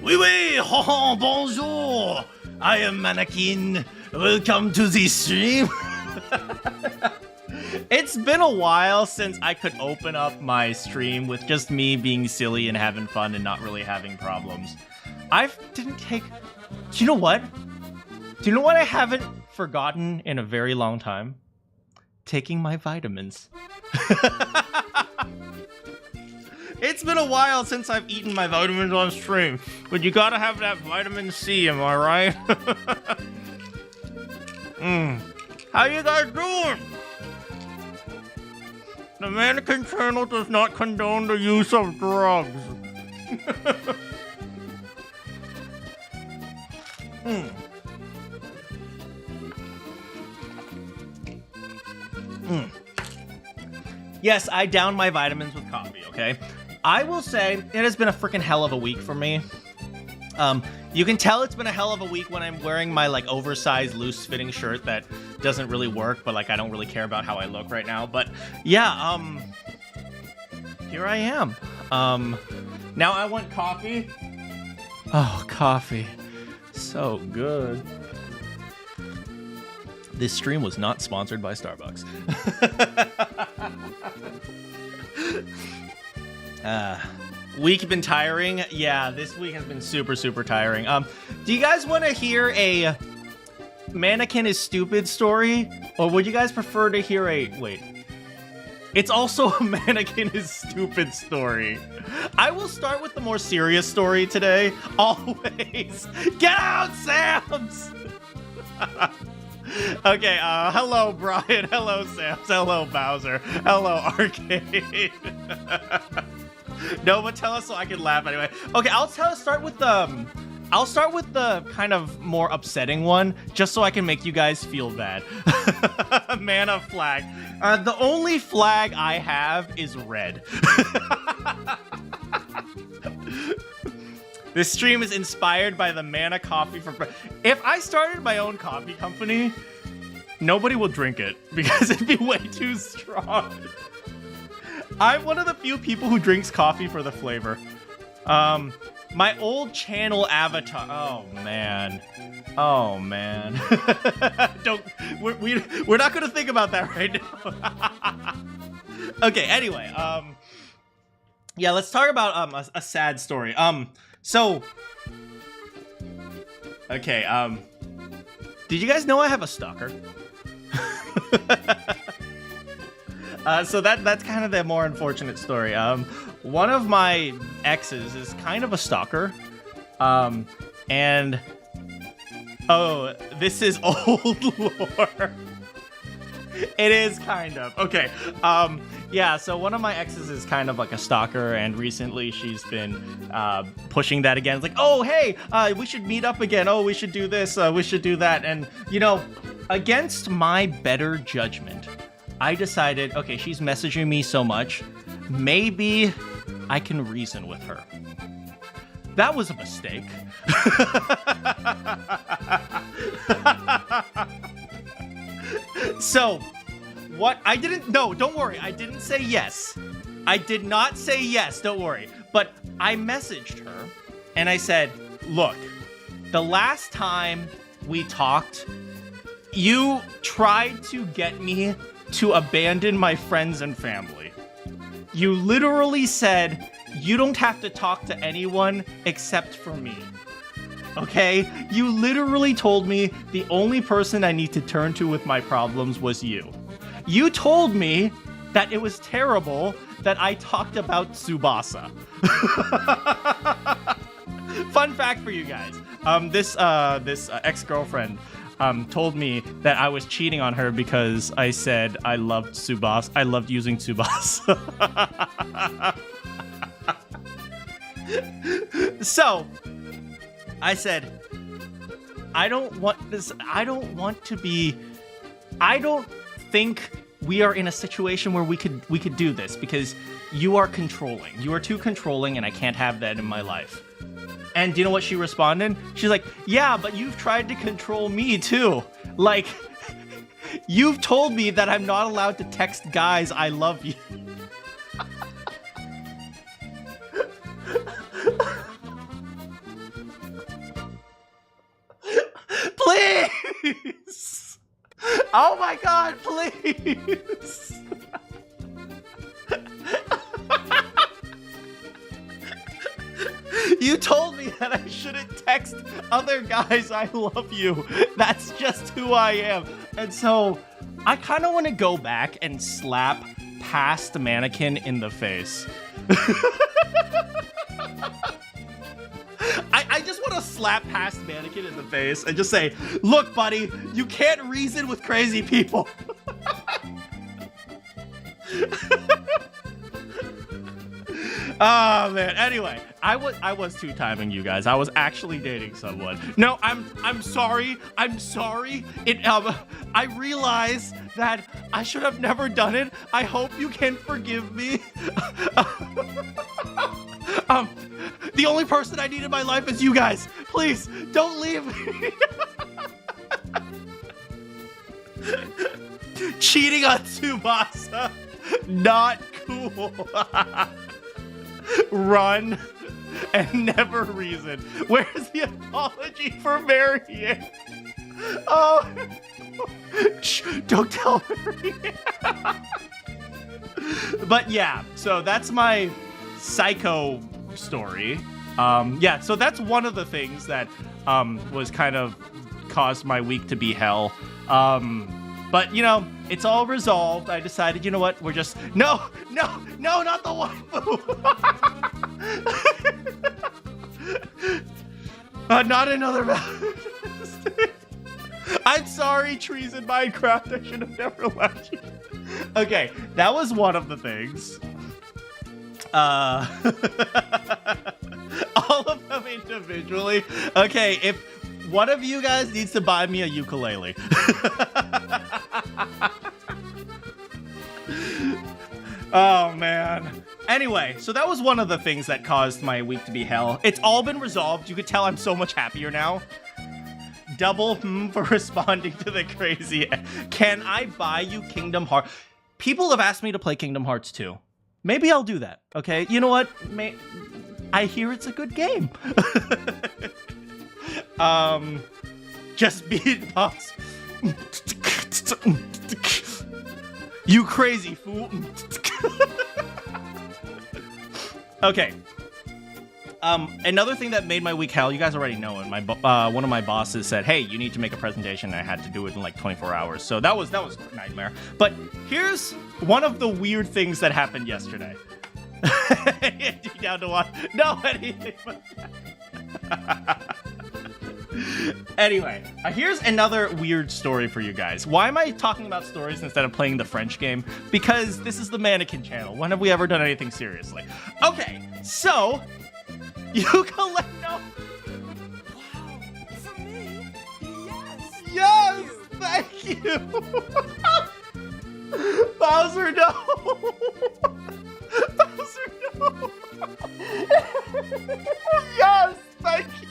Oui oui, oh, bonjour. I am Manakyn. Welcome to the stream. It's been a while since I could open up my stream with just me being silly and having fun and not really having problems. I didn't take... Do you know what? Do you know what I haven't forgotten in a very long time? Taking my vitamins. It's been a while since I've eaten my vitamins on stream, but you gotta have that vitamin C, am I right? How you guys doing? The Manakyn channel does not condone the use of drugs. Yes, I down my vitamins with coffee, okay? I will say it has been a freaking hell of a week for me. You can tell it's been a hell of a week when I'm wearing my like oversized loose-fitting shirt that doesn't really work, but like I don't really care about how I look right now. But yeah, here I am. Now I want coffee. Oh, coffee. So good. This stream was not sponsored by Starbucks. Week been tiring? Yeah, this week has been super, super tiring. Do you guys want to hear a Manakyn is stupid story? Or would you guys prefer to hear a... Wait. It's also a Manakyn is stupid story. I will start with the more serious story today. Always. Get out, Sams! Okay, hello, Brian. Hello, Sams. Hello, Bowser. Hello, Arcade. No, but tell us so I can laugh anyway. Okay, I'll start with the kind of more upsetting one, just so I can make you guys feel bad. Mana flag. The only flag I have is red. This stream is inspired by the Mana coffee from... If I started my own coffee company, nobody will drink it because it'd be way too strong. I'm one of the few people who drinks coffee for the flavor. My old channel avatar... Oh, man. Oh, man. We're not going to think about that right now. Okay, anyway. Yeah, let's talk about a sad story. Okay, did you guys know I have a stalker? So that's kind of the more unfortunate story. One of my exes is kind of a stalker. And... Oh, this is old lore. It is kind of. Okay. Yeah, so one of my exes is kind of like a stalker, and recently she's been pushing that again. It's like, oh, hey, we should meet up again. Oh, we should do this. We should do that. And, you know, against my better judgment, I decided, okay, she's messaging me so much, maybe I can reason with her. That was a mistake. So, what I didn't... No, don't worry. I didn't say yes. I did not say yes. Don't worry. But I messaged her, and I said, look, the last time we talked, you tried to get me to abandon my friends and family. You literally said, you don't have to talk to anyone except for me. Okay? You literally told me the only person I need to turn to with my problems was you. You told me that it was terrible that I talked about Tsubasa. Fun fact for you guys. This ex-girlfriend told me that I was cheating on her because I said I loved Tsubasa. I loved using Tsubasa. So, I said, I don't think we are in a situation where we could do this because you are controlling. You are too controlling, and I can't have that in my life. And do you know what she responded? She's like, yeah, but you've tried to control me too. Like, you've told me that I'm not allowed to text guys I love you. Please! Oh my god, please! You told me that I shouldn't text other guys I love you. That's just who I am. And so, I kind of want to go back and slap past Manakyn in the face. I just want to slap past Manakyn in the face and just say, look, buddy, you can't reason with crazy people. Oh man. Anyway, I was two-timing you guys. I was actually dating someone. No, I'm sorry. I'm sorry. I realize that I should have never done it. I hope you can forgive me. The only person I need in my life is you guys. Please don't leave me. Cheating on Tsubasa. Not cool. Run and never reason. Where's the apology for marrying? Oh, shh, don't tell Mary. But yeah, so that's my psycho story. Yeah, so that's one of the things that was kind of caused my week to be hell. But, you know, it's all resolved. I decided, you know what? We're just... No, not the waifu. Not another mistake. I'm sorry, trees in Minecraft. I should have never left you. Okay, that was one of the things. All of them individually. Okay, if one of you guys needs to buy me a ukulele. Oh, man. Anyway, so that was one of the things that caused my week to be hell. It's all been resolved. You could tell I'm so much happier now. Double for responding to the crazy. Can I buy you Kingdom Hearts? People have asked me to play Kingdom Hearts 2. Maybe I'll do that, okay? You know what? I hear it's a good game. Just beat boss. You crazy fool. Okay. Another thing that made my week hell, you guys already know it. One of my bosses said, "Hey, you need to make a presentation." And I had to do it in like 24 hours. So that was a nightmare. But here's one of the weird things that happened yesterday. Down to one. No, anything but that. Anyway, here's another weird story for you guys. Why am I talking about stories instead of playing the French game? Because this is the Manakyn channel. When have we ever done anything seriously? Okay, so you collect no. Wow, for me, yes. Yes, thank you. Bowser, no. Bowser, no. Yes, thank you.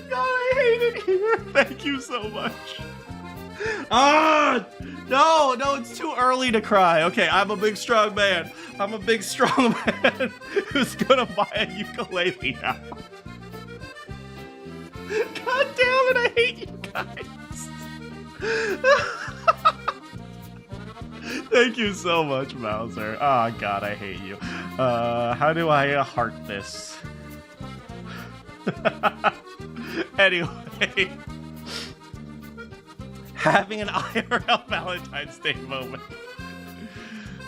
God, I hate it here. Thank you so much. No, it's too early to cry. Okay, I'm a big, strong man. I'm a big, strong man who's gonna buy a ukulele now. God damn it, I hate you guys. Thank you so much, Bowser. Oh, God, I hate you. How do I heart this? Anyway, having an IRL Valentine's Day moment.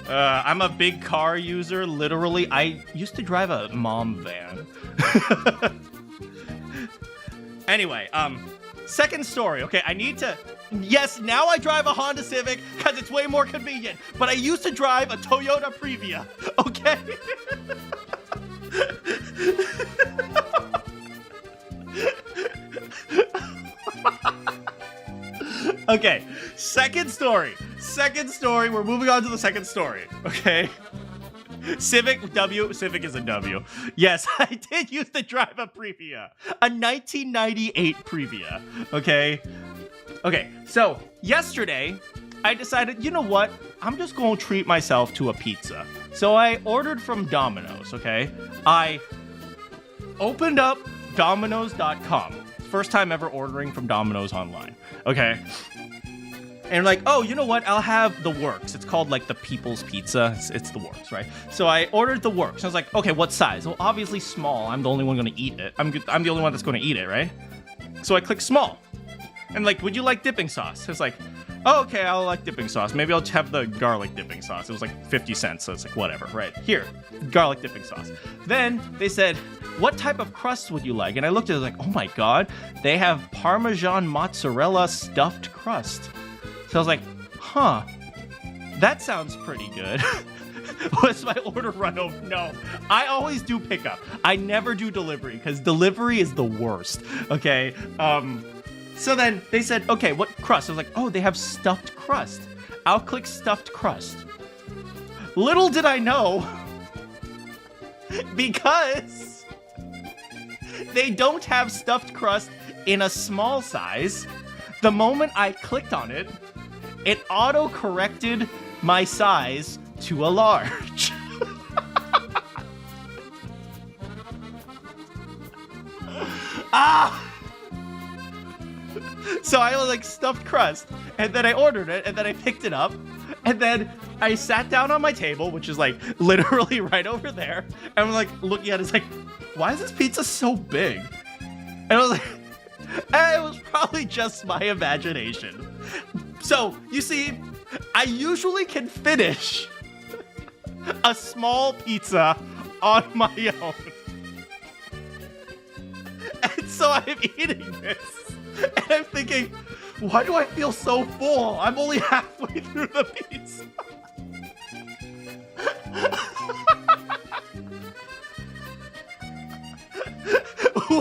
I'm a big car user, literally. I used to drive a mom van. Anyway, second story. Okay, I need to... Yes, now I drive a Honda Civic because it's way more convenient. But I used to drive a Toyota Previa. Okay? Okay, second story. We're moving on to the second story. Okay. Civic is a W. Yes, I did used to drive a Previa. A 1998 Previa. Okay. Okay, so yesterday, I decided, you know what? I'm just going to treat myself to a pizza. So I ordered from Domino's, okay? I opened up Domino's.com. First time ever ordering from Domino's online, okay? And like, oh, you know what? I'll have the works. It's called like the People's Pizza. It's the works, right? So I ordered the works. I was like, okay, what size? Well, obviously small. I'm the only one going to eat it. I'm the only one that's going to eat it, right? So I click small. And like, would you like dipping sauce? It's like, oh, okay, I'll like dipping sauce. Maybe I'll have the garlic dipping sauce. It was like 50 cents, so it's like, whatever, right? Here, garlic dipping sauce. Then they said, what type of crust would you like? And I looked at it like, oh my God, they have Parmesan mozzarella stuffed crust. So I was like, huh, That sounds pretty good. Was my order run over? No, I always do pickup. I never do delivery because delivery is the worst. Okay. So then they said, okay, what crust? I was like, oh, they have stuffed crust. I'll click stuffed crust. Little did I know, because they don't have stuffed crust in a small size. The moment I clicked on it, it auto-corrected my size to a large. Ah! So I was like stuffed crust, and then I ordered it, and then I picked it up, and then I sat down on my table, which is like literally right over there, and I'm like looking at it, it's like, why is this pizza so big? And I was like, it was probably just my imagination. So you see, I usually can finish a small pizza on my own. And so I'm eating this, and I'm thinking, why do I feel so full? I'm only halfway through the pizza.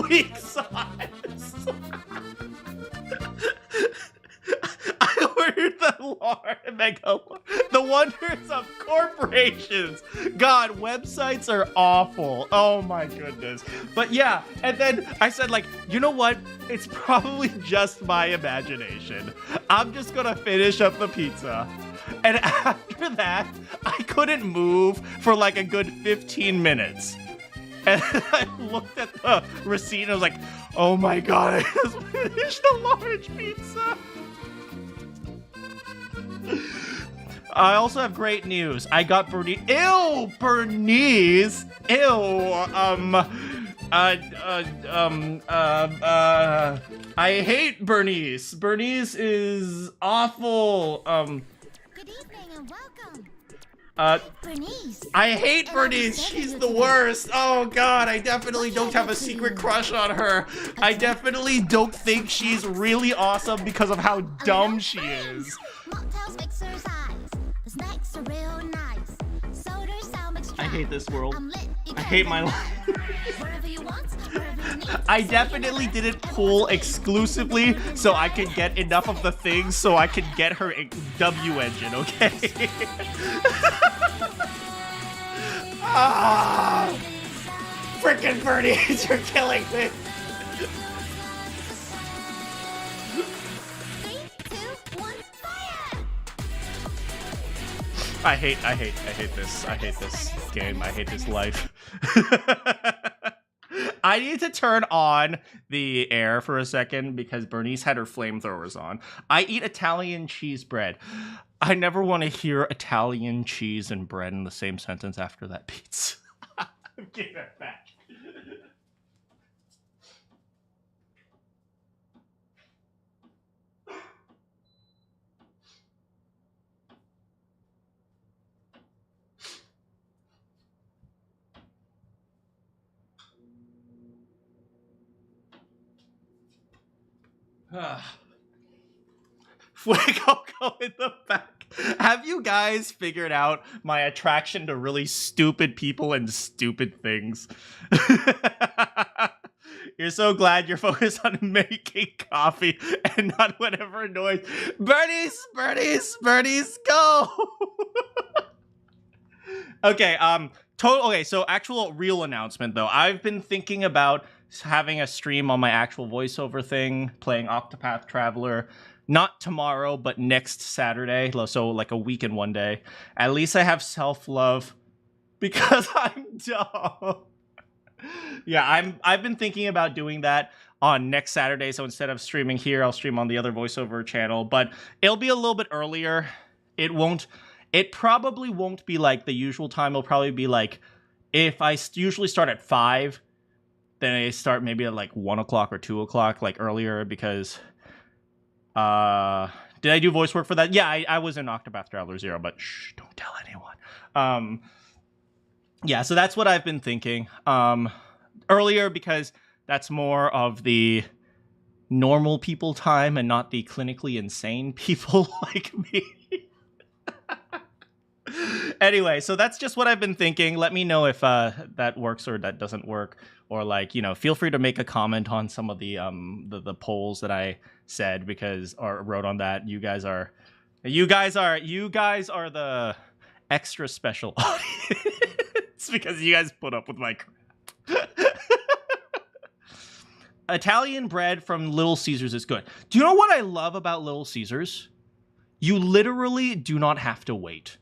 Weak sauce. I ordered the mega. The wonders of corporations. God, websites are awful. Oh my goodness. But yeah, and then I said, like, you know what? It's probably just my imagination. I'm just gonna finish up the pizza. And after that, I couldn't move for like a good 15 minutes. And I looked at the receipt and I was like, oh my god, I just finished a large pizza. I also have great news. I got Bernice. Ew, Bernice. Ew. I hate Bernice. Bernice is awful. Good evening and welcome. Bernice. I hate Bernice. She's the worst. Oh god, I definitely don't have a secret crush on her. I definitely don't think she's really awesome because of how dumb she is. Mocktails exercise. The snacks are real nice. Sodas sound extra. I hate this world. I'm lit. You I can hate my go life. wherever you want, wherever you need. I definitely didn't pull exclusively so I could get enough of the things so I could get her W engine, okay? Ah! Frickin' Bernice, you're killing me! 3, 2, 1, fire! I hate this. I hate this game. I hate this life. I need to turn on the air for a second because Bernice had her flamethrowers on. I eat Italian cheese bread. I never want to hear Italian cheese and bread in the same sentence after that pizza. Give it back. Fuego in the back. Have you guys figured out my attraction to really stupid people and stupid things? You're so glad you're focused on making coffee and not whatever noise. Bernice, go! Okay, okay, so actual real announcement though. I've been thinking about having a stream on my actual voiceover thing, playing Octopath Traveler. Not tomorrow, but next Saturday. So like a week and one day. At least I have self-love because I'm dumb. Yeah, I've been thinking about doing that on next Saturday. So instead of streaming here, I'll stream on the other voiceover channel. But it'll be a little bit earlier. It probably won't be like the usual time. It'll probably be like, if I usually start at 5, then I start maybe at like 1 o'clock or 2 o'clock, like earlier, because did I do voice work for that? Yeah, I was in Octopath Traveler 0, but shh, don't tell anyone. Yeah, so that's what I've been thinking. Earlier, because that's more of the normal people time and not the clinically insane people like me. Anyway, so that's just what I've been thinking. Let me know if that works or that doesn't work, or like, you know, feel free to make a comment on some of the polls that I said or wrote on that. You guys are the extra special audience because you guys put up with my crap. Italian bread from Little Caesars is good. Do you know what I love about Little Caesars? You literally do not have to wait.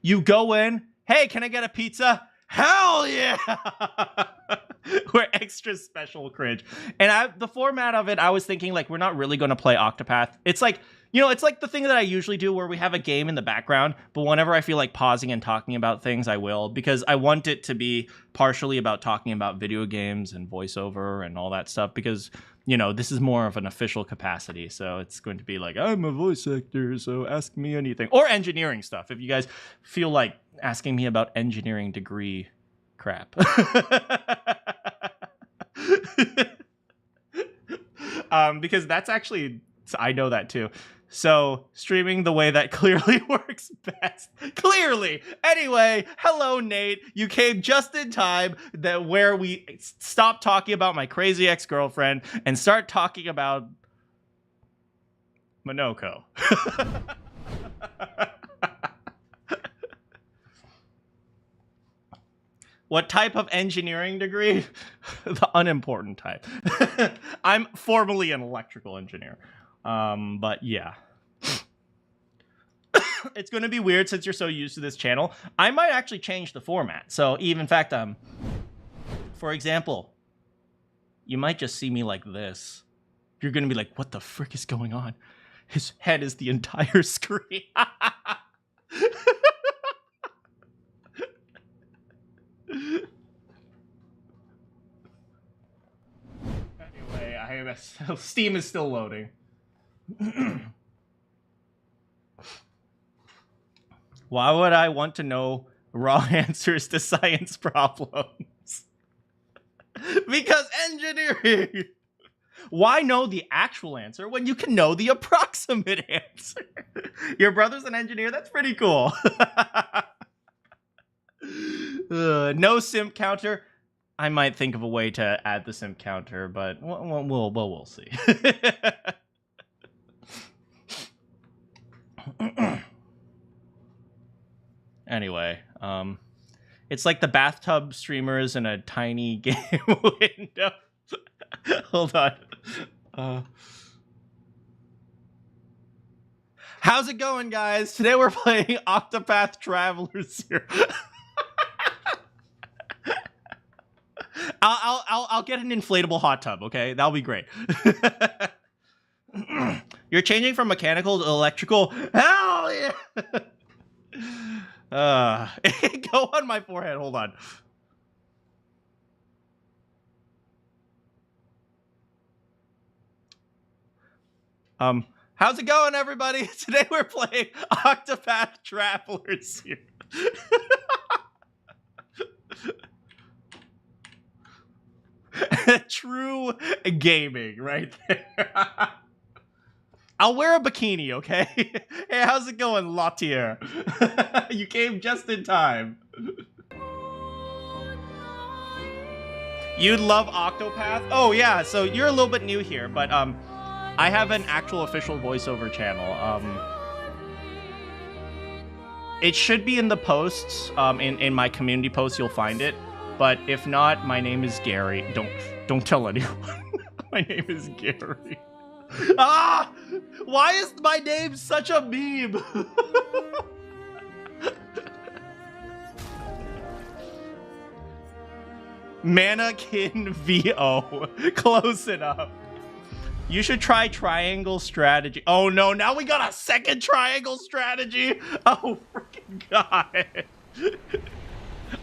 You go in, hey, can I get a pizza? Hell yeah! We're extra special cringe. And the format of it, I was thinking, like, we're not really going to play Octopath. It's like, you know, it's like the thing that I usually do where we have a game in the background, but whenever I feel like pausing and talking about things, I will, because I want it to be partially about talking about video games and voiceover and all that stuff, because, you know, this is more of an official capacity, so it's going to be like, I'm a voice actor, so ask me anything. Or engineering stuff, if you guys feel like asking me about engineering degree crap. Because that's actually, I know that too. So streaming the way that clearly works best. Clearly. Anyway, hello, Nate. You came just in time where we stop talking about my crazy ex-girlfriend and start talking about Monoko. What type of engineering degree? The unimportant type. I'm formally an electrical engineer. But yeah. It's going to be weird since you're so used to this channel. I might actually change the format. So even, in fact, for example, you might just see me like this. You're going to be like, what the frick is going on? His head is the entire screen. Anyway, Steam is still loading. Why would I want to know raw answers to science problems? Because engineering. Why know the actual answer when you can know the approximate answer? Your brother's an engineer? That's pretty cool. No simp counter. I might think of a way to add the simp counter, but we'll see. Anyway, it's like the bathtub streamers in a tiny game window. Hold on. How's it going, guys? Today we're playing Octopath Traveler's here. I'll get an inflatable hot tub, okay? That'll be great. You're changing from mechanical to electrical. Hell yeah! Go on my forehead. Hold on. How's it going, everybody? Today we're playing Octopath Travelers here. True gaming right there. I'll wear a bikini, okay? Hey, how's it going, Lottier? You came just in time. You'd love Octopath? Oh, yeah, so you're a little bit new here, but I have an actual official voiceover channel. It should be in the posts, in my community posts, you'll find it. But if not, my name is Gary. Don't tell anyone. My name is Gary. Ah! Why is my name such a meme? Manakyn VO. Close enough. You should try triangle strategy. Oh no, now we got a second triangle strategy. Oh freaking god.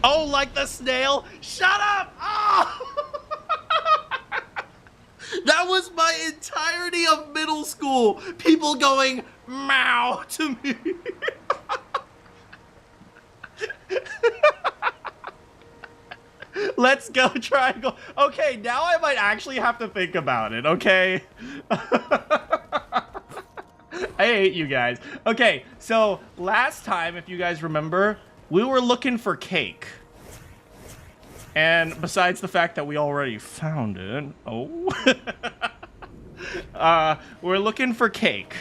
Oh, like the snail? Shut up! Oh! That was my entirety of middle school. People going, meow, to me. Let's go, triangle. Okay, now I might actually have to think about it, okay? I hate you guys. Okay, so last time, if you guys remember, we were looking for cake. And besides the fact that we already found it, we're looking for cake.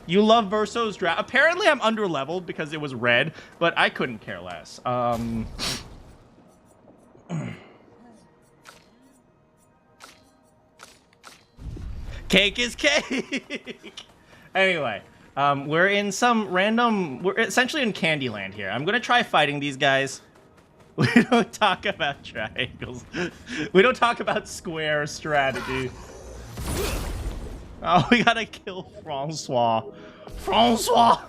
You love Verso's draft. Apparently I'm underleveled because it was red, but I couldn't care less. Cake is cake. Anyway, we're in some random. We're essentially in Candyland here. I'm gonna try fighting these guys. We don't talk about triangles. We don't talk about square strategy. Oh, we gotta kill Francois. Francois.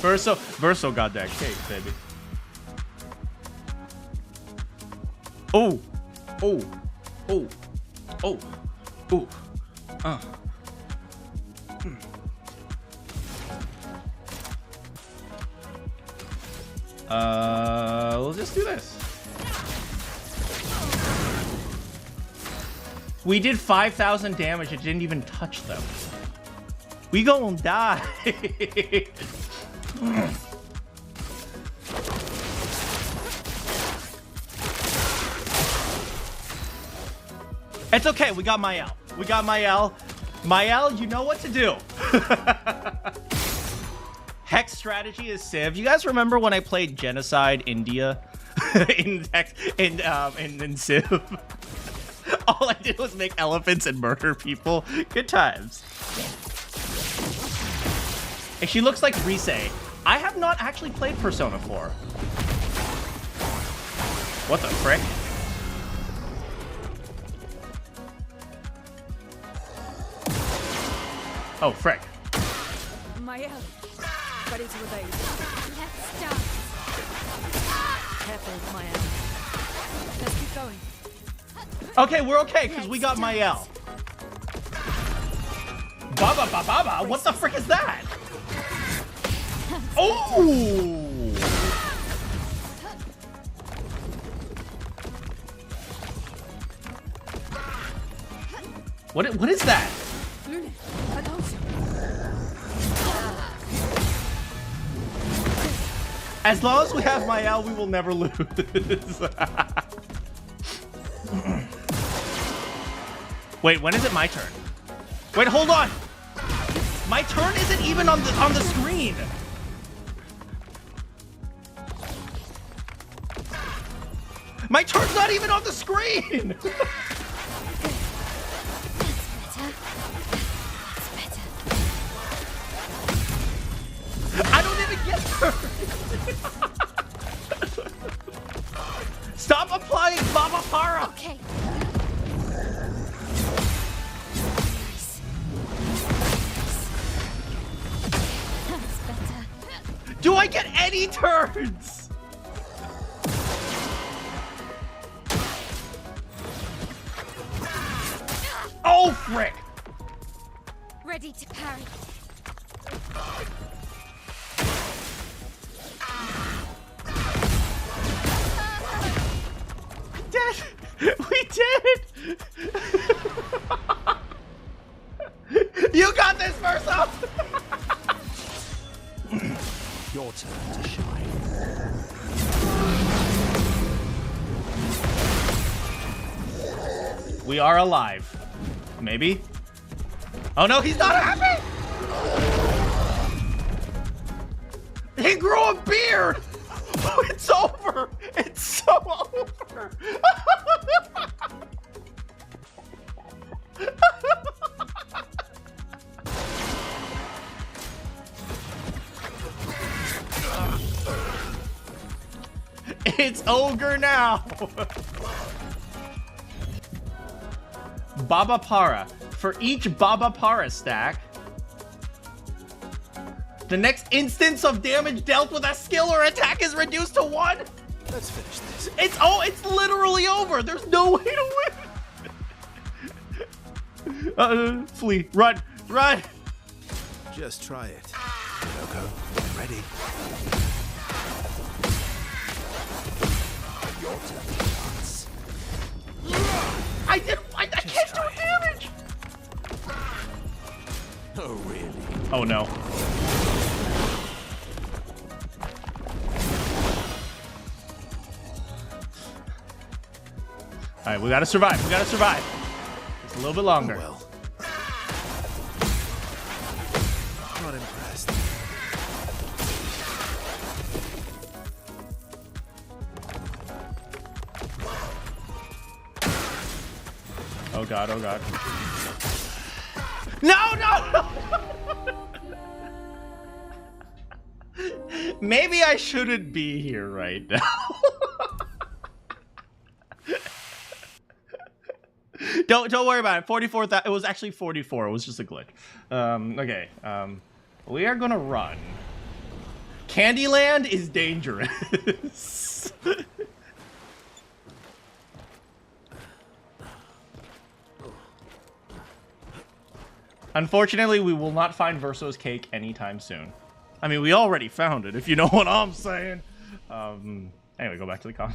Verso got that cake, baby. Oh, oh, oh, oh, oh. Let's just do this. We did 5,000 damage. It didn't even touch them. We gon' die. It's okay. We got Mael. We got Mael. Mael, you know what to do. Hex strategy is Civ. You guys remember when I played Genocide India in Civ? All I did was make elephants and murder people. Good times. And she looks like Rise. I have not actually played Persona 4. What the frick? Oh, frick. Mael, ready to evade. Let's start. Careful, Mael. Let's keep going. Okay, we're okay, because we got Mael. Baba, baba, baba, what the frick is that? Oh! What is that? As long as we have Mael, we will never lose. Wait, when is it my turn? Wait, hold on. My turn isn't even on the screen. My turn's not even on the screen. I don't even get her. Stop applying Baba Para. Okay. That's better. Do I get any turns? Oh, frick. Ready to parry. We did! You got this, Verso! Your turn to shine. We are alive. Maybe? Oh no, he's not happy! He grew a beard! Oh, it's over! It's so over! It's ogre now! Baba Para. For each Baba Para stack, the next instance of damage dealt with a skill or attack is reduced to 1. Let's finish this. It's literally over. There's no way to win. Flee. Run. Run. Just try it. Loco, ready. Your turn to dance. I can't do damage. Oh, really? Oh, no. right, we gotta survive. We gotta survive. Just a little bit longer. Oh, well. Not impressed. Oh god, oh god. No, no! Maybe I shouldn't be here right now. Don't worry about it. 44. It was actually 44. It was just a glitch. Okay. We are gonna run. Candyland is dangerous. Unfortunately, we will not find Verso's cake anytime soon. I mean, we already found it, if you know what I'm saying. Anyway, go back to the con.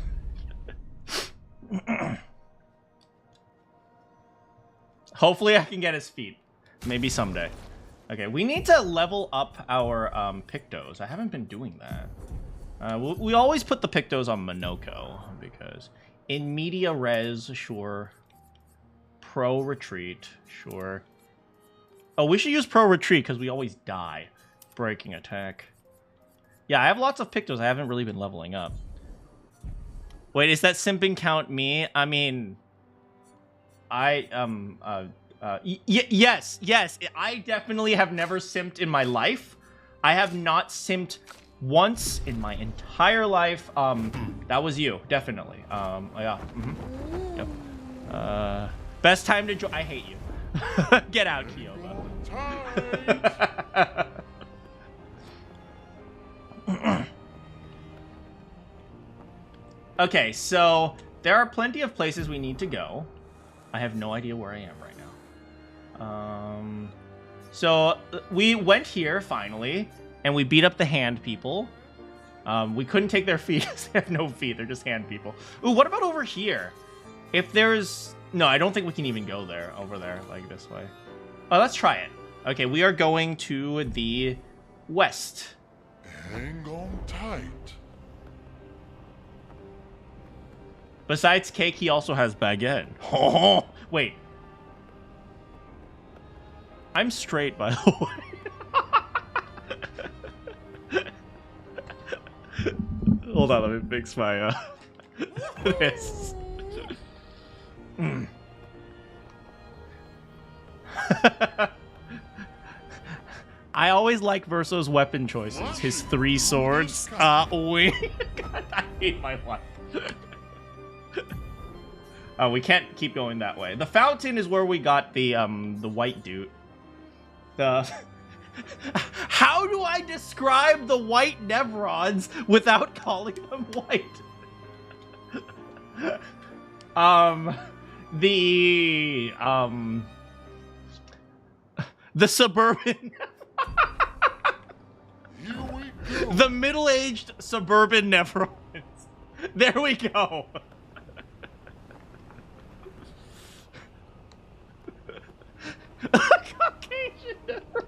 Hopefully I can get his feet. Maybe someday. Okay, we need to level up our Pictos. I haven't been doing that. We always put the Pictos on Monoko, because in media res, sure. Pro retreat, sure. Oh, we should use pro retreat, because we always die. Breaking attack. Yeah, I have lots of Pictos. I haven't really been leveling up. Wait, is that simping count me? I mean... yes. I definitely have never simped in my life. I have not simped once in my entire life. That was you, definitely. Yeah. Yep. Best time to join. I hate you. Get out, Kyoba. Okay, so there are plenty of places we need to go. I have no idea where I am right now. So we went here finally, and we beat up the hand people. We couldn't take their feet. They have no feet. They're just hand people. Ooh, what about over here? If there's... No, I don't think we can even go there. Over there, like this way. Oh, let's try it. Okay, we are going to the west. Hang on tight. Besides cake, he also has baguette. Oh, wait. I'm straight, by the way. Hold on, let me fix my this. I always like Verso's weapon choices. His 3 swords. God, I hate my life. We can't keep going that way. The fountain is where we got the white dude. How do I describe the white Nevrons without calling them white? The suburban the middle-aged suburban Nevrons. There we go. Caucasian Nevrons.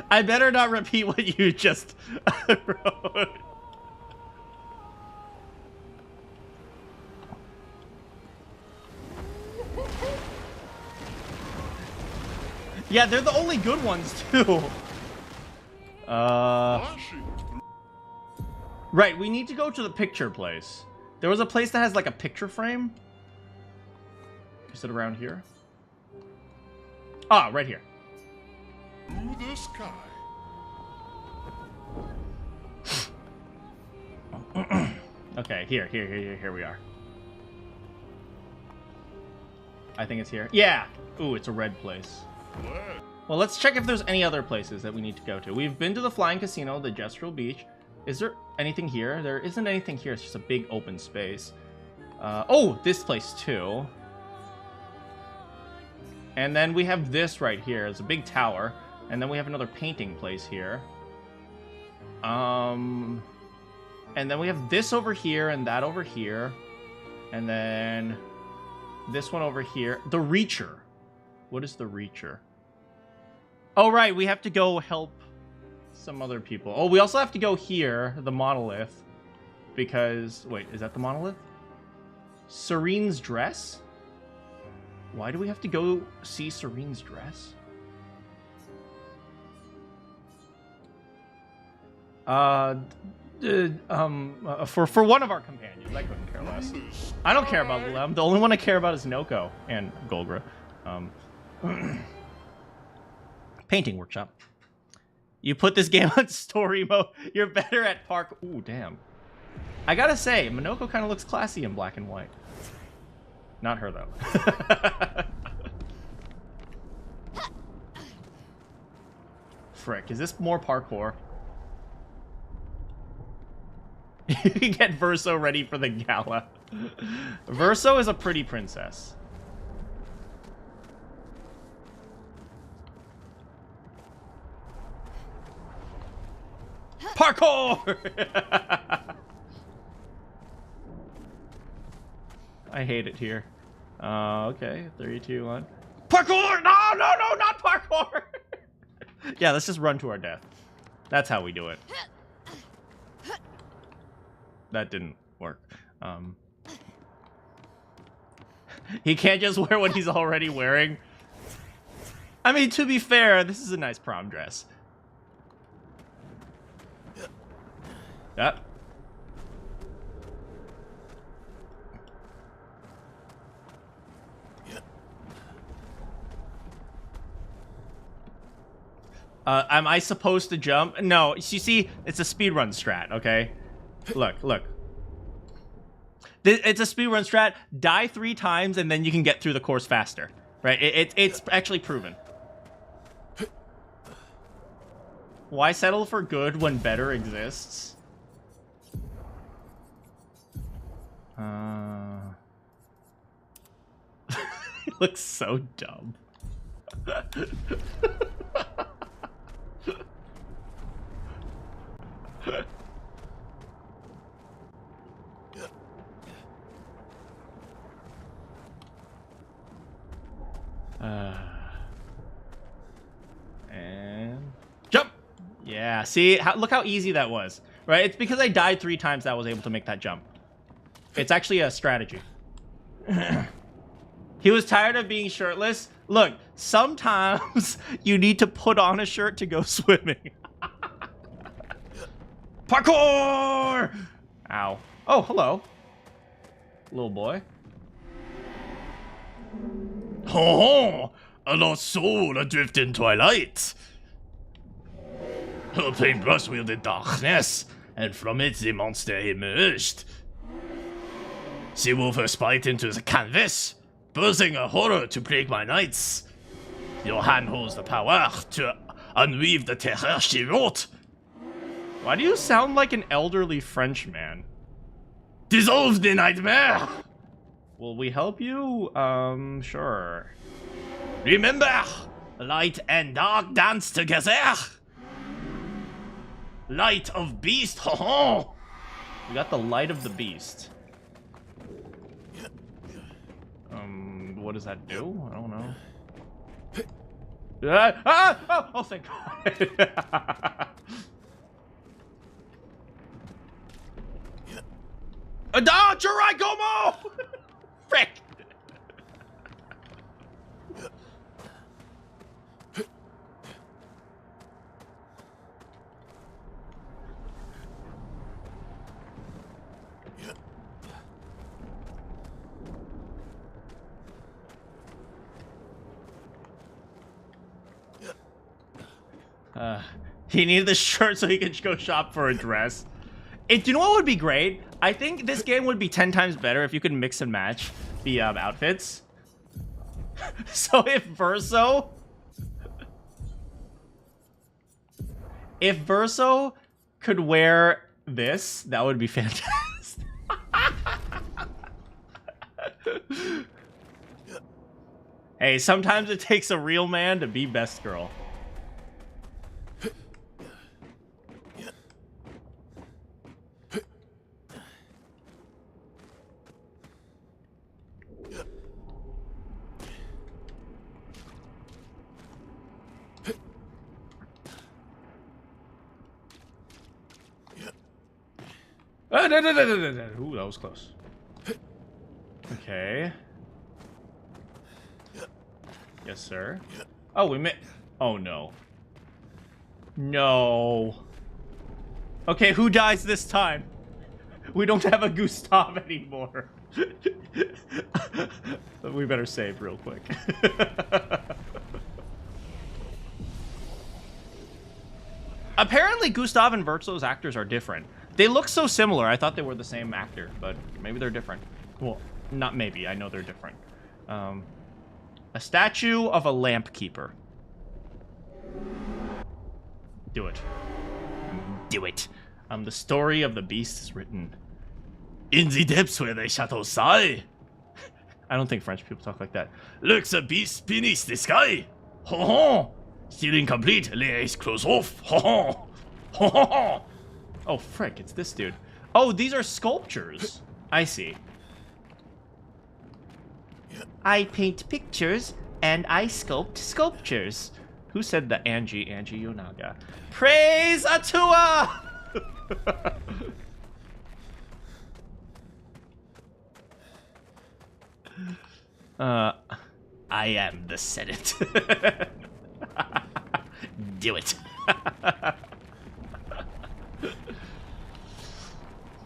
I better not repeat what you just wrote. Yeah, they're the only good ones, too. Right, we need to go to the picture place. There was a place that has, like, a picture frame. Is it around here? Ah, right here. Through the sky. Okay, here we are. I think it's here. Yeah! Ooh, it's a red place. Well, let's check if there's any other places that we need to go to. We've been to the Flying Casino, the Jestrel Beach. Is there anything here? There isn't anything here. It's just a big open space. Oh, this place too. And then we have this right here. It's a big tower. And then we have another painting place here. And then we have this over here and that over here. And then this one over here. The Reacher. What is the Reacher? Oh, right. We have to go help some other people. Oh, we also have to go here, the monolith. Because... Wait, is that the monolith? Serene's dress? Why do we have to go see Serene's dress? For one of our companions. I couldn't care less. I don't care about Lem. The only one I care about is Noko and Golgra. Painting workshop. You put this game on story mode, you're better at park. Ooh, damn. I gotta say, Minoko kind of looks classy in black and white. Not her, though. Frick, is this more parkour? You can get Verso ready for the gala. Verso is a pretty princess. Parkour! I hate it here. Okay, 3, 2, 1. Parkour! No, no, no, not parkour! Yeah, let's just run to our death. That's how we do it. That didn't work. He can't just wear what he's already wearing. I mean, to be fair, this is a nice prom dress. Yep. Am I supposed to jump? No, you see, it's a speedrun strat, okay? Look, look. It's a speedrun strat. Die 3 times, and then you can get through the course faster, right? It's actually proven. Why settle for good when better exists? He looks so dumb. And jump. Yeah, see, look how easy that was, right? It's because I died 3 times that I was able to make that jump. It's actually a strategy. He was tired of being shirtless. Look, sometimes you need to put on a shirt to go swimming. Parkour! Ow. Oh, hello. Little boy. Oh, a lost soul adrift in twilight. Her paintbrush wielded darkness, and from it the monster emerged. She wove her spite into the canvas, birthing a horror to plague my nights. Your hand holds the power to unweave the terror she wrought. Why do you sound like an elderly French man? Dissolve the nightmare! Will we help you? Sure. Remember, light and dark dance together. Light of beast, ho ho! We got the light of the beast. What does that do? I don't know. Oh, thank God. Jiraigomo! Frick! He needed the shirt so he could go shop for a dress. Do you know what would be great? I think this game would be 10 times better if you could mix and match the outfits. So if Verso could wear this, that would be fantastic. Hey, sometimes it takes a real man to be best girl. Ooh, that was close. Okay. Yes, sir. Oh, we may... Oh, no. No. Okay, who dies this time? We don't have a Gustav anymore. We better save real quick. Apparently, Gustav and Wurzel's actors are different. They look so similar. I thought they were the same actor, but maybe they're different. Well, not maybe. I know they're different. A statue of a lamp keeper. Do it. Do it. The story of the beast is written in the depths where the shadows sigh. I don't think French people talk like that. Look, the beast beneath the sky. Ho ho. Still incomplete. Lay eyes close off. Ho ho. Ho ho ho. Oh, frick, it's this dude. Oh, these are sculptures. I see. I paint pictures and I sculpt sculptures. Who said that? Angie Yonaga. Praise Atua! I am the Senate. Do it.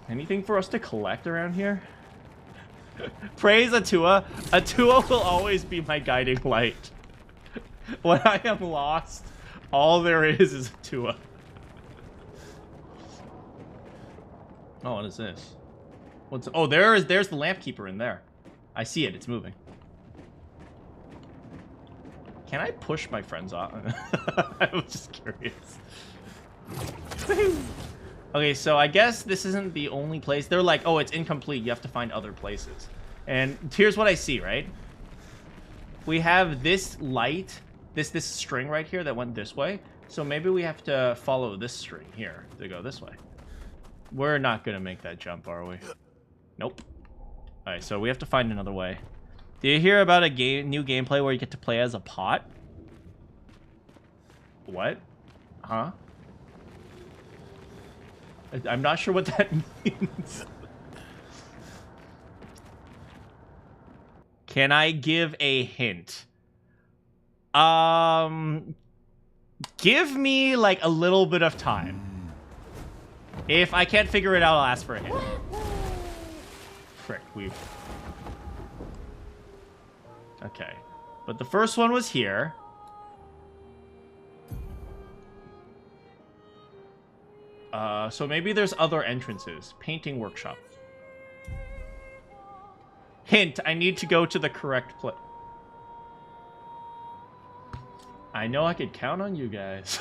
Anything for us to collect around here? Praise Atua. Atua will always be my guiding light. When I am lost, all there is Atua. Oh, what is this? What's... Oh, there's the lamp keeper in there. I see it. It's moving. Can I push my friends off? I was just curious. Okay, so I guess this isn't the only place. They're like, oh, it's incomplete. You have to find other places. And here's what I see, right? We have this light, this string right here that went this way. So maybe we have to follow this string here to go this way. We're not going to make that jump, are we? Nope. All right, so we have to find another way. Do you hear about a new gameplay where you get to play as a pot? What? Huh? I'm not sure what that means. Can I give a hint? Give me like a little bit of time. If I can't figure it out, I'll ask for a hint. Frick, we've... Okay. But the first one was here. So maybe there's other entrances. Painting workshop. Hint, I need to go to the correct place. I know I could count on you guys.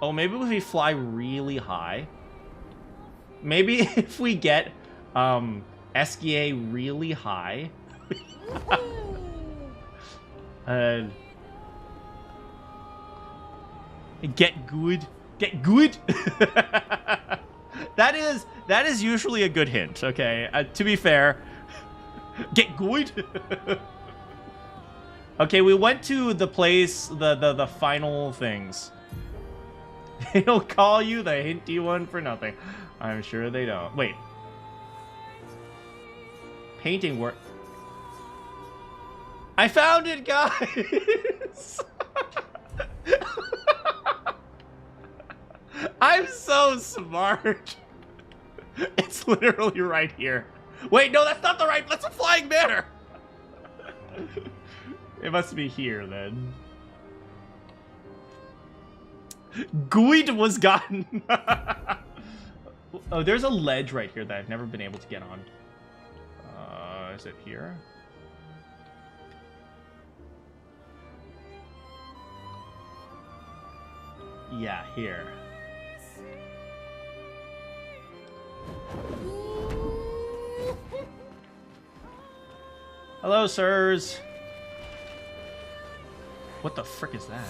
Oh, maybe if we fly really high. Maybe if we get Esquier really high. Get good. Get good. That is usually a good hint. Okay, to be fair, get good. Okay, we went to the place, the final things. They don't call you the hinty one for nothing. I'm sure they don't. Wait. Painting work. I found it, guys! I'm so smart. It's literally right here. Wait, no, that's not the right... That's a flying banner! It must be here, then. Guid was gotten. Oh, there's a ledge right here that I've never been able to get on. Is it here? Yeah, here. Hello, sirs. What the frick is that?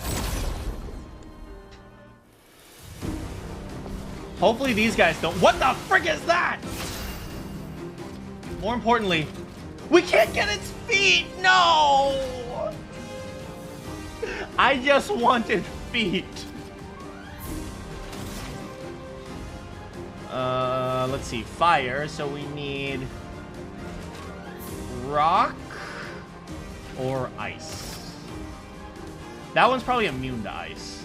Hopefully these guys don't... What the frick is that? More importantly, we can't get its feet! No! I just wanted feet. Let's see, fire, so we need rock or ice. That one's probably immune to ice.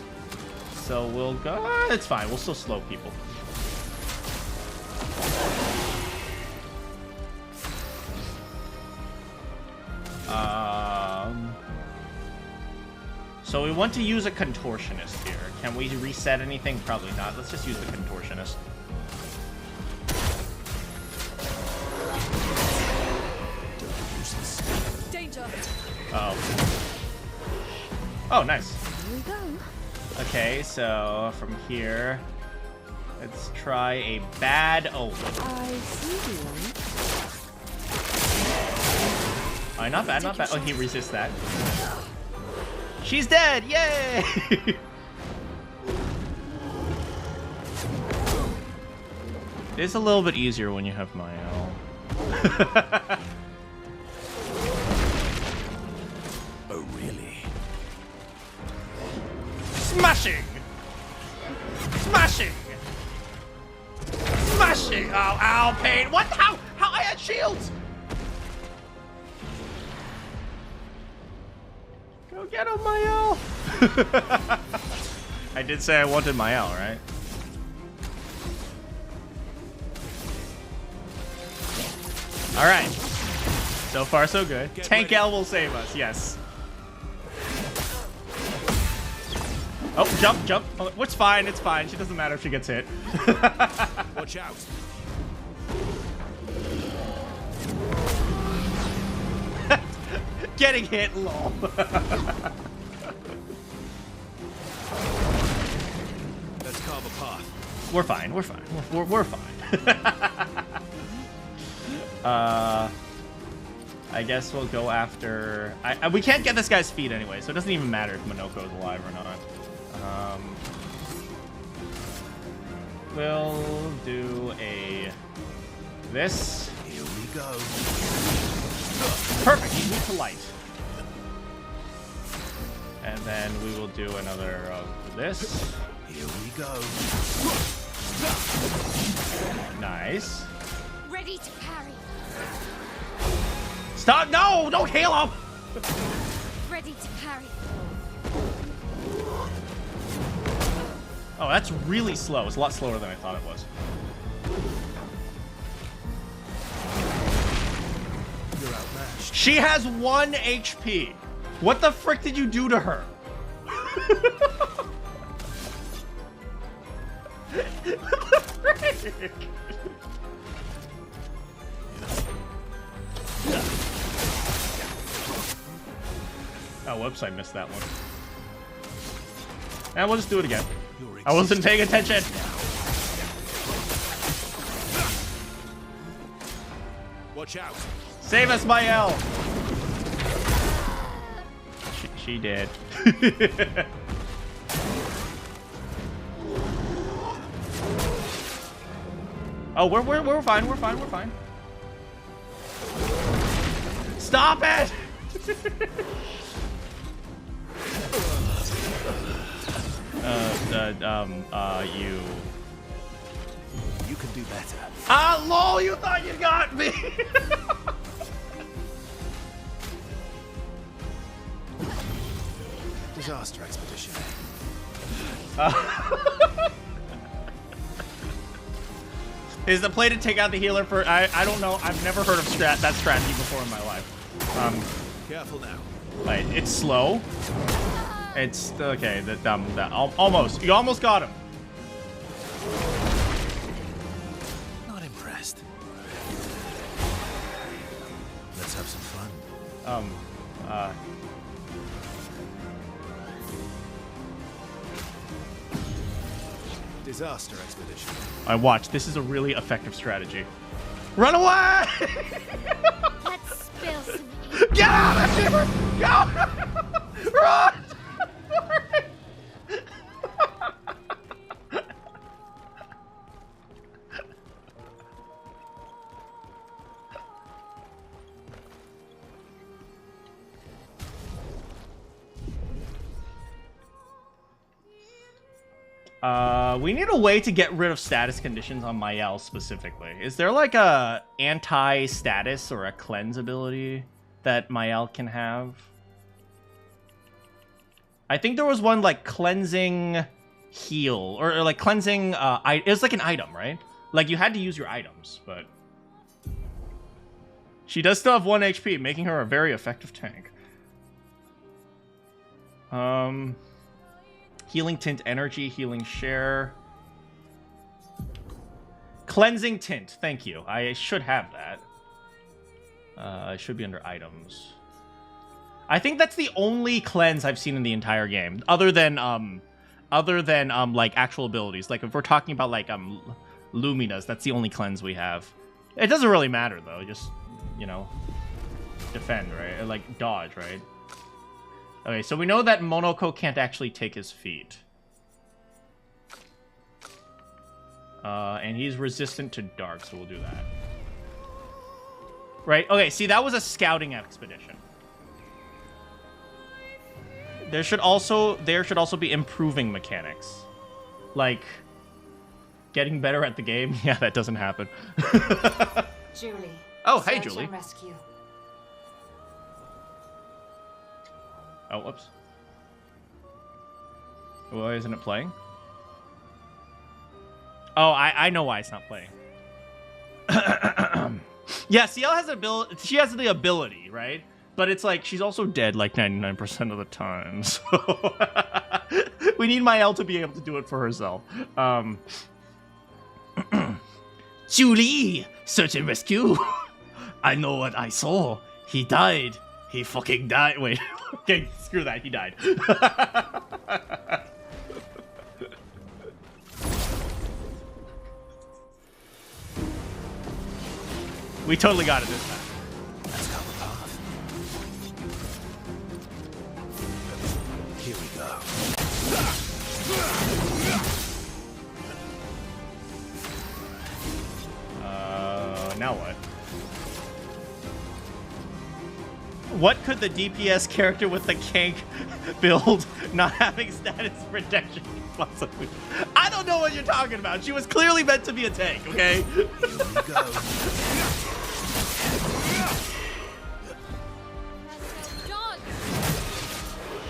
So we'll go, it's fine, we'll still slow people. So we want to use a contortionist here. Can we reset anything? Probably not. Let's just use the contortionist. Danger. Oh. Oh, nice. Here we go. Okay, so from here, let's try a bad omen. I see you. Oh, not bad, not bad. Oh, he resists that. She's dead! Yay! It's a little bit easier when you have Mael. Oh, really? Smashing! Smashing! Smashing! Ow, ow, pain! What? How? I had shields! Go get him, Mael! I did say I wanted Mael, right? Alright. So far, so good. Tank L will save us, yes. Oh, jump, jump. Oh, it's fine, it's fine. She doesn't matter if she gets hit. Watch out. Getting hit, lol. Let's carve a path. We're fine, we're fine. We're fine. I guess we'll go after... we can't get this guy's feet anyway, so it doesn't even matter if Minoko's alive or not. We'll do a... this. Here we go. Perfect, he's weak to light. And then we will do another of this. Here we go. Nice. Ready to parry. Stop! No! Don't heal him! Ready to parry. Oh, that's really slow. It's a lot slower than I thought it was. You're outmatched. She has 1 HP. What the frick did you do to her? What the frick? Oh, whoops, I missed that one. And we'll just do it again. I wasn't paying attention. Watch out. Save us, Mael. She did. Oh, we're fine. We're fine. We're fine. Stop it! You. You can do better. Ah, lol! You thought you got me. Disaster expedition. Is the play to take out the healer for? I don't know. I've never heard of that strategy before in my life. Careful now. Wait, it's slow. It's okay. Almost. You almost got him. Not impressed. Let's have some fun. Disaster expedition. I watch. This is a really effective strategy. Run away! Let's spill some. Get out of here! Go! Run! We need a way to get rid of status conditions on Mael specifically. Is there like a anti-status or a cleanse ability that Mael can have? I think there was one like cleansing heal or like cleansing. It was like an item, right? Like you had to use your items, but she does still have 1 HP, making her a very effective tank. Healing tint energy, healing share. Cleansing tint, thank you. I should have that. It should be under items. I think that's the only cleanse I've seen in the entire game, other than like actual abilities. Like if we're talking about like Luminas, that's the only cleanse we have. It doesn't really matter though. Just, you know, defend, right? Or, like dodge, right? Okay, so we know that Monoko can't actually take his feet. And he's resistant to dark, so we'll do that. Right? Okay, see, that was a scouting expedition. There should also be improving mechanics. Like, getting better at the game. Yeah, that doesn't happen. Julie. Oh, hey, search Julie. and rescue. Oh, whoops. Why isn't it playing? Oh, I know why it's not playing. Yeah, CL has she has the ability, right? But it's like she's also dead like 99% of the time. So we need Mael to be able to do it for herself. Julie, search and rescue. I know what I saw. He died. He fucking died. Wait. Okay, screw that. He died. We totally got it this time. Let's go the path. Here we go. Now what? What could the DPS character with the Kank build not having status protection possibly? I don't know what you're talking about. She was clearly meant to be a tank, okay? Here we go. John!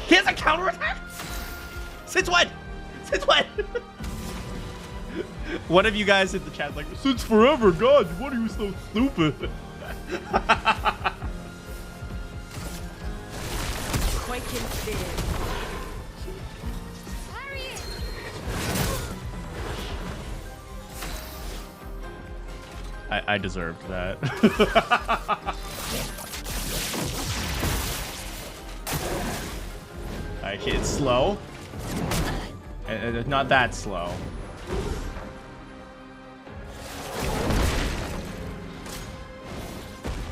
He has a counterattack? Since when? Since when? One of you guys in the chat like, since forever, God, what are you so stupid? Quaking fear. I deserved that. Okay, it's slow. Not that slow.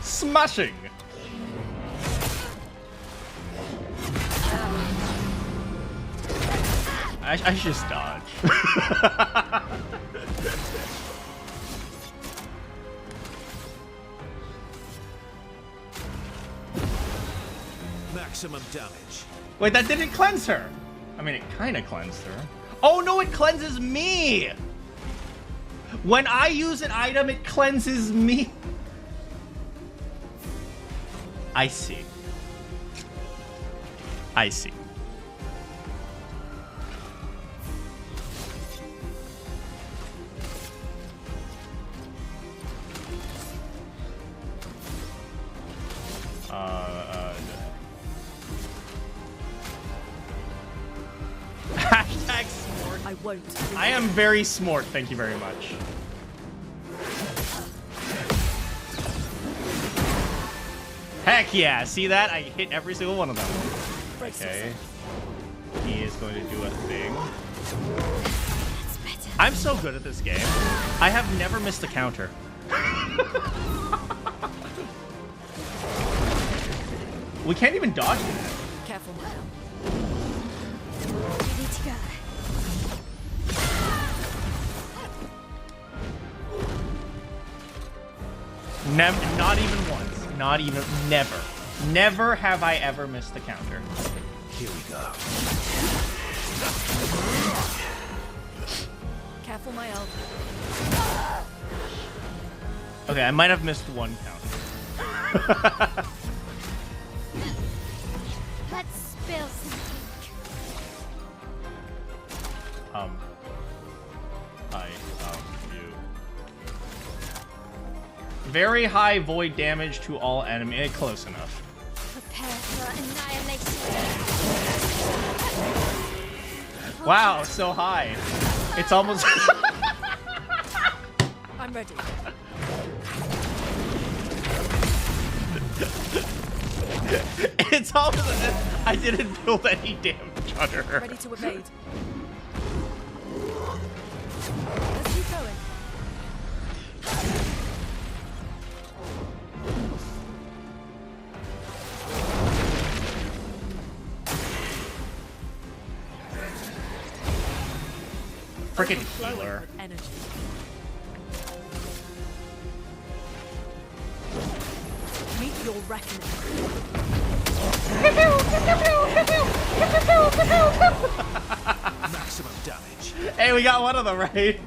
Smashing! I should just dodge. Maximum damage. Wait, that didn't cleanse her. I mean, it kind of cleansed her. Oh no, it cleanses me! When I use an item, it cleanses me. I see. I see. Hashtag smart. I won't. I am very smart, thank you very much. Heck yeah, see that? I hit every single one of them. Okay. He is going to do a thing. I'm so good at this game. I have never missed a counter. We can't even dodge that. Careful now. Ready to go. Never, not even once. Not even, never. Never have I ever missed a counter. Here we go. Careful, my elf. Okay, I might have missed one count. Let's spill some ink. You. Very high void damage to all enemy. Close enough. Prepare for annihilation. Wow, so high. It's almost. I'm ready. It's almost as if I didn't build any damage on her. Ready to evade. Let's keep going. Freaking Flowing healer. with energy. Meet your reckoning. Maximum damage. Hey, we got one of them right.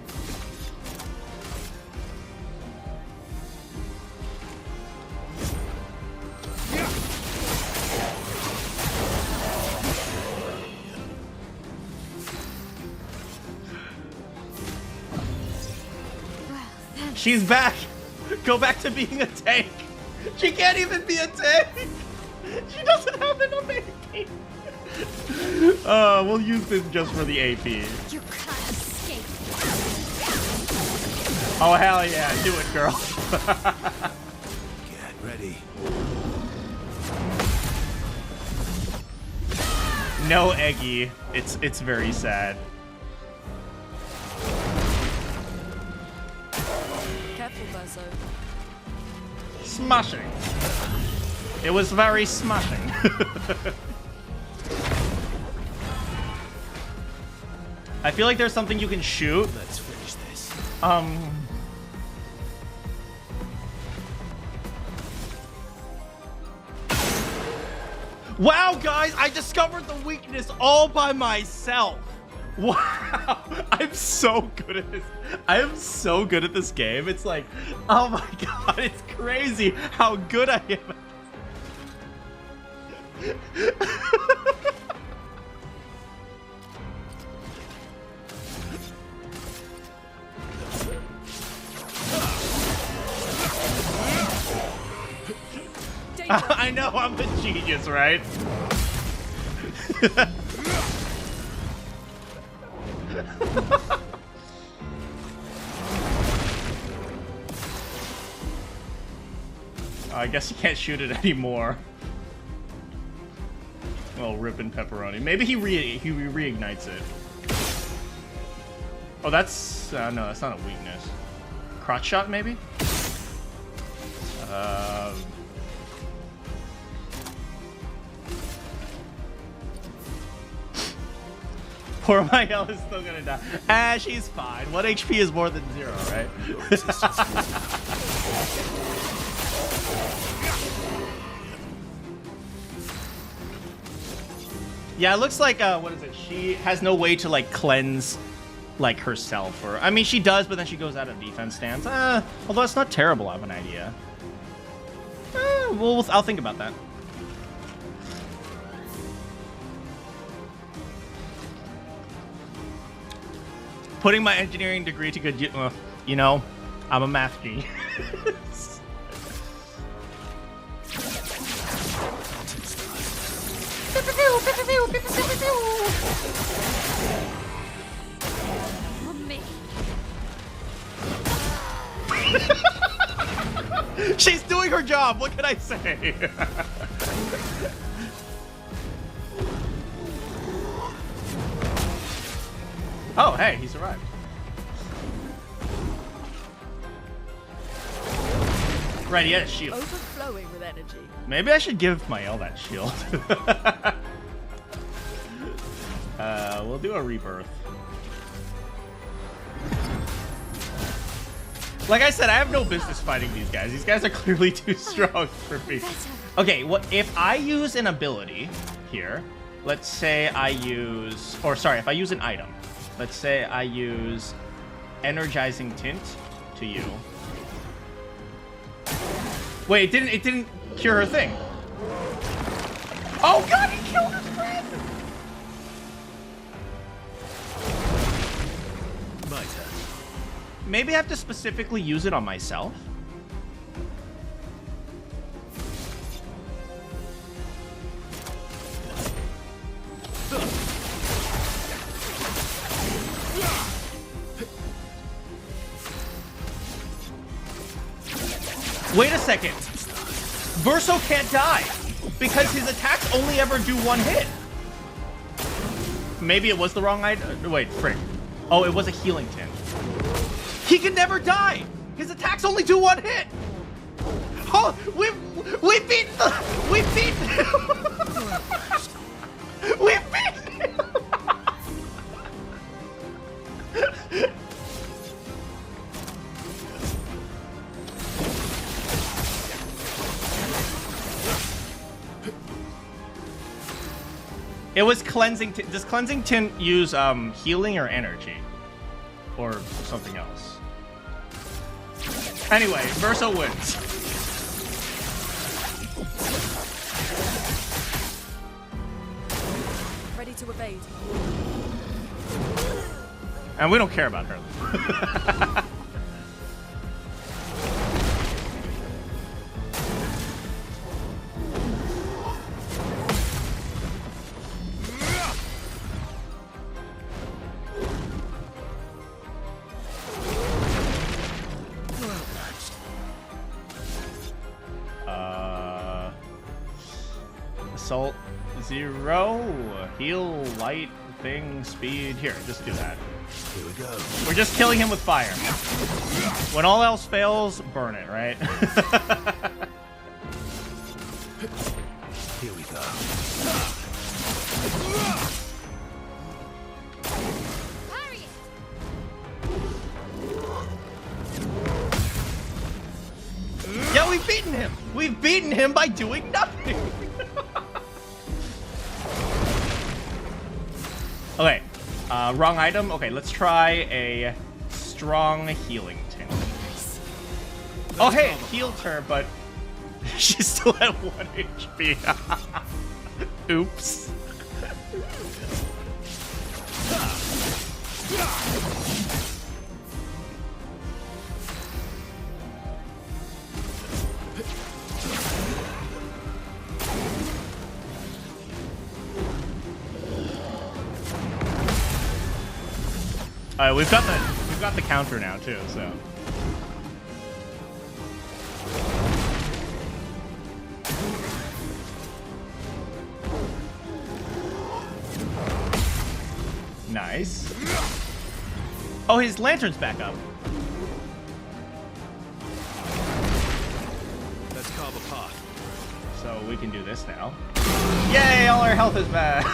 She's back. Go back to being a tank. She can't even be a tank. She doesn't have enough AP. We'll use this just for the AP. You can't escape. Oh, hell yeah. Do it, girl. Get ready. No Eggy. It's very sad. Careful, Verso. Smashing. It was very smashing. I feel like there's something you can shoot. Let's finish this. Wow, guys, I discovered the weakness all by myself. Wow, I'm so good at this. I am so good at this game. It's like, oh my god, it's crazy how good I am. I know, I'm a genius, right? I guess you can't shoot it anymore. Oh, ripping pepperoni. Maybe he reignites it. Oh, that's no, that's not a weakness. Crotch shot, maybe. Poor Mael is still gonna die. Ah, she's fine. 1 HP is more than 0, right? Yeah, it looks like, what is it? She has no way to, like, cleanse, like, herself. Or, I mean, she does, but then she goes out of defense stance. Although it's not terrible of an idea. Well, I'll think about that. Putting my engineering degree to good use. You know, I'm a math genius. For me. She's doing her job. What can I say? Oh, hey, he survived. Right, he had a shield. Overflowing with energy. Maybe I should give Mael that shield. We'll do a rebirth. Like I said, I have no business fighting these guys. These guys are clearly too strong for me. Okay, what if I use an ability here? Let's say I use, or sorry, if I use an item. Let's say I use energizing tint to you. Wait, it didn't cure her thing. Oh god, he killed her friend! My turn. Maybe I have to specifically use it on myself. Wait a second. Verso can't die because his attacks only ever do one hit. Maybe it was the wrong item. Wait, frick. Oh, it was a healing tint. He can never die. His attacks only do one hit. Oh, we beat him. We beat him. It was cleansing. Does cleansing tint use healing or energy, or something else? Anyway, Verso wins. Ready to evade. And we don't care about her. Assault 0, heal, light, thing, speed. Here, just do that. Here we go. We're just killing him with fire. When all else fails, burn it, right? Here we go. Hurry it! Yeah, we've beaten him. We've beaten him by doing nothing. Okay, wrong item. Okay, let's try a strong healing tint. Oh, hey, it healed her, but she's still at 1 HP. Oops. All right, we've got the counter now too, so. Nice. Oh, his lantern's back up. Let's carve a path. So we can do this now. Yay, all our health is back.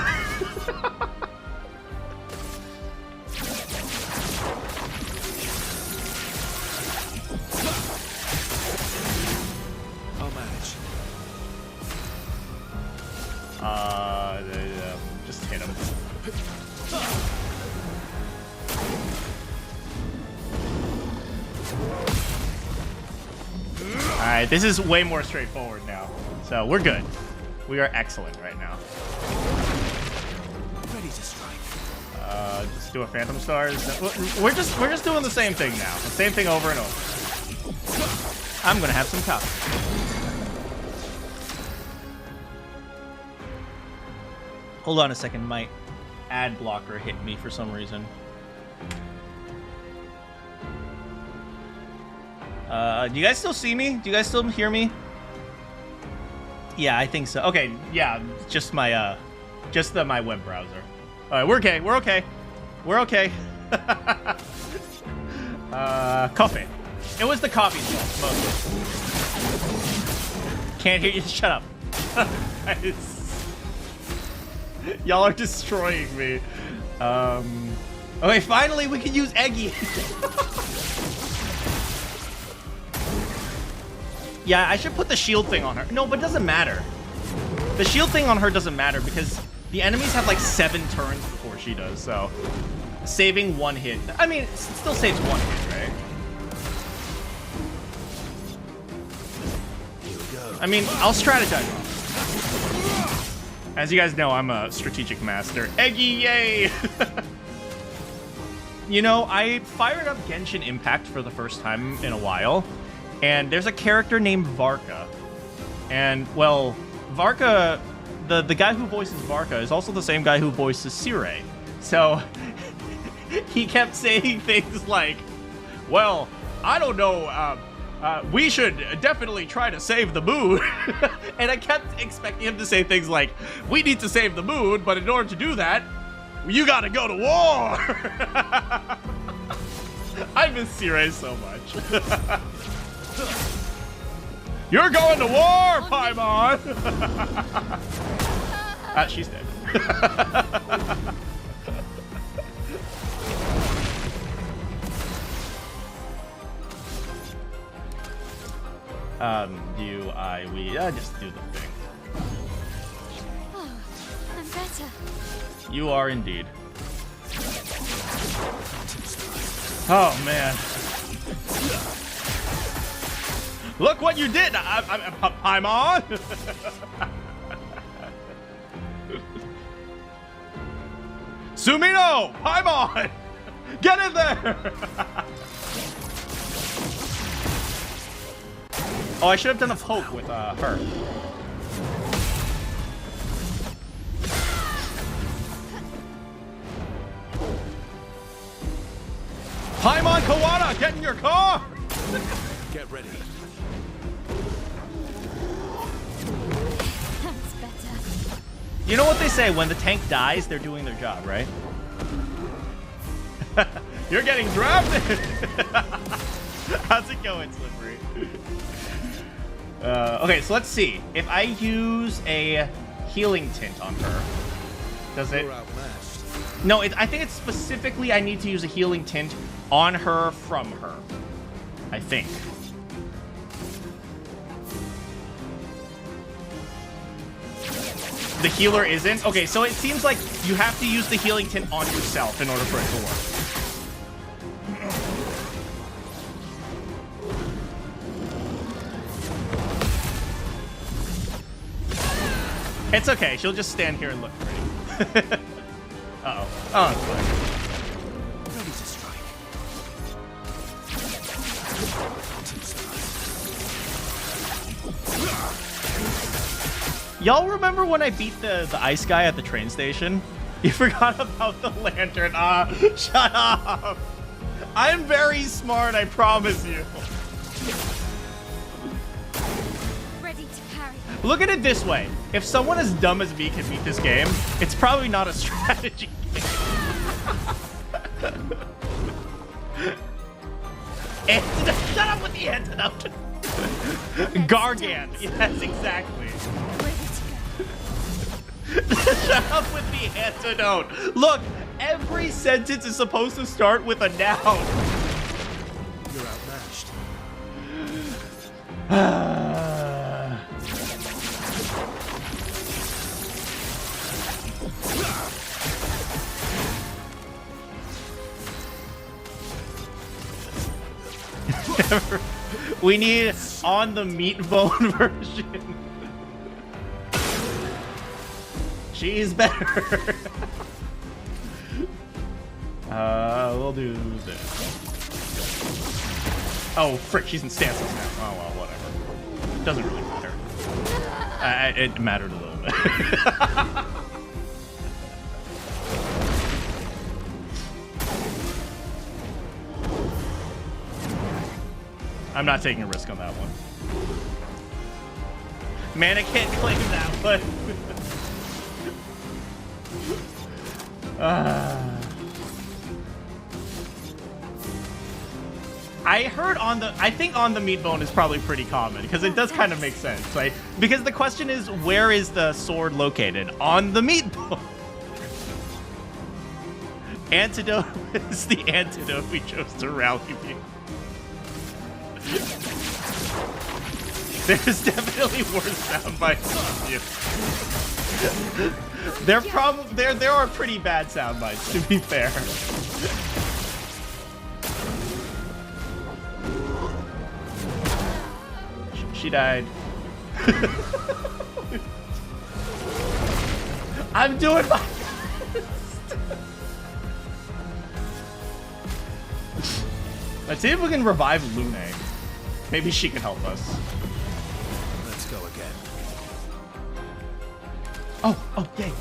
I'll manage. Just hit him. Alright, this is way more straightforward now. So we're good. We are excellent right now. Ready to strike. Just do a Phantom Stars. We're just doing the same thing now. The same thing over and over. I'm gonna have some coffee. Hold on a second, my ad blocker hit me for some reason. Do you guys still see me? Do you guys still hear me? Yeah, I think so. Okay, yeah, just my my web browser. All right, we're okay. We're okay. We're okay. Coffee. It was the coffee's fault, mostly. Can't hear you. Shut up. Y'all are destroying me. Okay, finally we can use Eggy. Yeah, I should put the shield thing on her. No, but it doesn't matter. The shield thing on her doesn't matter because the enemies have like 7 turns before she does, so. saving one hit. I mean, it still saves one hit, right? Here we go. I mean, I'll strategize. As you guys know, I'm a strategic master. Eggy, yay! You know, I fired up Genshin Impact for the first time in a while, and there's a character named Varka. And, well, Varka, the guy who voices Varka is also the same guy who voices Sirei. So, he kept saying things like, well, I don't know, we should definitely try to save the moon. And I kept expecting him to say things like, we need to save the moon, but in order to do that, you gotta go to war! I miss Sirei so much. You're going to war, Paimon! She's dead. You, I, we, just do the thing. Oh, I'm better. You are indeed. Oh, man. Look what you did! Paimon! Sumino! Paimon! Get in there! Oh, I should have done a poke with her. Paimon Kawana, get in your car! Get ready. That's better. You know what they say, when the tank dies, they're doing their job, right? You're getting drafted! How's it going, Slippery? Okay, so let's see. If I use a healing tint on her, does it... You're outmatched. No, I think it's specifically I need to use a healing tint on her from her. I think. The healer isn't? Okay, so it seems like you have to use the healing tint on yourself in order for it to work. It's okay, she'll just stand here and look pretty. Uh-oh. Oh, it's fine. Ready to strike. Y'all remember when I beat the ice guy at the train station? You forgot about the lantern. Shut up. I'm very smart, I promise you. Ready to carry. Look at it this way. If someone as dumb as me can beat this game, it's probably not a strategy game. Antidote. Shut up with the antidote. Gargan. Yes, exactly. Ready to go. Shut up with the antidote. Look, every sentence is supposed to start with a noun. You're outmatched. We need on the meat bone version. She's better. We'll do this. Oh, frick, she's in stances now. Oh, well, whatever. Doesn't really matter. It mattered a little bit. I'm not taking a risk on that one. Manakyn claim that one. I heard I think on the meat bone is probably pretty common because it does kind of make sense. Like, because the question is, where is the sword located? On the meat bone. Antidote is the antidote we chose to rally you. There's definitely worse sound bites on you. There are pretty bad sound bites, to be fair. She died. I'm doing my best. Let's see if we can revive Lune. Maybe she can help us. Let's go again. Oh, yay.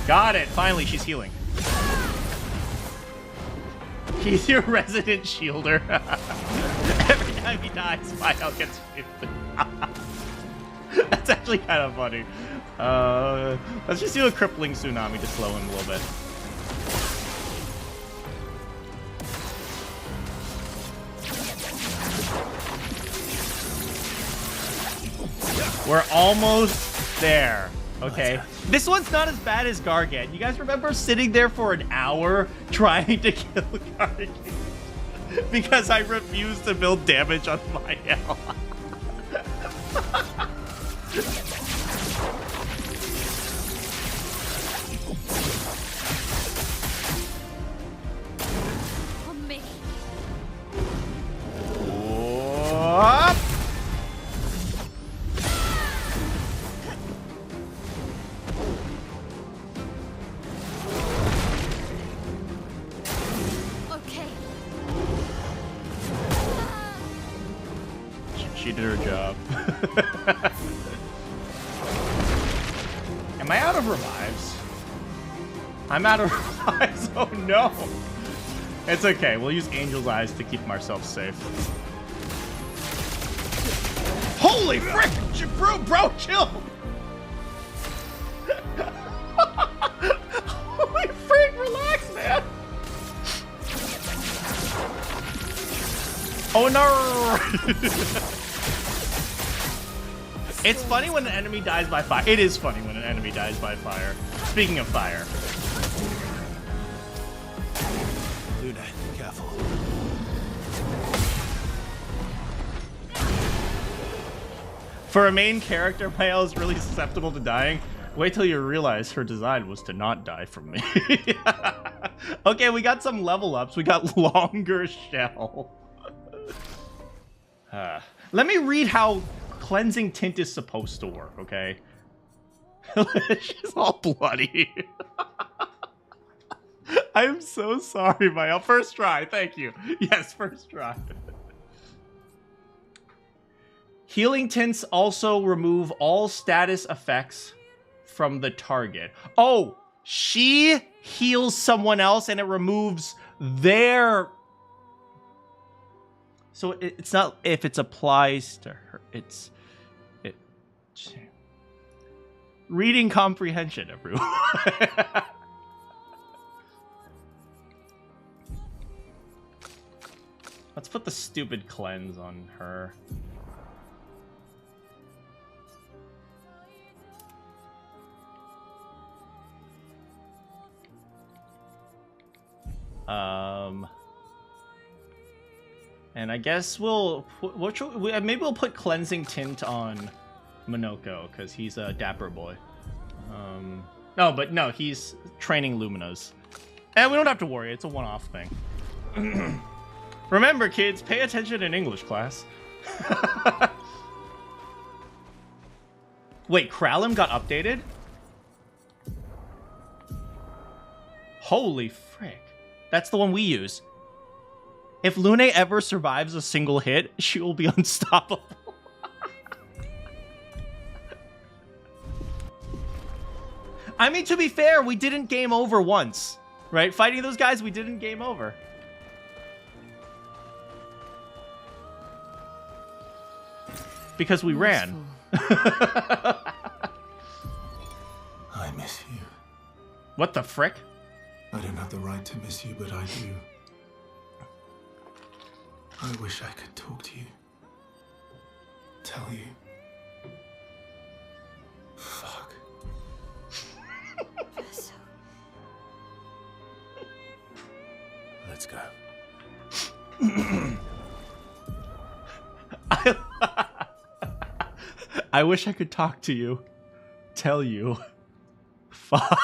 Got it. Finally, she's healing. He's your resident shielder. Every time he dies, my health gets shielded. That's actually kind of funny. Let's just do a crippling tsunami to slow him a little bit. We're almost there. Okay. This one's not as bad as Gargant. You guys remember sitting there for an hour trying to kill Gargant? Because I refused to build damage on my health. On me. Whoop. Okay. She did her job. Am I out of revives? I'm out of revives. Oh no. It's okay. We'll use Angel's Eyes to keep ourselves safe. Holy frick! Bro, chill! Holy frick, relax, man! Oh no! It's funny when an enemy dies by fire. It is funny when an enemy dies by fire. Speaking of fire. Lune, careful. For a main character, Mael is really susceptible to dying. Wait till you realize her design was to not die from me. Okay, we got some level ups. We got longer shell. Let me read how cleansing tint is supposed to work, okay? She's all bloody. I'm so sorry, Mael. First try, thank you. Yes, first try. Healing tints also remove all status effects from the target. Oh, she heals someone else and it removes their... So it's not if it applies to her. It's... Reading comprehension, everyone. Let's put the stupid cleanse on her. And I guess we'll maybe we'll put cleansing tint on Monoko because he's a dapper boy. No, he's training Luminas, and we don't have to worry. It's a one-off thing. Remember, kids, pay attention in English class. Wait, Kralum got updated? Holy frick. That's the one we use. If Lune ever survives a single hit, she will be unstoppable. I mean, to be fair, we didn't game over once, right? Fighting those guys, we didn't game over. Because we ran. I miss you. What the frick? I don't have the right to miss you, but I do. I wish I could talk to you. Tell you. Fuck. I wish I could talk to you. Tell you. Fuck.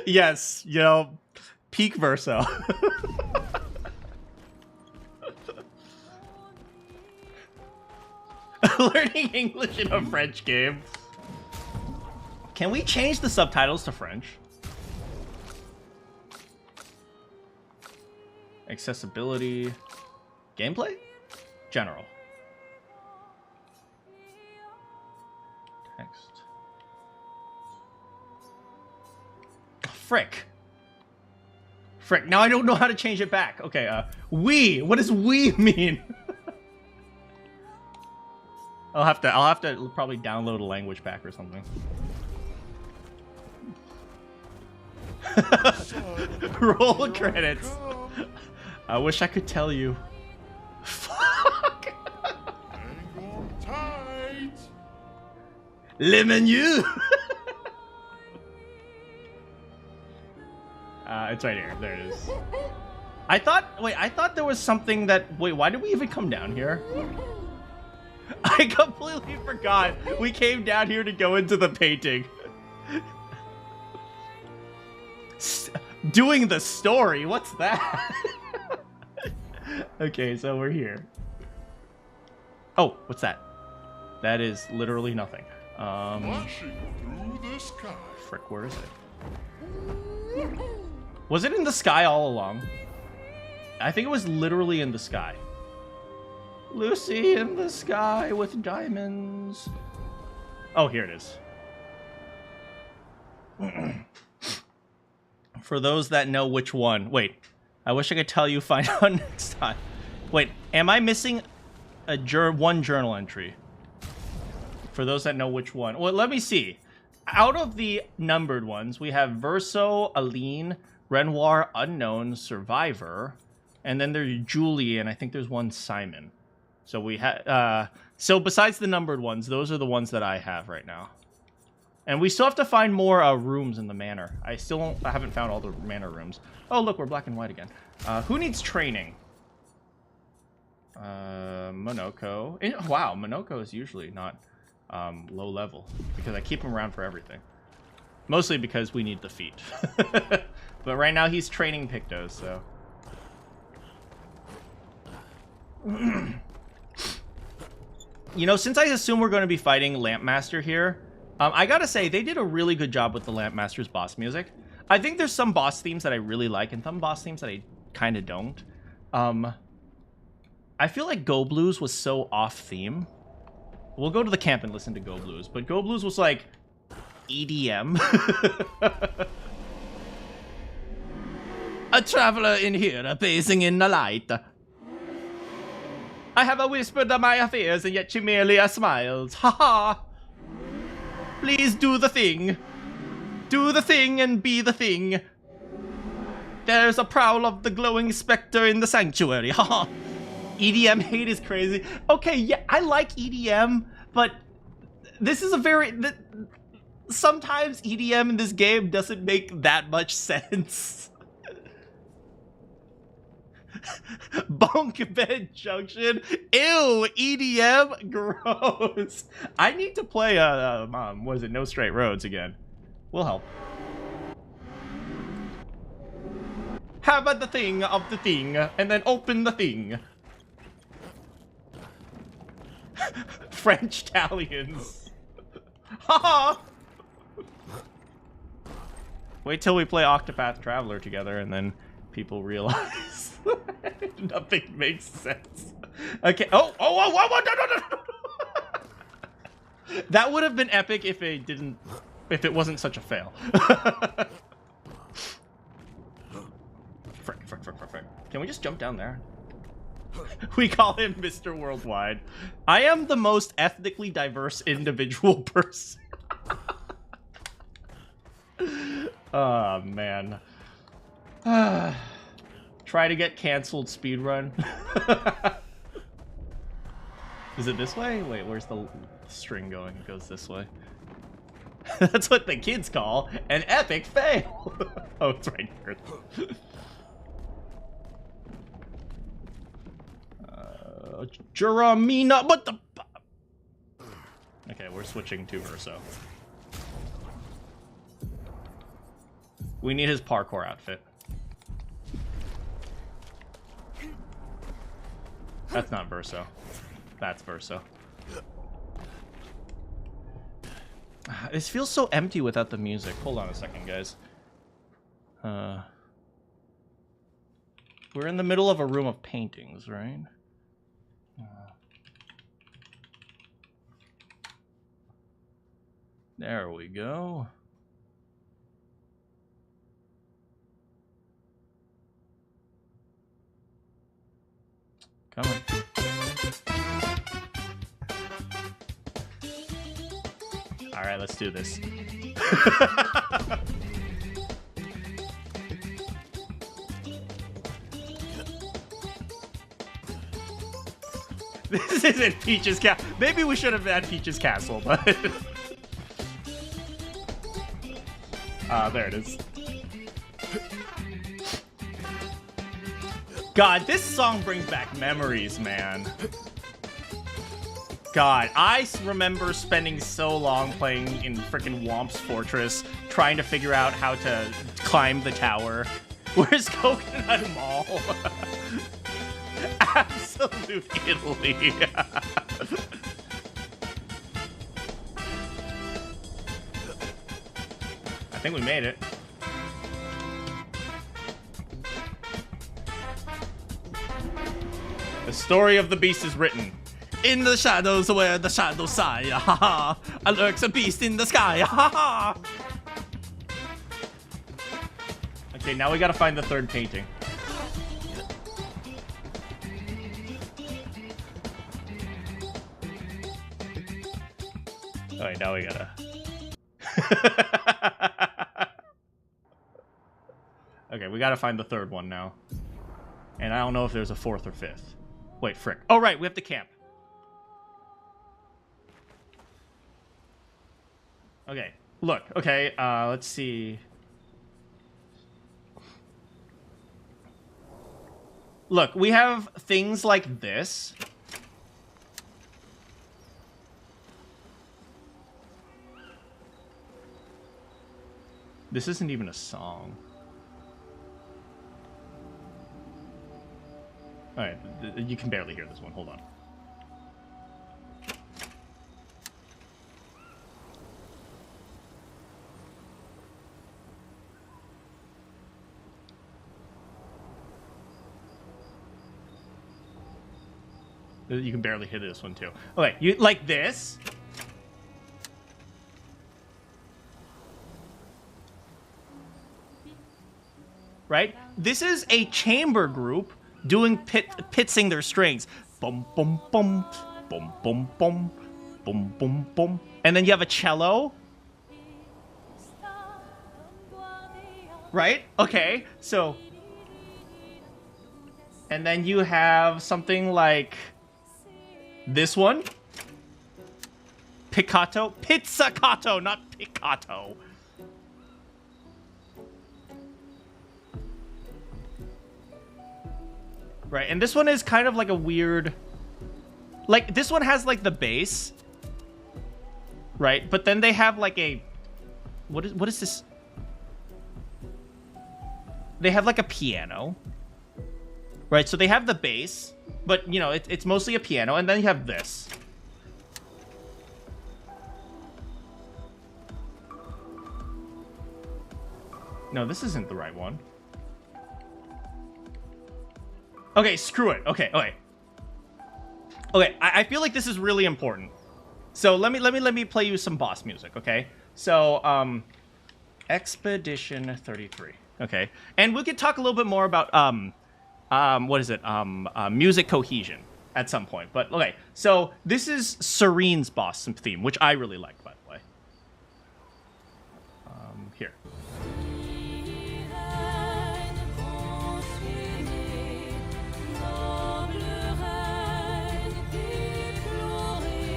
Yes, you know, peak Verso. Learning English in a French game. Can we change the subtitles to French? Accessibility. Gameplay? General. Text. Frick. Frick. Now I don't know how to change it back. Okay, we. What does we mean? I'll have to probably download a language pack or something. Roll credits. I wish I could tell you. Fuck. Hang on tight. Le menu. It's right here. There it is. I thought there was something that. Wait, why did we even come down here? I completely forgot. We came down here to go into the painting. Doing the story? What's that? Okay, so we're here. Oh, what's that? That is literally nothing. Flashing through the sky. Frick, where is it? Was it in the sky all along? I think it was literally in the sky. Lucy in the sky with diamonds. Oh, here it is. For those that know which one. Wait, I wish I could tell you. Find out next time. Wait, am I missing a one journal entry? For those that know which one. Well, let me see. Out of the numbered ones, we have Verso, Aline, Renoir, Unknown, Survivor, and then there's Julie, and I think there's one Simon. So we have, so besides the numbered ones, those are the ones that I have right now. And we still have to find more rooms in the manor. I haven't found all the manor rooms. Oh, look, we're black and white again. Who needs training? Monoko. Wow, Monoko is usually not low level because I keep him around for everything. Mostly because we need the feet. But right now he's training Pictos, so. You know, since I assume we're going to be fighting Lampmaster here, I gotta say, they did a really good job with the Lampmaster's boss music. I think there's some boss themes that I really like and some boss themes that I kind of don't. I feel like Go Blues was so off-theme. We'll go to the camp and listen to Go Blues, but Go Blues was like EDM. A traveler in here, basing in the light. I have whispered my fears, and yet she merely smiles. Ha ha! Please do the thing. Do the thing and be the thing. There's a prowl of the glowing specter in the sanctuary. Ha ha! EDM hate is crazy. Okay, yeah, I like EDM, but this is a very... Sometimes EDM in this game doesn't make that much sense. Bunk bed junction. Ew, EDM, gross. I need to play what is it, No Straight Roads again. Will help. Have the thing of the thing, and then open the thing. French Italians. Haha. Wait till we play Octopath Traveler together, and then people realize nothing makes sense. Okay. Oh, no. That would have been epic if it wasn't such a fail. Frick. Can we just jump down there? We call him Mr. Worldwide. I am the most ethnically diverse individual person. Oh, man. Try to get canceled speedrun. Is it this way? Wait, where's the string going? It goes this way. That's what the kids call an epic fail. Oh, it's right here. Jeramina, what the? Okay, we're switching to Verso. We need his parkour outfit. That's not Verso. That's Verso. This feels so empty without the music. Hold on a second, guys. We're in the middle of a room of paintings, right? There we go. Come on. All right, let's do this. This isn't Peach's Castle. Maybe we should have had Peach's Castle, but... there it is. God, this song brings back memories, man. God, I remember spending so long playing in frickin' Womp's Fortress, trying to figure out how to climb the tower. Where's Coconut Mall? Absolute Italy. I think we made it. The story of the beast is written. In the shadows where the shadows sigh, ha ha, lurks a beast in the sky, ha ha. Okay, now we gotta find the third painting. Alright, now we gotta... Okay, we gotta find the third one now. And I don't know if there's a fourth or fifth. Wait, frick. Oh, right, we have to camp. Okay, look, okay, let's see. Look, we have things like this. This isn't even a song. Alright, you can barely hear this one. Hold on. You can barely hear this one too. Okay, you like this? Right? This is a chamber group doing pitsing their strings. Bum bum bum bum bum bum bum bum bum. And then you have a cello. Right? Okay, so and then you have something like this one. Piccato. Pizzicato, not piccato. Right, and this one is kind of like a weird... Like, this one has, like, the bass. Right, but then they have, like, a... What is this? They have, like, a piano. Right, so they have the bass, but, you know, it's mostly a piano, and then you have this. No, this isn't the right one. Okay, screw it. Okay. I feel like this is really important. So let me play you some boss music, okay? So Expedition 33. Okay. And we could talk a little bit more about what is it? Music cohesion at some point. But okay. So this is Serene's boss theme, which I really like, by the way. Here.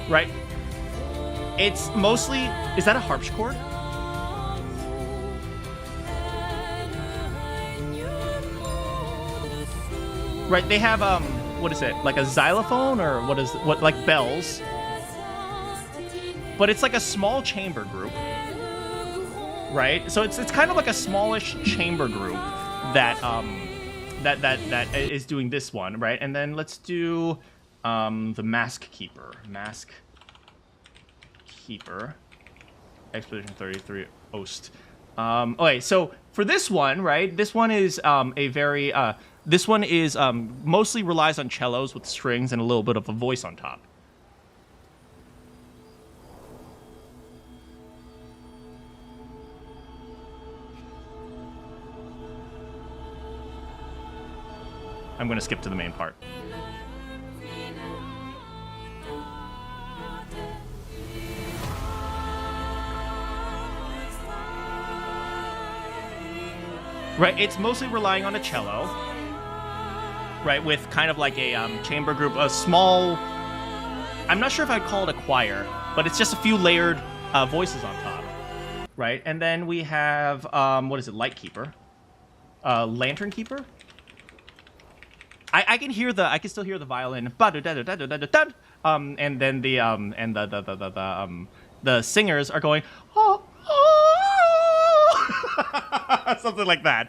Right? It's mostly, is that a harpsichord? Right, they have, what is it? Like a xylophone or what, like bells. But it's like a small chamber group. Right? So it's kind of like a smallish chamber group that, that is doing this one, right? And then let's do, the Mask Keeper. Mask Keeper. Expedition 33 Ost. Okay, so for this one, right? This one is a very this one is mostly relies on cellos with strings and a little bit of a voice on top. I'm going to skip to the main part. Right, it's mostly relying on a cello, right, with kind of like a chamber group, a small, I'm not sure if I'd call it a choir, but it's just a few layered voices on top, right? And then we have, what is it, Light Keeper? Lantern Keeper? I can still hear the violin, and then the singers are going, oh, something like that,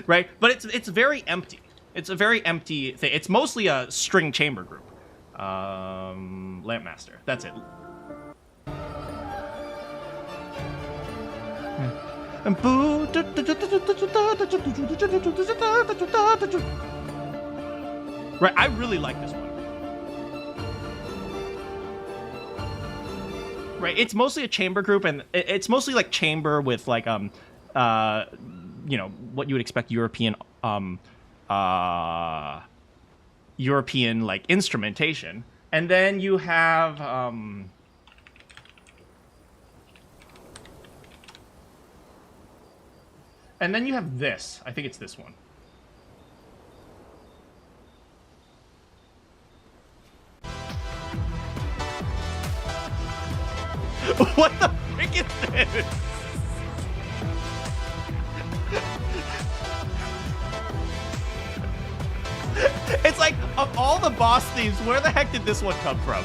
right? But it's very empty. It's a very empty thing. It's mostly a string chamber group. Lampmaster. That's it. Right, I really like this one. Right, it's mostly a chamber group, and it's mostly like chamber with like you know, what you would expect European European like instrumentation, and then you have and then you have this. I think it's this one. What the frick is this? It's like, of all the boss themes, where the heck did this one come from?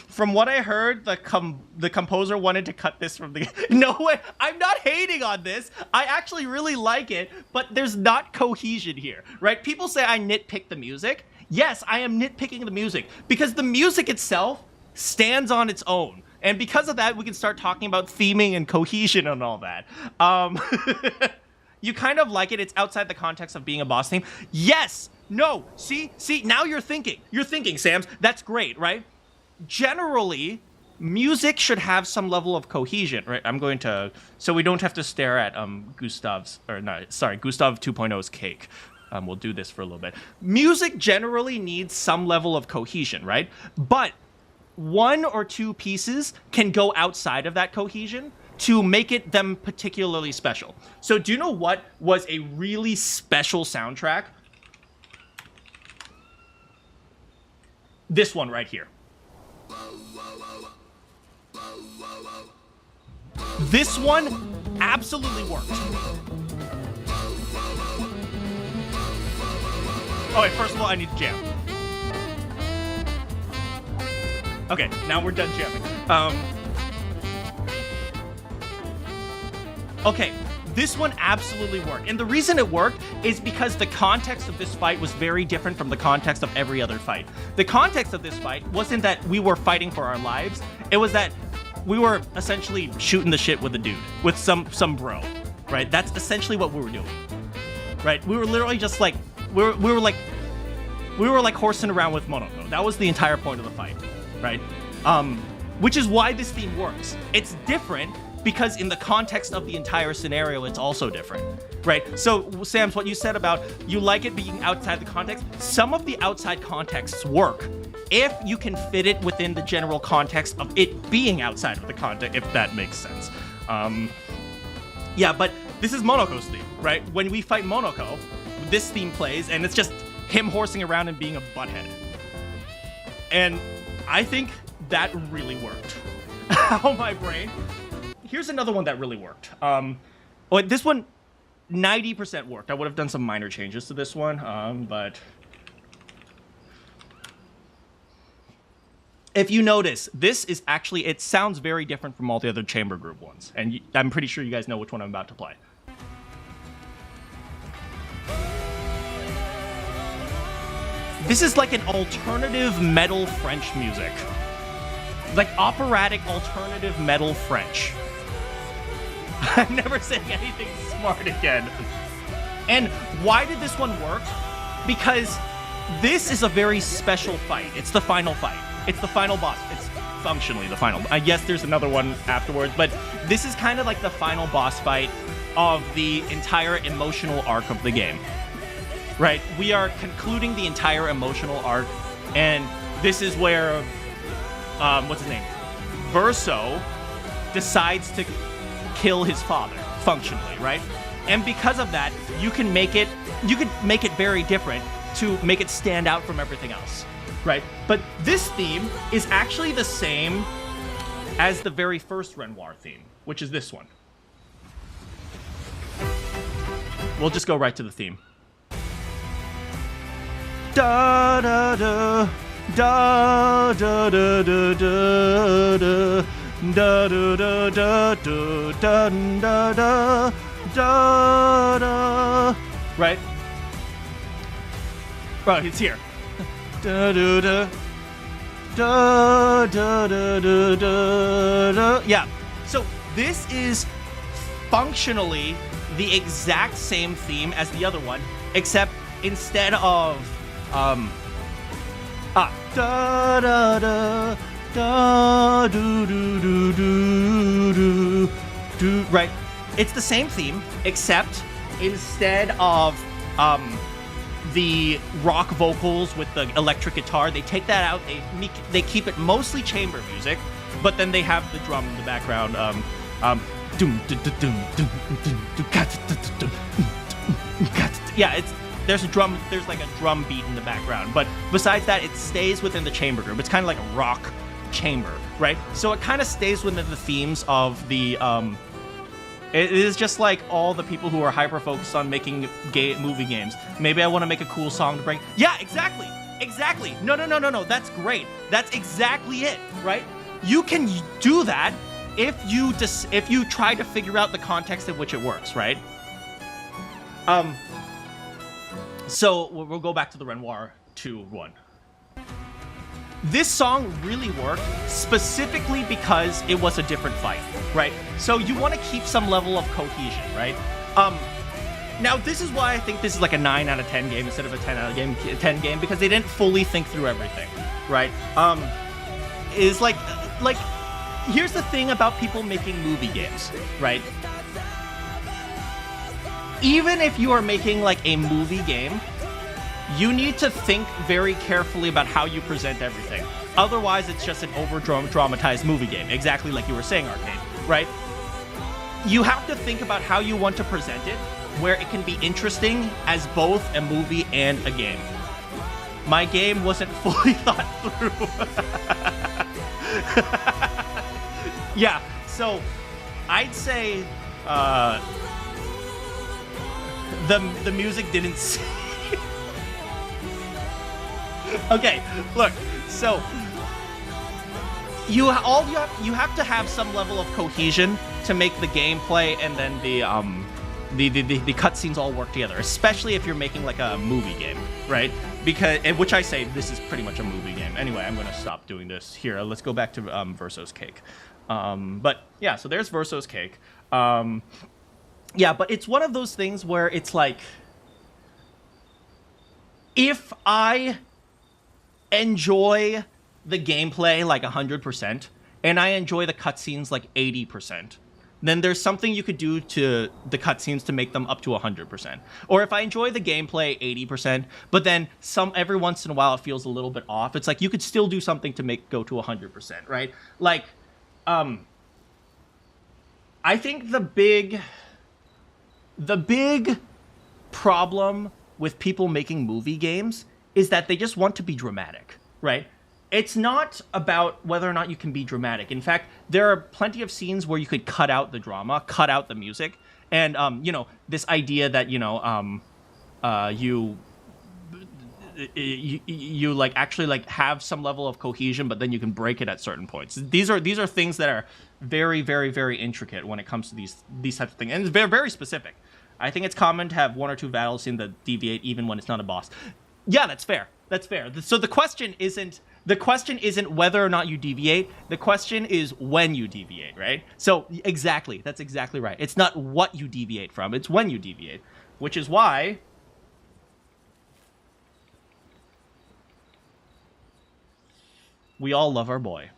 From what I heard, the composer wanted to cut this from the... No way! I'm not hating on this! I actually really like it, but there's not cohesion here, right? People say I nitpick the music. Yes, I am nitpicking the music, because the music itself stands on its own. And because of that, we can start talking about theming and cohesion and all that. You kind of like it. It's outside the context of being a boss theme. Yes! No! See, now you're thinking. You're thinking, Sams. That's great, right? Generally, music should have some level of cohesion, right? I'm going to, so we don't have to stare at Gustav 2.0's cake. We'll do this for a little bit. Music generally needs some level of cohesion, right? But one or two pieces can go outside of that cohesion to make it them particularly special. So do you know what was a really special soundtrack? This one right here. This one absolutely worked. Oh, wait, first of all, I need to jam. Okay, now we're done jamming. Okay, this one absolutely worked. And the reason it worked is because the context of this fight was very different from the context of every other fight. The context of this fight wasn't that we were fighting for our lives. It was that we were essentially shooting the shit with a dude, with some bro, right? That's essentially what we were doing, right? We were literally just like, we were like horsing around with Monoko. That was the entire point of the fight, right? Which is why this theme works. It's different because in the context of the entire scenario, it's also different, right? So, Sams, what you said about you like it being outside the context, some of the outside contexts work if you can fit it within the general context of it being outside of the context, if that makes sense. Yeah, but this is Monaco's theme, right? When we fight Monoko, this theme plays, and it's just him horsing around and being a butthead. And I think that really worked. Oh, my brain. Here's another one that really worked. This one, 90% worked. I would have done some minor changes to this one, but... If you notice, this is actually, it sounds very different from all the other chamber group ones. And I'm pretty sure you guys know which one I'm about to play. This is like an alternative metal French music. Like operatic alternative metal French. I'm never saying anything smart again. And why did this one work? Because this is a very special fight. It's the final fight. It's the final boss. It's functionally the final. I guess there's another one afterwards, but this is kind of like the final boss fight of the entire emotional arc of the game. Right? We are concluding the entire emotional arc, and this is where, what's his name? Verso decides to kill his father, functionally, right? And because of that, you could make it very different to make it stand out from everything else. Right, but this theme is actually the same as the very first Renoir theme, which is this one. We'll just go right to the theme. Da da da da da da da da da da da da da da da da. Right? Right, it's here. Da da da da da da da da da. Yeah. So this is functionally the exact same theme as the other one, except instead of da da da da do do do do do. Right. It's the same theme, except instead of the rock vocals with the electric guitar, they take that out. They keep it mostly chamber music, but then they have the drum in the background. Yeah, there's like a drum beat in the background, but besides that, it stays within the chamber group. It's kind of like a rock chamber, right? So it kind of stays within the themes of the It is just like all the people who are hyper-focused on making movie games. Maybe I want to make a cool song to bring... Yeah, exactly! Exactly! No, that's great. That's exactly it, right? You can do that if you try to figure out the context in which it works, right? So, we'll go back to the Renoir 2-1. This song really worked specifically because it was a different fight, right? So you want to keep some level of cohesion, right? Now this is why I think this is like a 9 out of 10 game instead of a 10 out of 10 game, because they didn't fully think through everything, right? Is like here's the thing about people making movie games, right? Even if you are making like a movie game, you need to think very carefully about how you present everything. Otherwise, it's just an over-dramatized movie game, exactly like you were saying, Arcade, right? You have to think about how you want to present it, where it can be interesting as both a movie and a game. My game wasn't fully thought through. Yeah, so I'd say the music didn't sing. Okay, look, so you have to have some level of cohesion to make the gameplay and then the cutscenes all work together, especially if you're making like a movie game, right? Because, which I say this is pretty much a movie game. Anyway, I'm gonna stop doing this here. Let's go back to Verso's Cake. But yeah, so there's Verso's Cake. Yeah, but it's one of those things where it's like, if I enjoy the gameplay like 100%, and I enjoy the cutscenes like 80%, then there's something you could do to the cutscenes to make them up to 100%. Or if I enjoy the gameplay 80%, but then every once in a while it feels a little bit off, it's like you could still do something to make go to 100%, right? Like, I think the big problem with people making movie games is that they just want to be dramatic, right? It's not about whether or not you can be dramatic. In fact, there are plenty of scenes where you could cut out the drama, cut out the music, and this idea that you like actually like have some level of cohesion, but then you can break it at certain points. These are things that are very, very, very intricate when it comes to these types of things, and it's very, very specific. I think it's common to have one or two battle scenes that deviate even when it's not a boss. Yeah, that's fair. That's fair. So the question isn't whether or not you deviate. The question is when you deviate, right? So exactly, that's exactly right. It's not what you deviate from, it's when you deviate, which is why we all love our boy.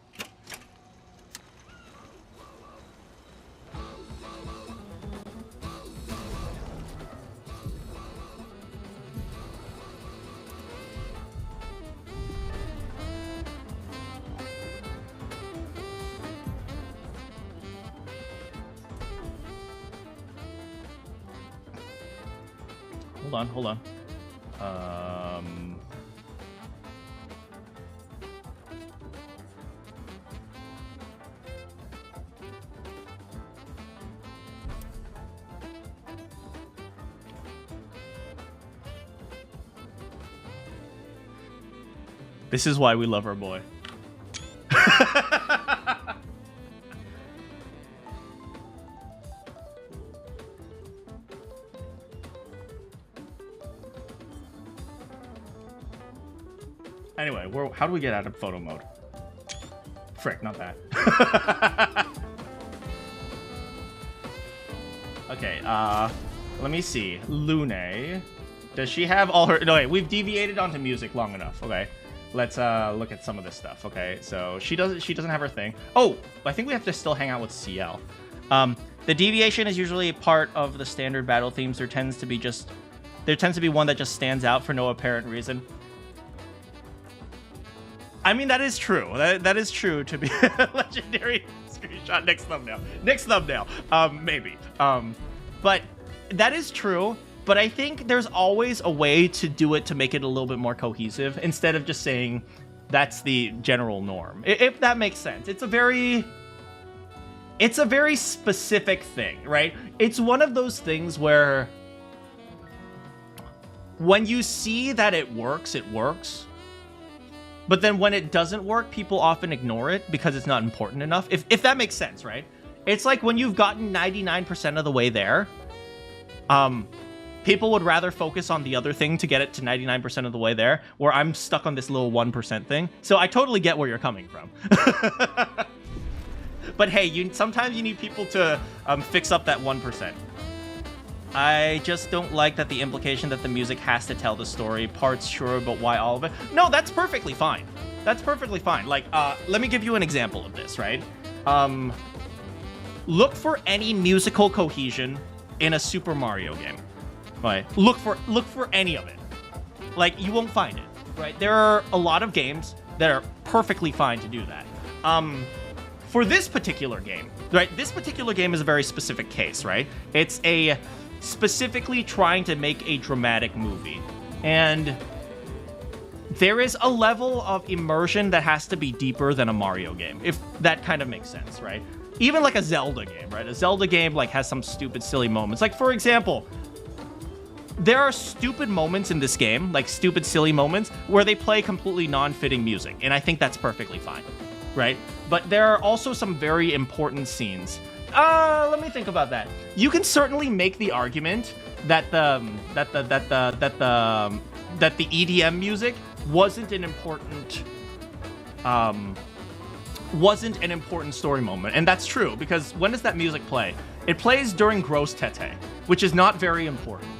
Hold on. This is why we love our boy. Anyway, how do we get out of photo mode? Frick, not that. Okay, let me see. Lune. Does she have all her... No, wait, we've deviated onto music long enough. Okay, let's look at some of this stuff. Okay, so she doesn't have her thing. Oh, I think we have to still hang out with CL. The deviation is usually part of the standard battle themes. There tends to be one that just stands out for no apparent reason. I mean, that is true. That is true to be a legendary screenshot. Next thumbnail. Maybe. But that is true. But I think there's always a way to do it to make it a little bit more cohesive instead of just saying that's the general norm. If that makes sense. It's a very specific thing, right? It's one of those things where when you see that it works, it works. But then when it doesn't work, people often ignore it because it's not important enough. If that makes sense, right? It's like when you've gotten 99% of the way there, people would rather focus on the other thing to get it to 99% of the way there, where I'm stuck on this little 1% thing. So I totally get where you're coming from. But hey, sometimes you need people to fix up that 1%. I just don't like that the implication that the music has to tell the story. Parts, sure, but why all of it? No, that's perfectly fine. That's perfectly fine. Like, let me give you an example of this, right? Look for any musical cohesion in a Super Mario game. Right? Look for any of it. Like, you won't find it, right? There are a lot of games that are perfectly fine to do that. For this particular game, right? This particular game is a very specific case, right? It's a specifically trying to make a dramatic movie. And there is a level of immersion that has to be deeper than a Mario game, if that kind of makes sense, right? Even like a Zelda game, right? A Zelda game like has some stupid, silly moments. Like, for example, there are stupid moments in this game, like stupid, silly moments, where they play completely non-fitting music, and I think that's perfectly fine, right? But there are also some very important scenes. Let me think about that. You can certainly make the argument that the EDM music wasn't an important story moment, and that's true because when does that music play? It plays during Grosse Tete, which is not very important.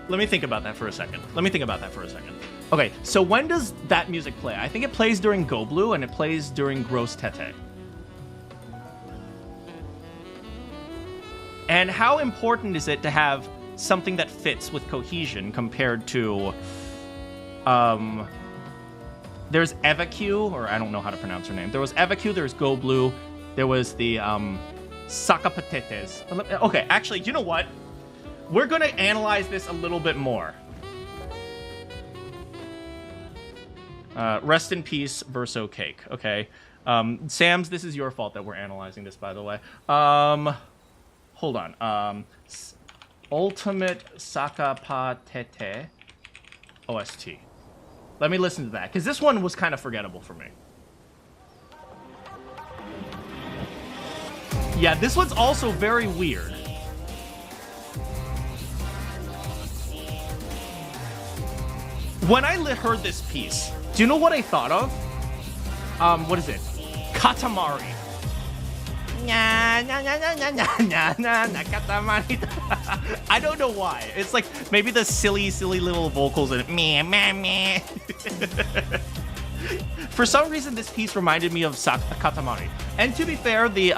Let me think about that for a second. Okay, so when does that music play? I think it plays during Go Blue and it plays during Grosse Tete. And how important is it to have something that fits with cohesion compared to, there's Evacu, or I don't know how to pronounce her name. There was Evacu, there's Go Blue, there was the, Sacapatetes. Okay, actually, you know what? We're gonna analyze this a little bit more. Rest in peace, Verso Cake, okay? Sam's, this is your fault that we're analyzing this, by the way. Hold on. Ultimate Sakapatete OST. Let me listen to that, because this one was kind of forgettable for me. Yeah, this one's also very weird. When I heard this piece, do you know what I thought of? What is it? Katamari. Katamari. I don't know why. It's like maybe the silly little vocals in it. Meh, meh, meh. For some reason, this piece reminded me of Katamari. And to be fair, the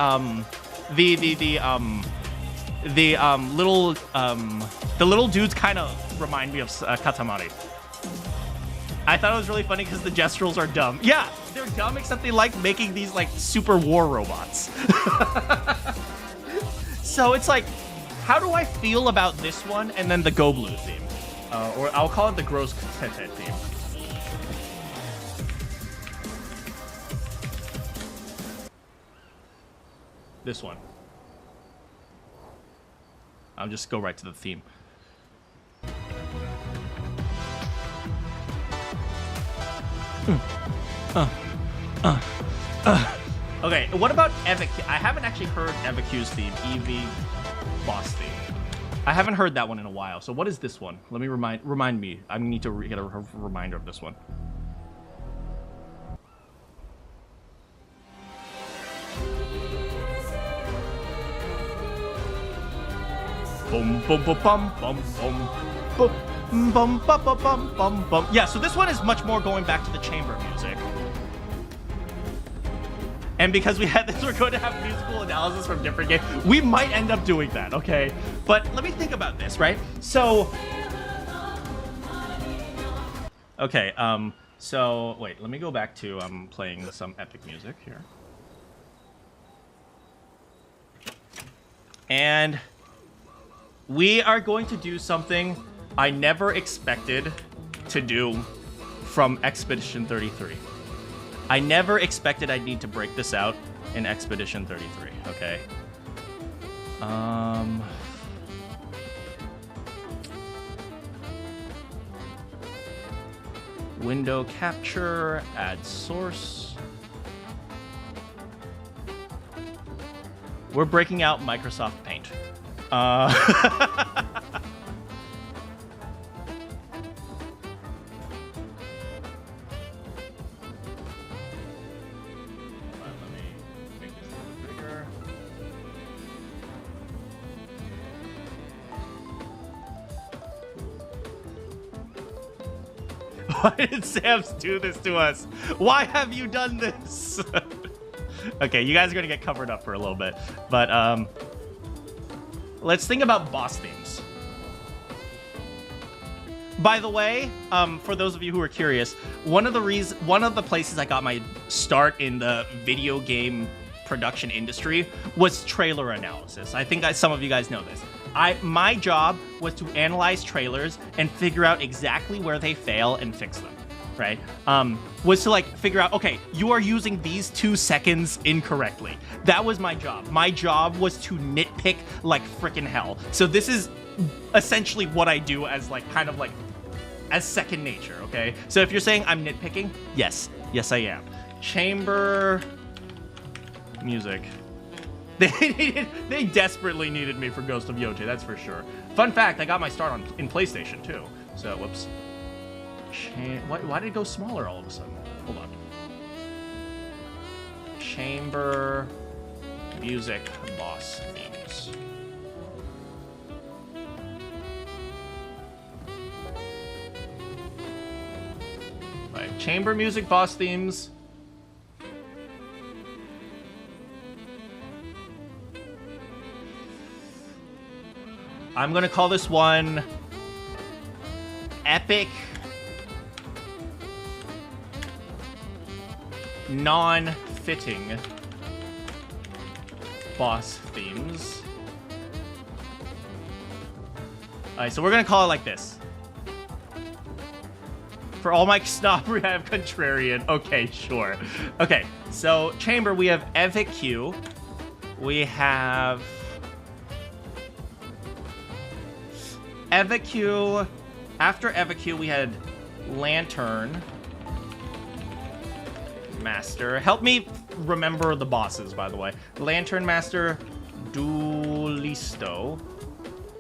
little dudes kind of remind me of Katamari. I thought it was really funny because the gestuals are dumb. Yeah, they're dumb, except they like making these like super war robots. So it's like, how do I feel about this one and then the Go Blue theme? Or I'll call it the Gross Tete theme. This one. I'll just go right to the theme. Okay, what about Evacu? I haven't actually heard Evacu's theme, EV boss theme. I haven't heard that one in a while. So what is this one? Let me remind me. I need to get a reminder of this one. Boom, boom, boom, bum, bum, bum, boom. Bum, bum, bum, bum, bum, bum. Yeah, so this one is much more going back to the chamber music. And because we had this, we're going to have musical analysis from different games. We might end up doing that, okay? But let me think about this, right? So... Okay, so... Wait, let me go back to playing some epic music here. And... we are going to do something I never expected to do from Expedition 33. I never expected I'd need to break this out in Expedition 33, okay? Window capture, add source. We're breaking out Microsoft Paint. Why did Sam's do this to us? Why have you done this? Okay, you guys are gonna get covered up for a little bit, but let's think about boss themes. By the way, for those of you who are curious, one of the places I got my start in the video game production industry was trailer analysis. I think some of you guys know this. My job was to analyze trailers and figure out exactly where they fail and fix them, right? Was to like figure out, okay, you are using these 2 seconds incorrectly. That was my job. My job was to nitpick like frickin' hell. So this is essentially what I do as like kind of like as second nature, okay? So if you're saying I'm nitpicking, yes I am. Chamber music. They desperately needed me for Ghost of Yote, that's for sure. Fun fact, I got my start in PlayStation too. So, whoops. Why did it go smaller all of a sudden? Hold on. Chamber music boss themes. Right, chamber music boss themes. I'm gonna call this one Epic Non-Fitting Boss Themes. Alright, so we're gonna call it like this. For all my snobbery, I have Contrarian. Okay, sure. Okay, so Chamber, we have Eviq. We have Eviq. After Eviq, we had Lantern Master. Help me remember the bosses, by the way. Lantern Master Duelisto.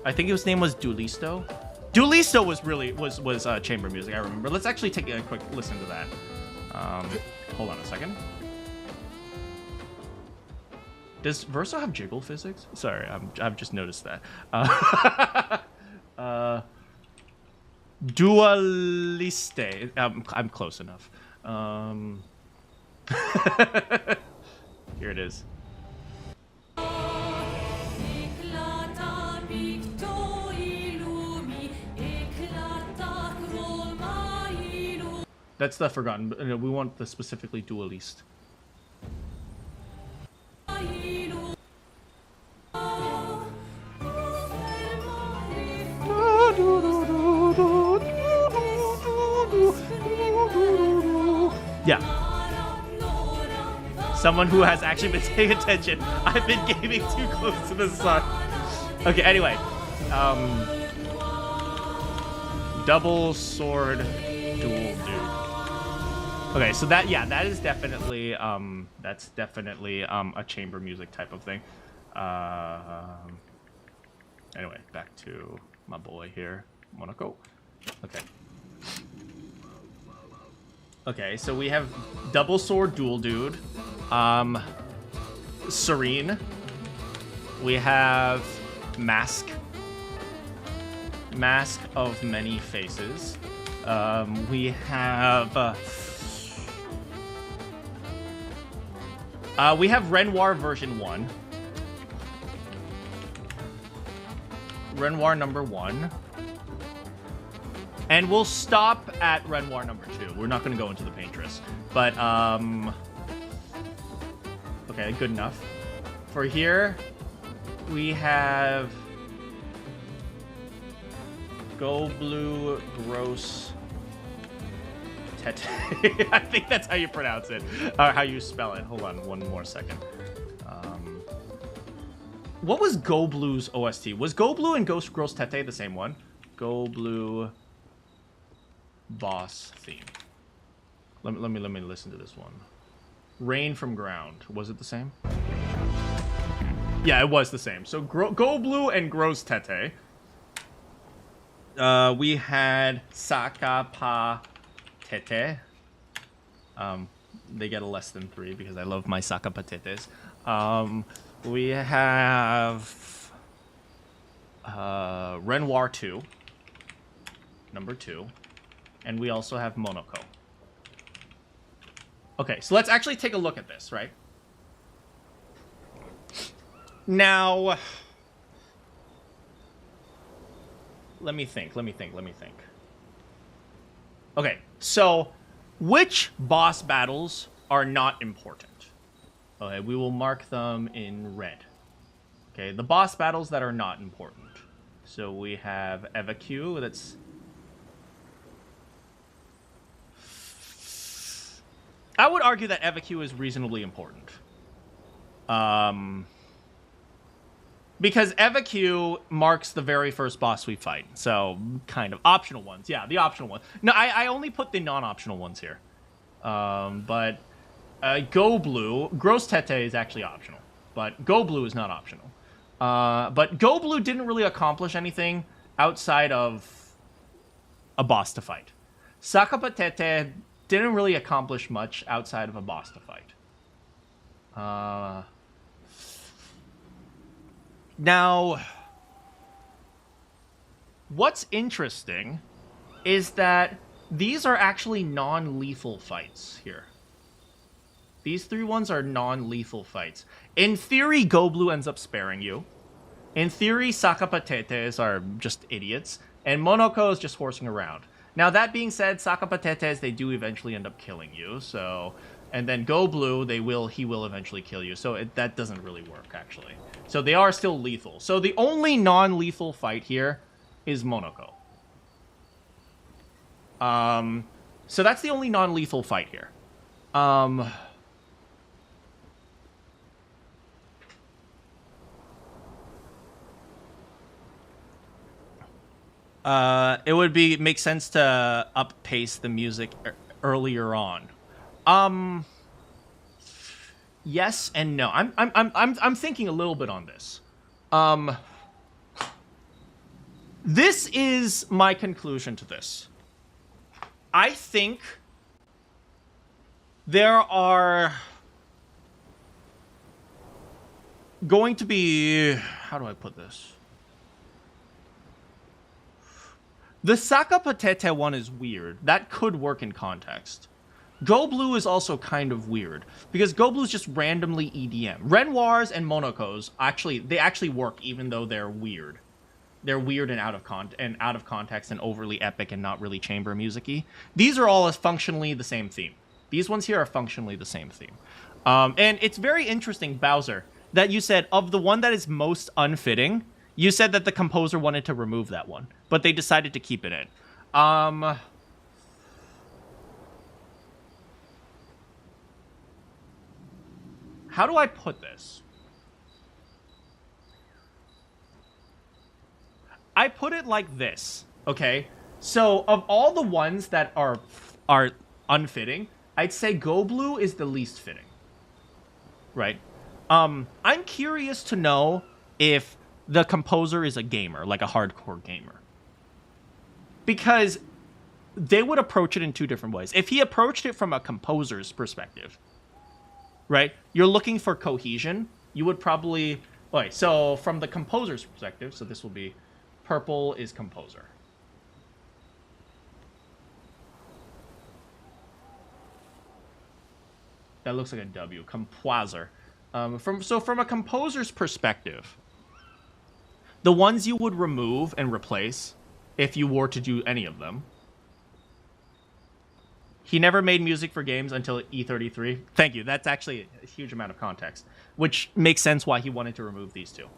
I think his name was Duelisto. Duelisto was really was chamber music. I remember. Let's actually take a quick listen to that. Hold on a second. Does Verso have jiggle physics? Sorry, I've just noticed that. Dualiste. I'm close enough. Here it is. That's the Forgotten, but we want the specifically Dualiste. Yeah. Someone who has actually been paying attention. I've been gaming too close to the sun. Okay, anyway. Double sword dual dude. Okay, so that, yeah, that is definitely that's definitely a chamber music type of thing. Anyway, back to my boy here, Monaco. Okay. Okay, so we have double sword dual dude, Serene. We have mask of many faces. We have Renoir version 1. Renoir number 1. And we'll stop at Renoir number 2. We're not going to go into the Paintress. But, okay, good enough. For here, we have Go Blue Gross Tete. I think that's how you pronounce it. Or how you spell it. Hold on one more second. What was Go Blue's OST? Was Go Blue and Gross Tete the same one? Go Blue boss theme. Let me listen to this one. Rain from Ground. Was it the same? Yeah, it was the same. So Go Blue and Gross Tete. We had Saka Pa Tete. They get a less than 3 because I love my Saka Patetes. We have Renoir 2. Number 2. And we also have Monaco. Okay, so let's actually take a look at this, right? Now, let me think. Okay, so which boss battles are not important? Okay, we will mark them in red. Okay, the boss battles that are not important. So we have Eviq, that's... I would argue that Eviq is reasonably important. Because Eviq marks the very first boss we fight. So, kind of. Optional ones. Yeah, the optional ones. No, I only put the non-optional ones here. But Go Blue, Gross Tete is actually optional. But Go Blue is not optional. But Go Blue didn't really accomplish anything outside of a boss to fight. Sakapa Tete didn't really accomplish much outside of a boss to fight. Now, what's interesting is that these are actually non-lethal fights here. These 3 ones are non-lethal fights. In theory, Go Blue ends up sparing you. In theory, Sakapatetes are just idiots, and Monoko is just horsing around. Now, that being said, Sakapatetes, they do eventually end up killing you, so... And then Go Blue, he will eventually kill you, so that doesn't really work, actually. So they are still lethal. So the only non-lethal fight here is Monoko. So that's the only non-lethal fight here. It would make sense to up-pace the music earlier on. Yes and no. I'm thinking a little bit on this. This is my conclusion to this. I think there are going to be, how do I put this? The Sakapatete one is weird. That could work in context. Go Blue is also kind of weird because Go Blue is just randomly EDM. Renoirs and Monokos they actually work even though they're weird. They're weird and out of context and overly epic and not really chamber music-y. These are all functionally the same theme. These ones here are functionally the same theme. And it's very interesting, Bowser, that you said of the one that is most unfitting, you said that the composer wanted to remove that one, but they decided to keep it in. How do I put this? I put it like this, okay? So, of all the ones that are unfitting, I'd say Go Blue is the least fitting. Right? I'm curious to know if the composer is a gamer, like a hardcore gamer. Because they would approach it in two different ways. If he approached it from a composer's perspective, right? You're looking for cohesion. You would probably... Okay, so from the composer's perspective, so this will be... Purple is composer. That looks like a W. Composer. From a composer's perspective, the ones you would remove and replace, if you were to do any of them. He never made music for games until E33. Thank you. That's actually a huge amount of context, which makes sense why he wanted to remove these two.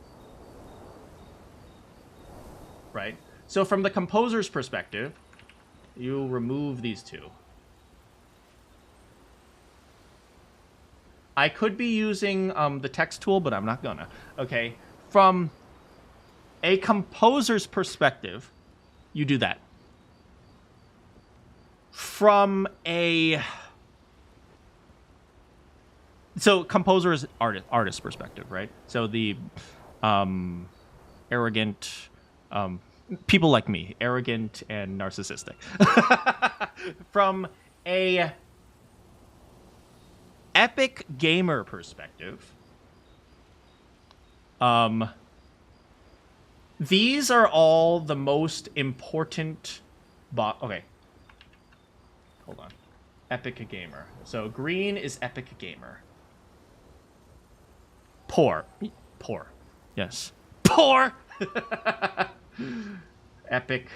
Right? So from the composer's perspective, you remove these two. I could be using the text tool, but I'm not gonna. Okay? From a composer's perspective, you do that. From a... So composer is artist perspective, right? So the arrogant... people like me, arrogant and narcissistic. From a epic gamer perspective, these are all the most important okay. Hold on. Epic gamer. So green is epic gamer. Poor. Yes. Poor! Epic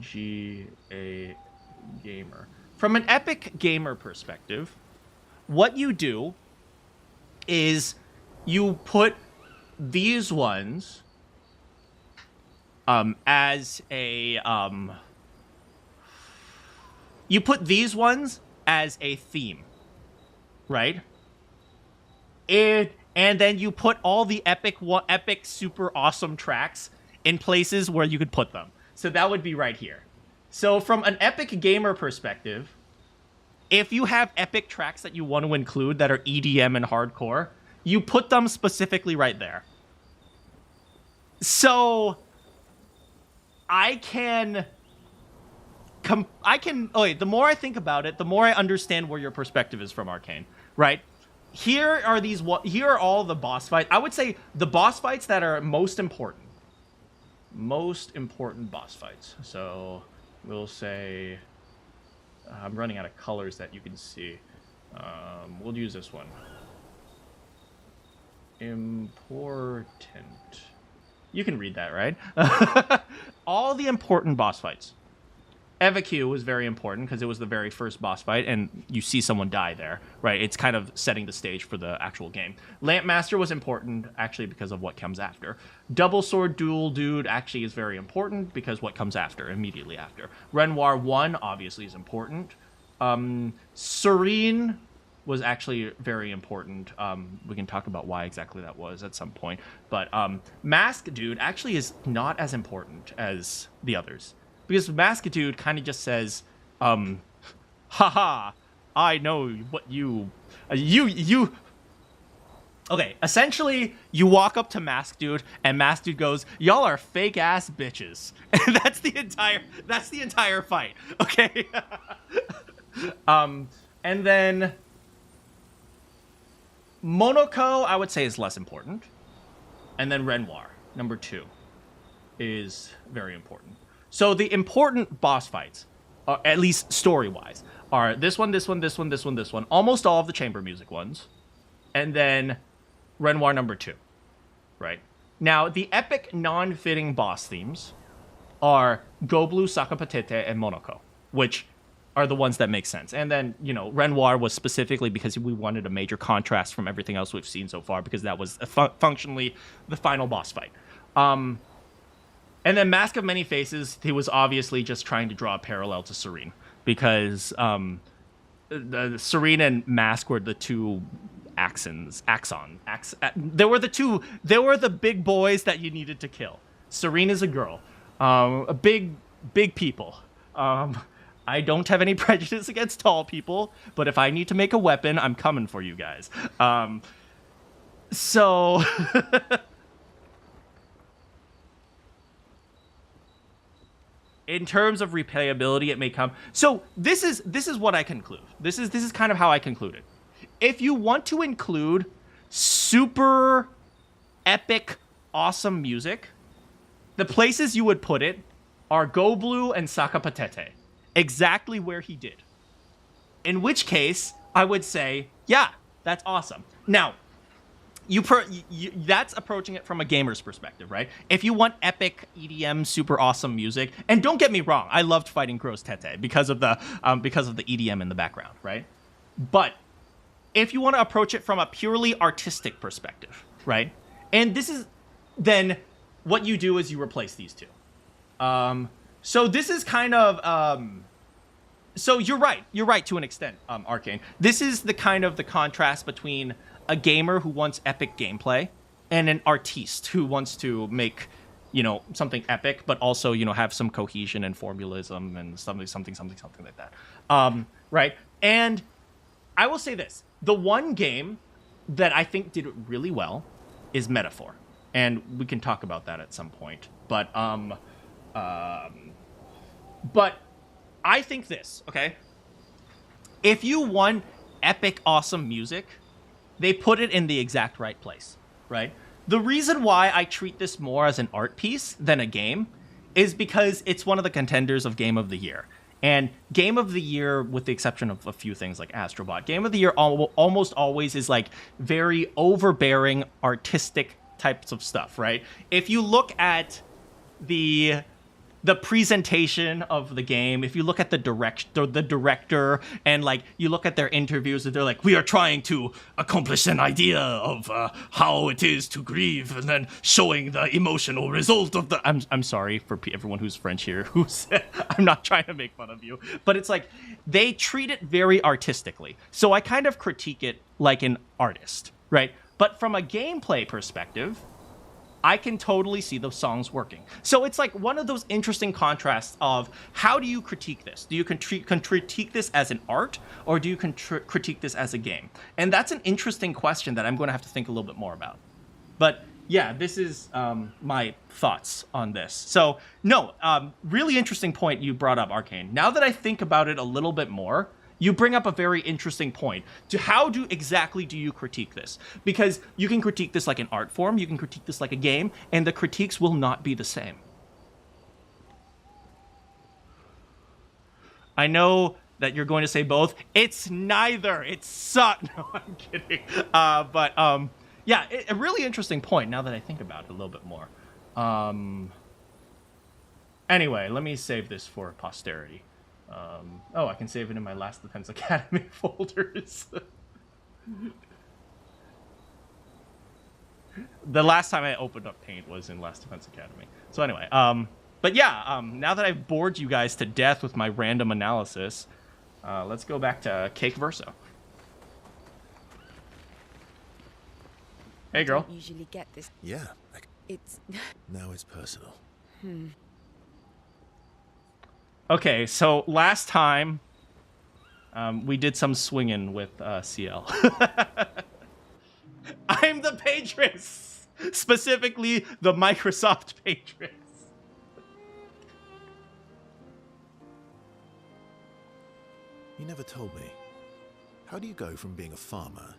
GA gamer. From an epic gamer perspective, what you do is you put these ones as a you put these ones as a theme, right? And then you put all the epic super awesome tracks in places where you could put them. So that would be right here. So from an epic gamer perspective, if you have epic tracks that you want to include that are EDM and hardcore, you put them specifically right there. So the more I think about it, the more I understand where your perspective is from, Arcane, right? Here are all the boss fights. I would say the boss fights that are most important. Most important boss fights. So we'll say... I'm running out of colors that you can see. We'll use this one. important. You can read that, right? All the important boss fights. Evacue was very important because it was the very first boss fight, and you see someone die there, right? It's kind of setting the stage for the actual game. Lampmaster was important, actually, because of what comes after. Double Sword Duel Dude actually is very important because what comes after, immediately after. Renoir 1, obviously, is important. Serene was actually very important. We can talk about why exactly that was at some point. But Mask Dude actually is not as important as the others. Because Mask Dude kind of just says, haha, I know what you... Okay, essentially, you walk up to Mask Dude, and Mask Dude goes, y'all are fake-ass bitches. And that's the entire fight, okay? And then... Monoko, I would say, is less important. And then Renoir, number 2, is very important. So the important boss fights, at least story-wise, are this one, this one, this one, this one, this one. Almost all of the chamber music ones. And then Renoir number 2, right? Now, the epic non-fitting boss themes are Goblu, Sakapatete, and Monoko, which are the ones that make sense. And then, you know, Renoir was specifically because we wanted a major contrast from everything else we've seen so far, because that was functionally the final boss fight. And then Mask of Many Faces, he was obviously just trying to draw a parallel to Serene, because the Serene and Mask were the two they were the big boys that you needed to kill. Serene is a girl, a big people. I don't have any prejudice against tall people, but if I need to make a weapon, I'm coming for you guys. So in terms of replayability, it may come. So this is what I conclude. This is kind of how I concluded. If you want to include super epic, awesome music, the places you would put it are Goblu and Sakapatete, exactly where he did. In which case, I would say, yeah, that's awesome. Now, that's approaching it from a gamer's perspective, right? If you want epic EDM, super awesome music, and don't get me wrong, I loved fighting Gross Tete because of the EDM in the background, right? But if you want to approach it from a purely artistic perspective, right? And this is then what you do is you replace these two. So this is kind of so you're right to an extent, Arcane. This is the kind of the contrast between a gamer who wants epic gameplay and an artiste who wants to make, you know, something epic, but also, you know, have some cohesion and formalism and something like that. Right? And I will say this. The one game that I think did it really well is Metaphor. And we can talk about that at some point. But I think this, okay? If you want epic, awesome music, they put it in the exact right place, right? The reason why I treat this more as an art piece than a game is because it's one of the contenders of Game of the Year. And Game of the Year, with the exception of a few things like Astrobot, Game of the Year almost always is like very overbearing, artistic types of stuff, right? If you look at the presentation of the game, if you look at the director and like you look at their interviews and they're like, we are trying to accomplish an idea of how it is to grieve, and then showing the emotional result of the I'm sorry for everyone who's French here who's I'm not trying to make fun of you, but it's like they treat it very artistically, so I kind of critique it like an artist, right? But from a gameplay perspective, I can totally see those songs working. So it's like one of those interesting contrasts of how do you critique this? Do you critique this as an art, or do you critique this as a game? And that's an interesting question that I'm going to have to think a little bit more about. But yeah, this is my thoughts on this. So no, really interesting point you brought up, Arcane. Now that I think about it a little bit more, you bring up a very interesting point to how exactly do you critique this? Because you can critique this like an art form, you can critique this like a game, and the critiques will not be the same. I know that you're going to say both. It's neither. It's suck. No, I'm kidding. But Yeah, a really interesting point now that I think about it a little bit more. Anyway, let me save this for posterity. Oh, I can save it in my Last Defense Academy folders. The last time I opened up Paint was in Last Defense Academy. So anyway, but yeah, now that I've bored you guys to death with my random analysis, let's go back to Cake Verso. Hey, girl. I don't usually get this. Yeah, It's now it's personal. Okay, so last time we did some swinging with CL. I'm the Paintress! Specifically, the Microsoft Paintress. You never told me. How do you go from being a farmer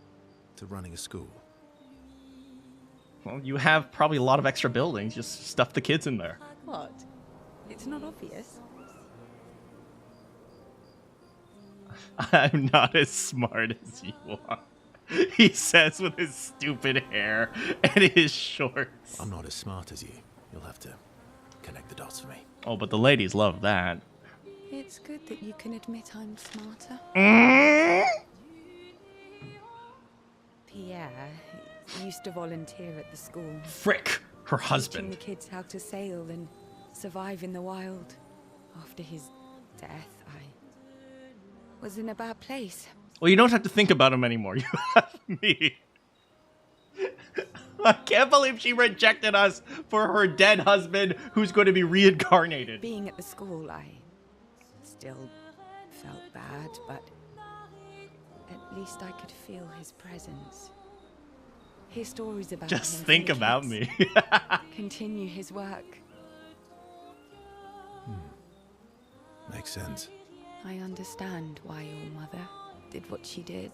to running a school? Well, you have probably a lot of extra buildings. Just stuff the kids in there. what? It's not obvious. I'm not as smart as you are. He says with his stupid hair and his shorts. I'm not as smart as you. You'll have to connect the dots for me. Oh, but the ladies love that. It's good that you can admit I'm smarter. Pierre used to volunteer at the school, Frick, her teaching husband. the kids how to sail and survive in the wild. After his death, I was in a bad place. Well, you don't have to think about him anymore. You have me. I can't believe she rejected us for her dead husband who's going to be reincarnated. Being at the school, I still felt bad, but at least I could feel his presence. Hear stories about him Just from think the about kids. me. Continue his work. Makes sense. I understand why your mother did what she did.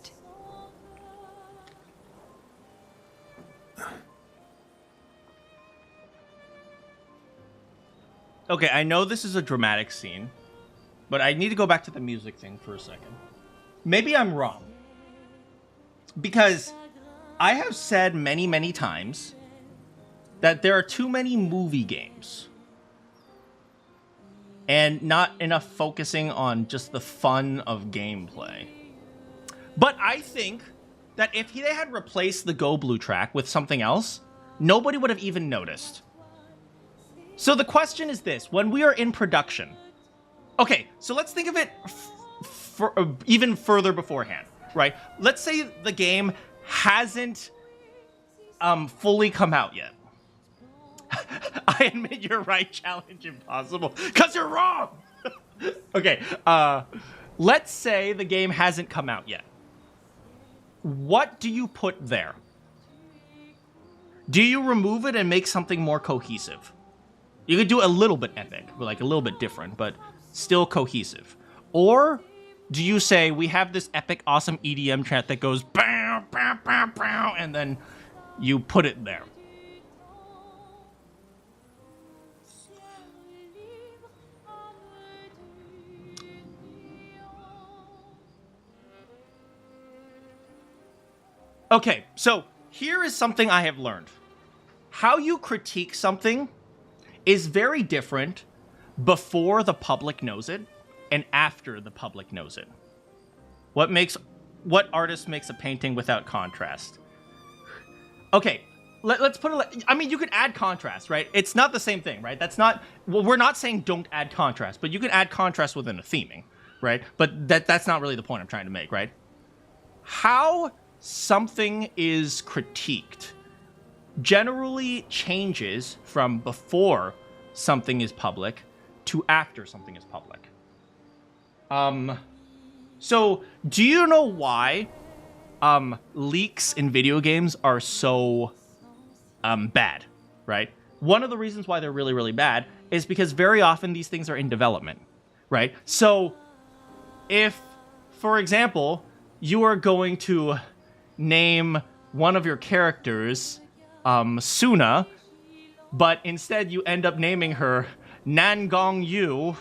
Okay, I know this is a dramatic scene, but I need to go back to the music thing for a second. Maybe I'm wrong. Because I have said many, many times that there are too many movie games and not enough focusing on just the fun of gameplay. But I think that if they had replaced the Go Blue track with something else, nobody would have even noticed. So the question is this: when we are in production, okay, so let's think of it even further beforehand, right? Let's say the game hasn't fully come out yet. I admit you're right, challenge impossible, because you're wrong! Okay, let's say the game hasn't come out yet. What do you put there? Do you remove it and make something more cohesive? You could do a little bit epic, like a little bit different, but still cohesive. Or do you say, we have this epic, awesome EDM chant that goes bow, bow, bow, bow, and then you put it there? Okay, so here is something I have learned. How you critique something is very different before the public knows it and after the public knows it. What artist makes a painting without contrast? Okay, let's put it. I mean, you could add contrast, right? It's not the same thing, right? That's not. Well, we're not saying don't add contrast, but you can add contrast within a theming, right? But that's not really the point I'm trying to make, right? How something is critiqued generally changes from before something is public to after something is public. So do you know why leaks in video games are so bad, right? One of the reasons why they're really, really bad is because very often these things are in development, right? So if, for example, you are going to name one of your characters Suna, but instead you end up naming her Nangong Yu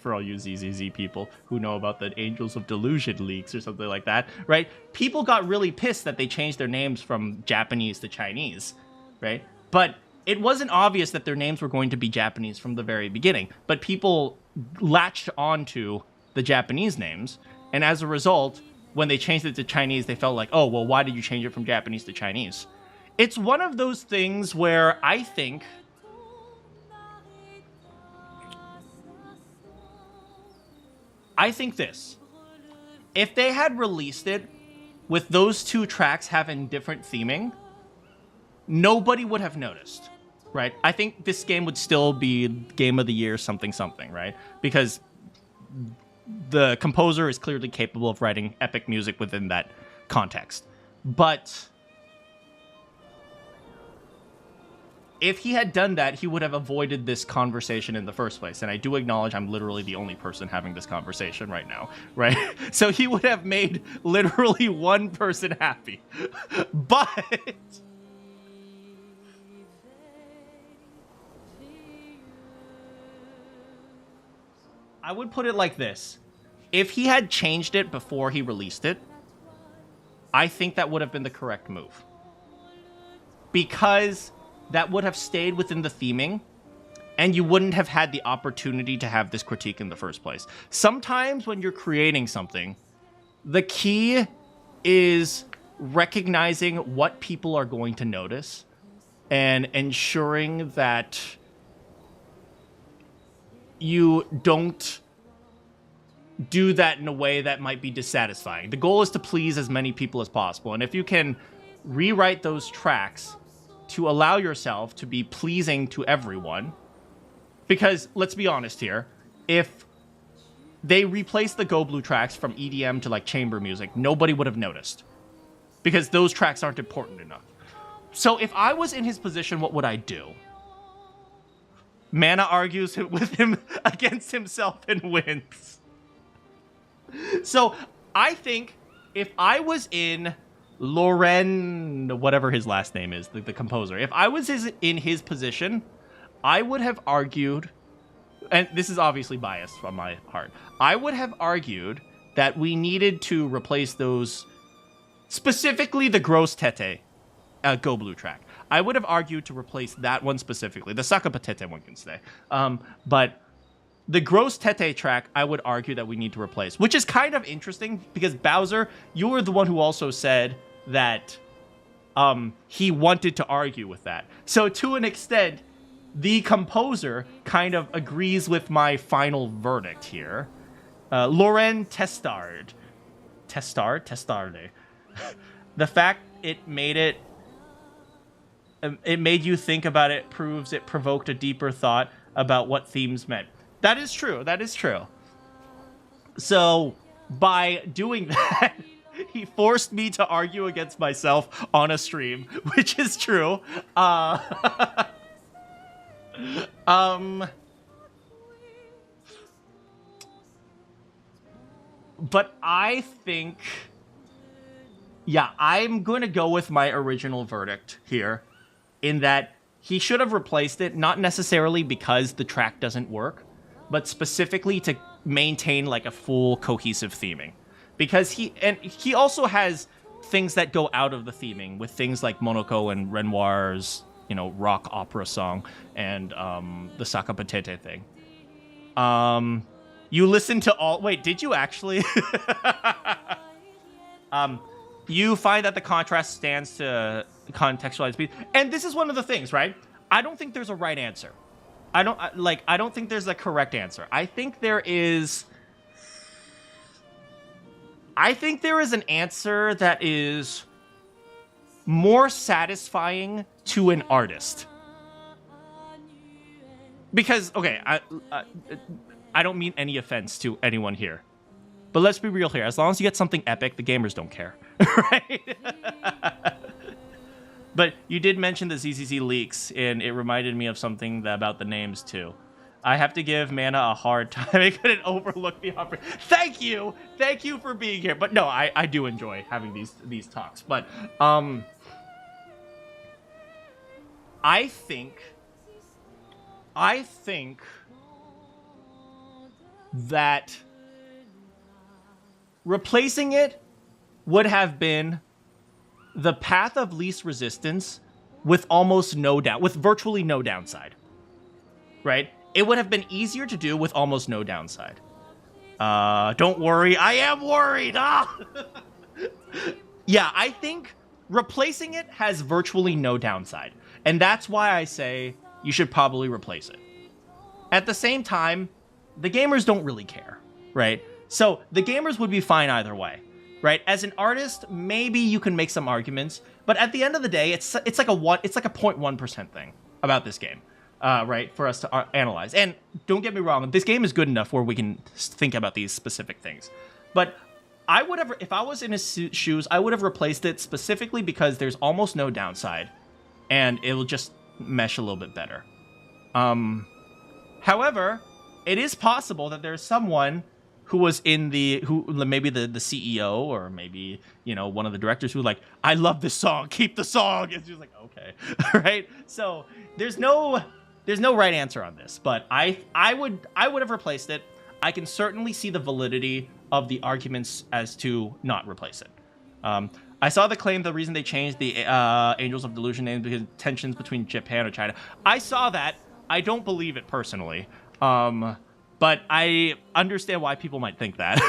for all you ZZZ people who know about the Angels of Delusion leaks or something like that, right? People got really pissed that they changed their names from Japanese to Chinese, right? But it wasn't obvious that their names were going to be Japanese from the very beginning. But people latched onto the Japanese names, and as a result, when they changed it to Chinese, they felt like, oh, well, why did you change it from Japanese to Chinese? It's one of those things where I think this. If they had released it with those two tracks having different theming, nobody would have noticed, right? I think this game would still be Game of the Year something, right? Because the composer is clearly capable of writing epic music within that context. But if he had done that, he would have avoided this conversation in the first place. And I do acknowledge I'm literally the only person having this conversation right now, right? So he would have made literally one person happy. But I would put it like this. If he had changed it before he released it, I think that would have been the correct move. Because that would have stayed within the theming, and you wouldn't have had the opportunity to have this critique in the first place. Sometimes when you're creating something, the key is recognizing what people are going to notice and ensuring that you don't do that in a way that might be dissatisfying. The goal is to please as many people as possible. And if you can rewrite those tracks to allow yourself to be pleasing to everyone, because let's be honest here, if they replaced the Go Blue tracks from EDM to like chamber music, nobody would have noticed because those tracks aren't important enough. So if I was in his position, what would I do? Mana argues with him against himself and wins. So I think if I was in Loren, whatever his last name is, the composer, if I was in his position, I would have argued, and this is obviously biased from my heart, I would have argued that we needed to replace those, specifically the Gross Tete Go Blue track. I would have argued to replace that one specifically. The Sakapatete one can stay. But the Gross Tete track, I would argue that we need to replace, which is kind of interesting because Bowser, you were the one who also said that he wanted to argue with that. So to an extent, the composer kind of agrees with my final verdict here. Loren Testarde. The fact it made you think about it proves it provoked a deeper thought about what themes meant. That is true. So by doing that, he forced me to argue against myself on a stream, which is true. But I think, yeah, I'm going to go with my original verdict here, in that he should have replaced it, not necessarily because the track doesn't work, but specifically to maintain like a full cohesive theming. Because he also has things that go out of the theming with things like Monoko and Renoir's, rock opera song and the Sakapatete thing. You listen to all... Wait, did you actually? You find that the contrast stands to contextualize speed. And this is one of the things, right? I don't think there's a right answer. I don't think there's a correct answer. I think there is an answer that is more satisfying to an artist. Because, okay, I don't mean any offense to anyone here. But let's be real here. As long as you get something epic, the gamers don't care. Right? But you did mention the ZZZ leaks, and it reminded me of something about the names, too. I have to give Mana a hard time. I couldn't overlook the offer. Thank you! Thank you for being here. But no, I do enjoy having these talks. But, I think that replacing it would have been the path of least resistance with with virtually no downside, right? It would have been easier to do with almost no downside. Don't worry, I am worried. Yeah, I think replacing it has virtually no downside. And that's why I say you should probably replace it. At the same time, the gamers don't really care, right? So the gamers would be fine either way, right? As an artist, maybe you can make some arguments, but at the end of the day, it's like a 0.1% thing about this game, right? For us to analyze. And don't get me wrong, this game is good enough where we can think about these specific things. But I would have, if I was in his shoes, I would have replaced it specifically because there's almost no downside, and it will just mesh a little bit better. However, it is possible that there's someone who was maybe the CEO or maybe, you know, one of the directors who like, I love this song, keep the song. It's just like, okay, right? So there's no right answer on this, but I would have replaced it. I can certainly see the validity of the arguments as to not replace it. I saw the claim the reason they changed the Angels of Delusion name because tensions between Japan or China. I saw that. I don't believe it personally. But I understand why people might think that.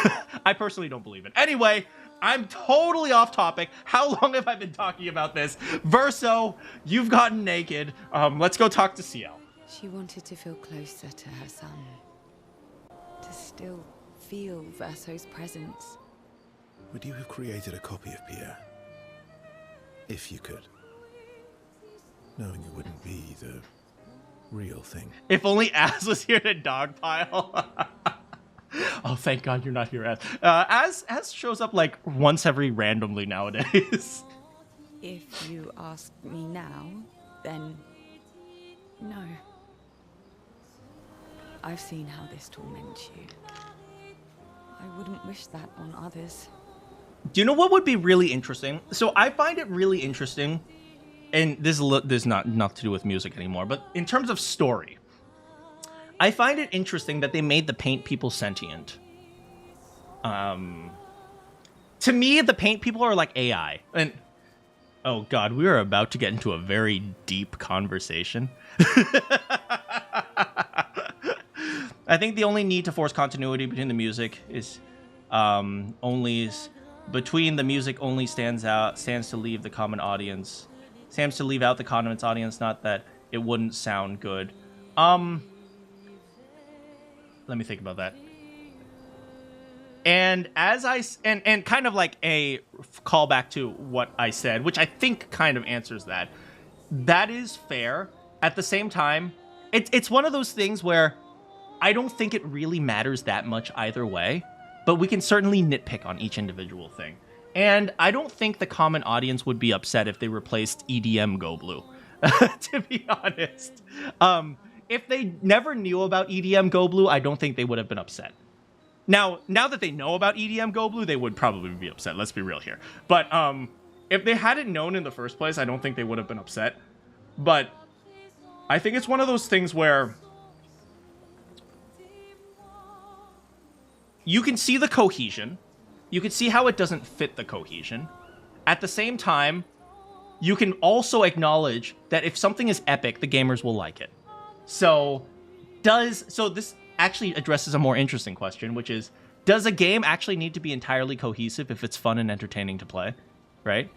I personally don't believe it. Anyway, I'm totally off topic. How long have I been talking about this? Verso, you've gotten naked. Let's go talk to CL. She wanted to feel closer to her son. To still feel Verso's presence. Would you have created a copy of Pierre? If you could. Knowing it wouldn't be the real thing. If only Az was here to dogpile. Oh, thank God you're not here, Az. Az shows up like once every randomly nowadays. If you ask me now, then no. I've seen how this torments you. I wouldn't wish that on others. Do you know what would be really interesting? So I find it really interesting, and this is not to do with music anymore, but in terms of story, I find it interesting that they made the paint people sentient. To me, the paint people are like AI. And oh God, we are about to get into a very deep conversation. I think the only need to force continuity between the music is between the music only stands to leave the common audience. Stands to leave out the common audience, not that it wouldn't sound good. Let me think about that. And as and kind of like a callback to what I said, which I think kind of answers that. That is fair. At the same time, it's one of those things where I don't think it really matters that much either way, but we can certainly nitpick on each individual thing. And I don't think the common audience would be upset if they replaced EDM Go Blue, to be honest. If they never knew about EDM Go Blue, I don't think they would have been upset. Now that they know about EDM Go Blue, they would probably be upset. Let's be real here. But if they hadn't known in the first place, I don't think they would have been upset. But I think it's one of those things where you can see the cohesion. You can see how it doesn't fit the cohesion. At the same time, you can also acknowledge that if something is epic, the gamers will like it. So this actually addresses a more interesting question, which is, does a game actually need to be entirely cohesive if it's fun and entertaining to play? Right?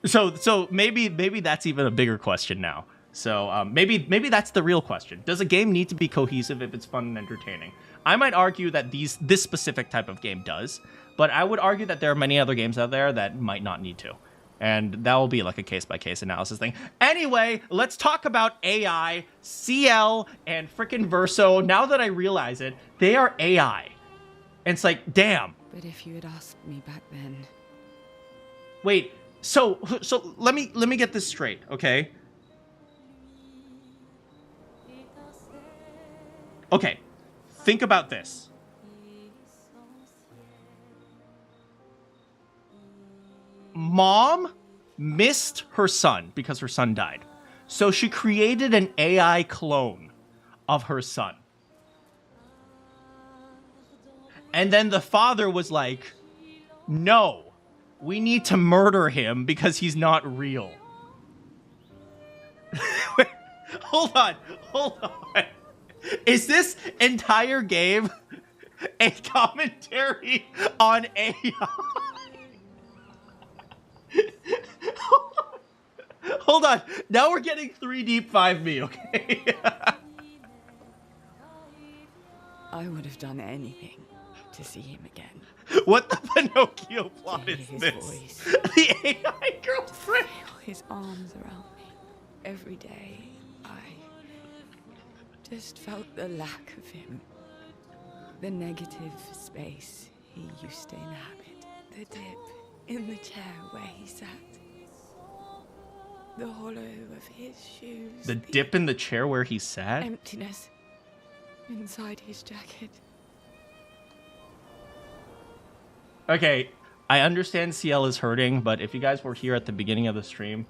So maybe that's even a bigger question now. So maybe that's the real question. Does a game need to be cohesive if it's fun and entertaining? I might argue that this specific type of game does, but I would argue that there are many other games out there that might not need to. And that will be like a case-by-case analysis thing. Anyway, let's talk about AI, CL, and frickin' Verso. Now that I realize it, they are AI. And it's like, damn. But if you had asked me back then... Wait, so let me get this straight, okay? Okay, think about this. Mom missed her son because her son died. So she created an AI clone of her son. And then the father was like, no, we need to murder him because he's not real. Wait, hold on. Is this entire game a commentary on AI? Hold on. Now we're getting 3 Deep 5 me, okay? I would have done anything to see him again. What the Pinocchio plot is His this? voice. The AI girlfriend. Feel his arms around me every day. I just felt the lack of him. The negative space he used to inhabit. The dip in the chair where he sat. The hollow of his shoes. The dip in the chair where he sat? Emptiness inside his jacket. Okay, I understand CL is hurting, but if you guys were here at the beginning of the stream,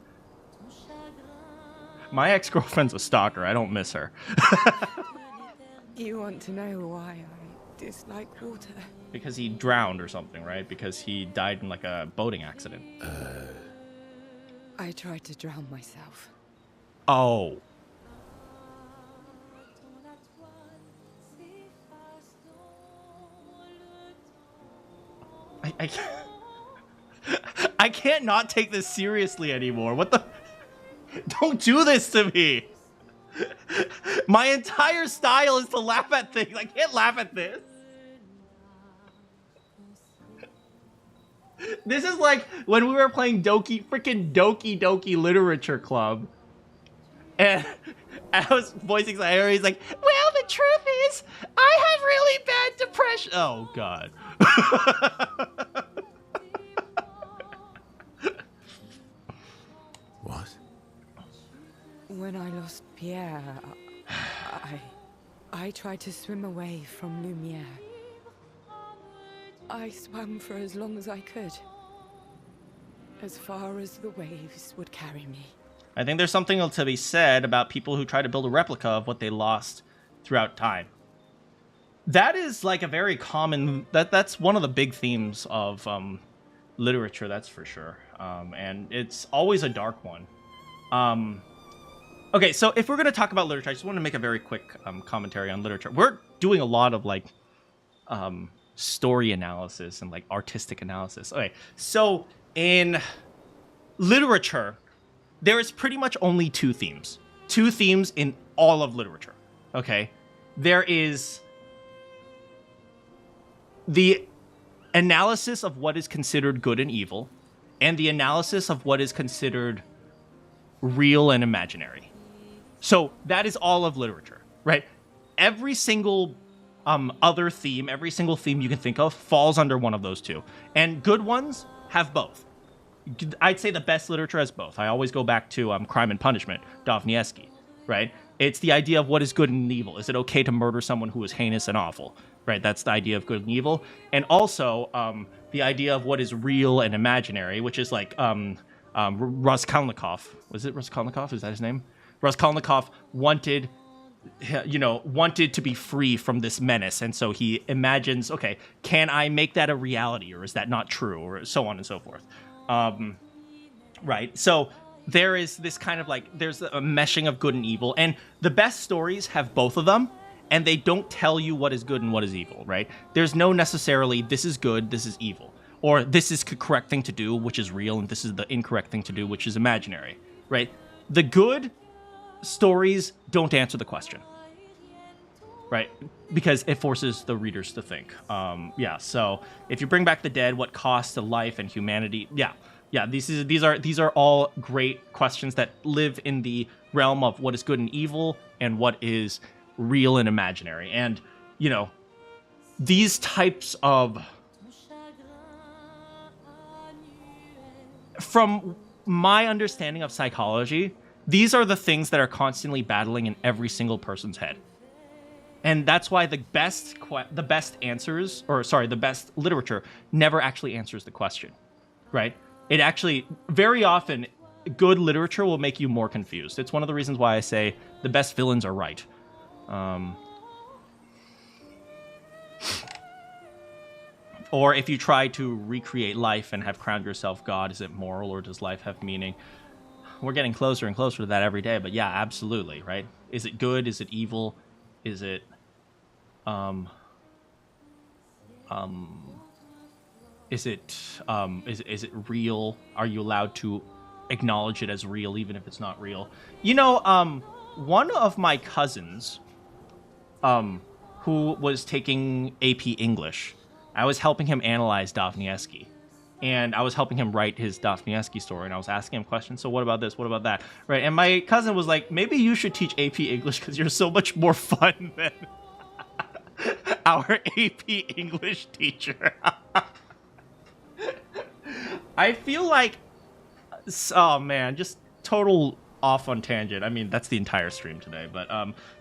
my ex-girlfriend's a stalker. I don't miss her. You want to know why I dislike water? Because he drowned or something, right? Because he died in like a boating accident. I tried to drown myself. Oh. I can't not take this seriously anymore. What the? Don't do this to me. My entire style is to laugh at things. I can't laugh at this. This is like when we were playing freaking Doki Doki Literature Club. And I was voicing Sayori. He's like, well, the truth is, I have really bad depression. Oh, God. What? When I lost Pierre, I tried to swim away from Lumiere. I swam for as long as I could. As far as the waves would carry me. I think there's something to be said about people who try to build a replica of what they lost throughout time. That is like a very common... That's one of the big themes of literature, that's for sure. And it's always a dark one. Okay, so if we're going to talk about literature, I just want to make a very quick commentary on literature. We're doing a lot of like story analysis and like artistic analysis. Okay, so in literature, there is pretty much only 2 themes. 2 themes in all of literature, okay? There is the analysis of what is considered good and evil, and the analysis of what is considered real and imaginary. So that is all of literature, right? Every single other theme, every single theme you can think of falls under one of those 2. And good ones have both. I'd say the best literature has both. I always go back to Crime and Punishment, Dostoevsky, right? It's the idea of what is good and evil. Is it okay to murder someone who is heinous and awful, right? That's the idea of good and evil. And also the idea of what is real and imaginary, which is like Raskolnikov. Was it Raskolnikov? Is that his name? Raskolnikov wanted to be free from this menace. And so he imagines, okay, can I make that a reality, or is that not true, or so on and so forth. Right. So there is this kind of like, there's a meshing of good and evil, and the best stories have both of them, and they don't tell you what is good and what is evil, right? There's no necessarily, this is good, this is evil, or this is the correct thing to do, which is real, and this is the incorrect thing to do, which is imaginary, right? The good stories don't answer the question, right? Because it forces the readers to think. So if you bring back the dead, what cost to life and humanity? These are all great questions that live in the realm of what is good and evil and what is real and imaginary. And, these types of... From my understanding of psychology, these are the things that are constantly battling in every single person's head. And that's why the best literature never actually answers the question, right? It actually, very often, good literature will make you more confused. It's one of the reasons why I say the best villains are right. Or if you try to recreate life and have crowned yourself God, is it moral or does life have meaning? We're getting closer and closer to that every day, but yeah, absolutely, right? Is it good? Is it evil? Is it is it real? Are you allowed to acknowledge it as real even if it's not real? You know, one of my cousins who was taking AP English, I was helping him analyze Dostoevsky. And I was helping him write his Dostoevsky story, and I was asking him questions. So what about this? What about that? Right? And my cousin was like, maybe you should teach AP English because you're so much more fun than our AP English teacher. I feel like, oh man, just total off on tangent. I mean, that's the entire stream today, but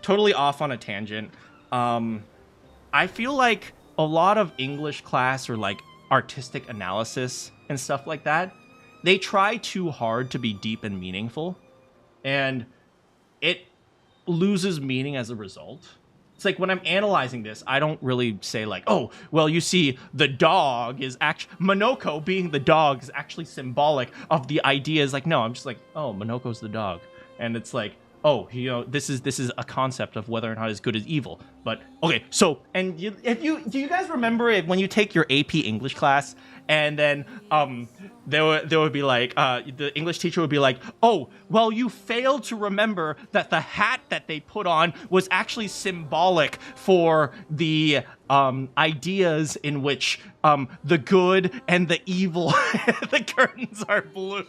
totally off on a tangent. I feel like a lot of English class or like artistic analysis and stuff like that, they try too hard to be deep and meaningful, and it loses meaning as a result. It's like when I'm analyzing this, I don't really say like, oh, well, you see, the dog is actually, Monoko being the dog is actually symbolic of the ideas. Like, no, I'm just like, oh, Monoko's the dog. And it's like, oh, you know, this is a concept of whether or not it's good as evil. But okay, so, and do you guys remember it when you take your AP English class, and then there would be like the English teacher would be like, oh, well, you failed to remember that the hat that they put on was actually symbolic for the ideas in which the good and the evil, the curtains are blue.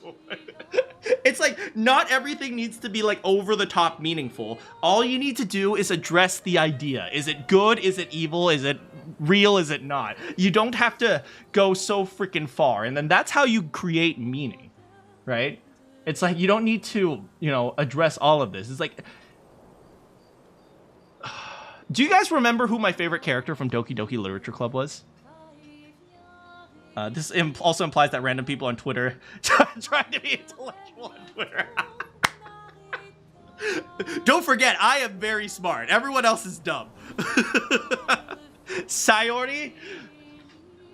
It's like, not everything needs to be like over the top meaningful. All you need to do is address the idea. Is it good? Is it evil? Is it real? Is it not? You don't have to go so freaking far. And then that's how you create meaning, right? It's like, you don't need to, you know, address all of this. It's like, do you guys remember who my favorite character from Doki Doki Literature Club was? This also implies that random people on Twitter trying to be intellectual on Twitter. Don't forget, I am very smart. Everyone else is dumb. Sayori?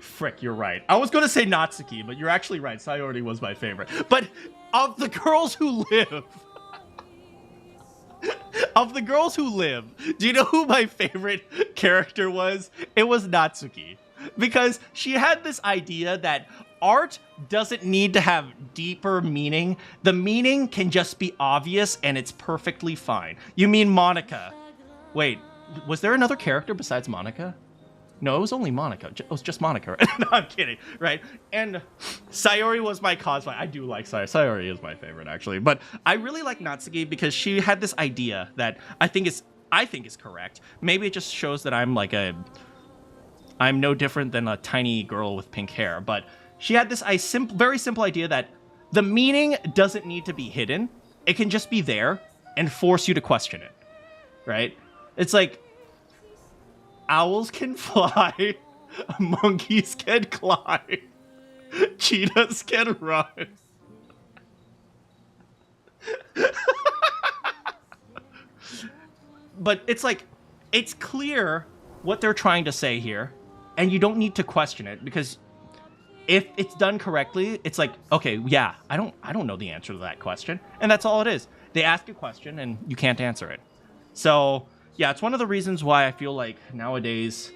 Frick, you're right. I was going to say Natsuki, but you're actually right. Sayori was my favorite. But of the girls who live... Of the girls who live, do you know who my favorite character was? It was Natsuki. Because she had this idea that art doesn't need to have deeper meaning. The meaning can just be obvious and it's perfectly fine. You mean Monica? Wait, was there another character besides Monica? No, it was only Monica. It was just Monica. No, I'm kidding, right? And Sayori was my cosplay. I do like Sayori. Sayori is my favorite, actually. But I really like Natsuki because she had this idea that I think is correct. Maybe it just shows that I'm no different than a tiny girl with pink hair. But she had this very simple idea that the meaning doesn't need to be hidden. It can just be there and force you to question it, right? It's like, owls can fly, monkeys can climb, cheetahs can run. But it's like, it's clear what they're trying to say here, and you don't need to question it, because if it's done correctly, it's like, okay, yeah, I don't know the answer to that question, and that's all it is. They ask a question and you can't answer it. So yeah, it's one of the reasons why I feel like nowadays,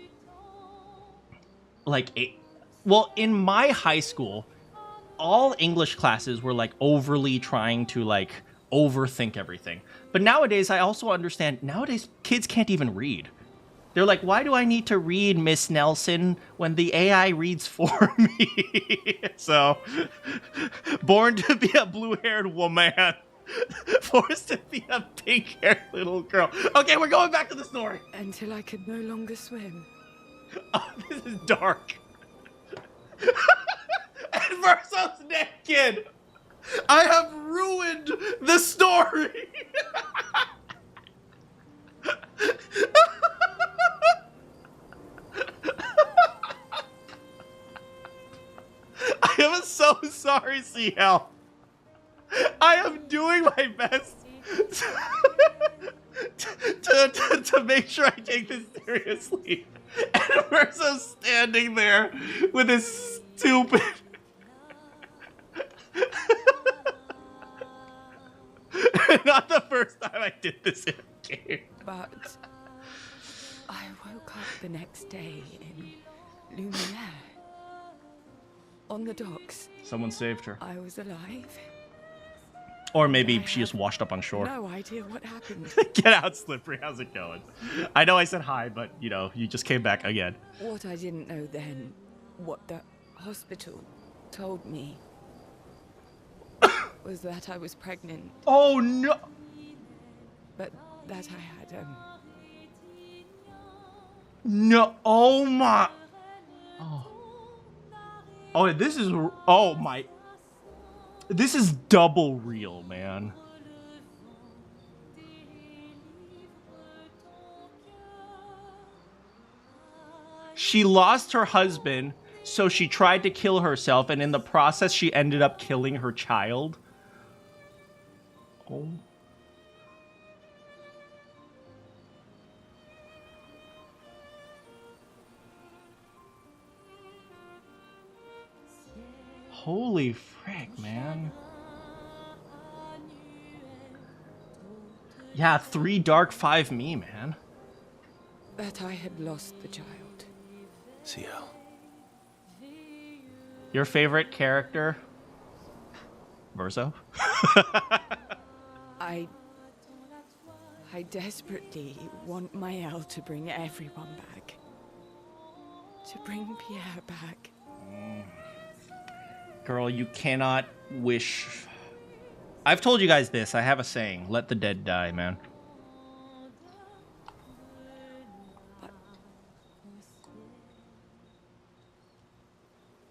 in my high school, all English classes were like overly trying to like overthink everything. But nowadays, I also understand, nowadays kids can't even read. They're like, why do I need to read, Miss Nelson, when the AI reads for me? So, born to be a blue-haired woman, forced to be a pink-haired little girl. Okay, we're going back to the story. Until I could no longer swim. Oh, this is dark. And Verso's naked. I have ruined the story. I am so sorry, CL. I am doing my best to make sure I take this seriously. And Verso's standing there with his stupid... Not the first time I did this in a game. But I woke up the next day in Lumiere. On the docks. Someone saved her. I was alive. Or maybe she just washed up on shore. No idea what happened. Get out, Slippery. How's it going? I know I said hi, but, you know, you just came back again. What I didn't know then, what the hospital told me, was that I was pregnant. Oh, no! But that I had, No, oh my... Oh. Oh, this is... Oh my... This is double real, man. She lost her husband, so she tried to kill herself, and in the process, she ended up killing her child. Oh. Holy frick, man. Yeah, 3 dark, 5 me, man. that I had lost the child. CL. Your favorite character? Verso? I desperately want Maëlle to bring everyone back. To bring Pierre back. Girl, you cannot wish... I've told you guys this. I have a saying. Let the dead die, man.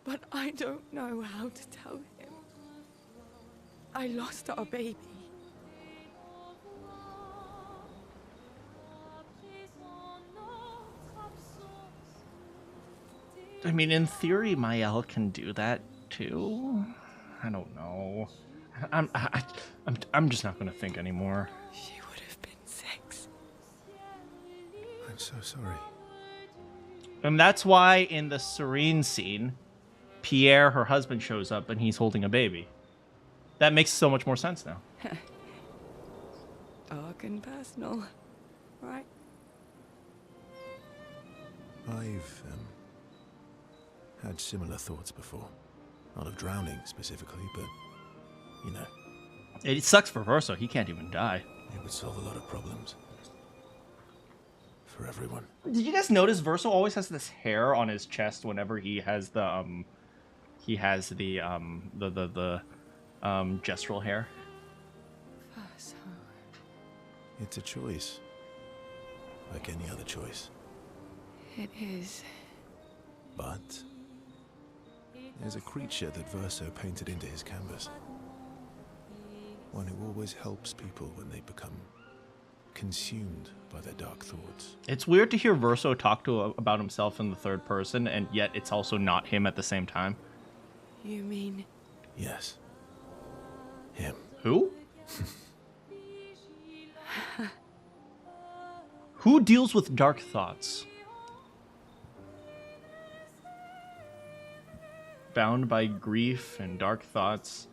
But I don't know how to tell him. I lost our baby. I mean, in theory, Maëlle can do that too. I don't know. I'm just not gonna think anymore. She would have been 6. I'm so sorry. And that's why in the Serene scene, Pierre, her husband, shows up and he's holding a baby. That makes so much more sense now. Dark and personal, right? I've had similar thoughts before. Not of drowning specifically, but, you know. It sucks for Verso. He can't even die. It would solve a lot of problems. For everyone. Did you guys notice Verso always has this hair on his chest whenever he has the gestural hair? So It's a choice. Like any other choice. it is. But there's a creature that Verso painted into his canvas. One who always helps people when they become consumed by their dark thoughts. It's weird to hear Verso talk about himself in the third person, and yet it's also not him at the same time. You mean Yes. Him. Who? Who deals with dark thoughts? Bound by grief and dark thoughts,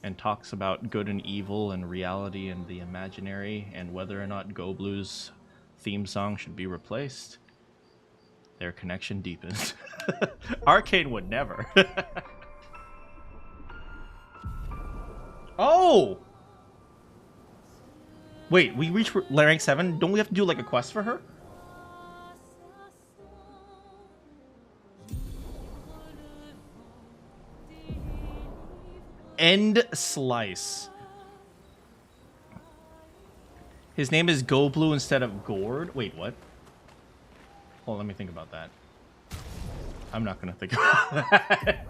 and talks about good and evil and reality and the imaginary, and whether or not Go Blue's theme song should be replaced. Their connection deepens. Arcane would never. Oh! Wait, we reached rank 7? Don't we have to do like a quest for her? End Slice. His name is Go Blue instead of Gourd. Wait, what? Hold on, let me think about that. I'm not gonna think about that.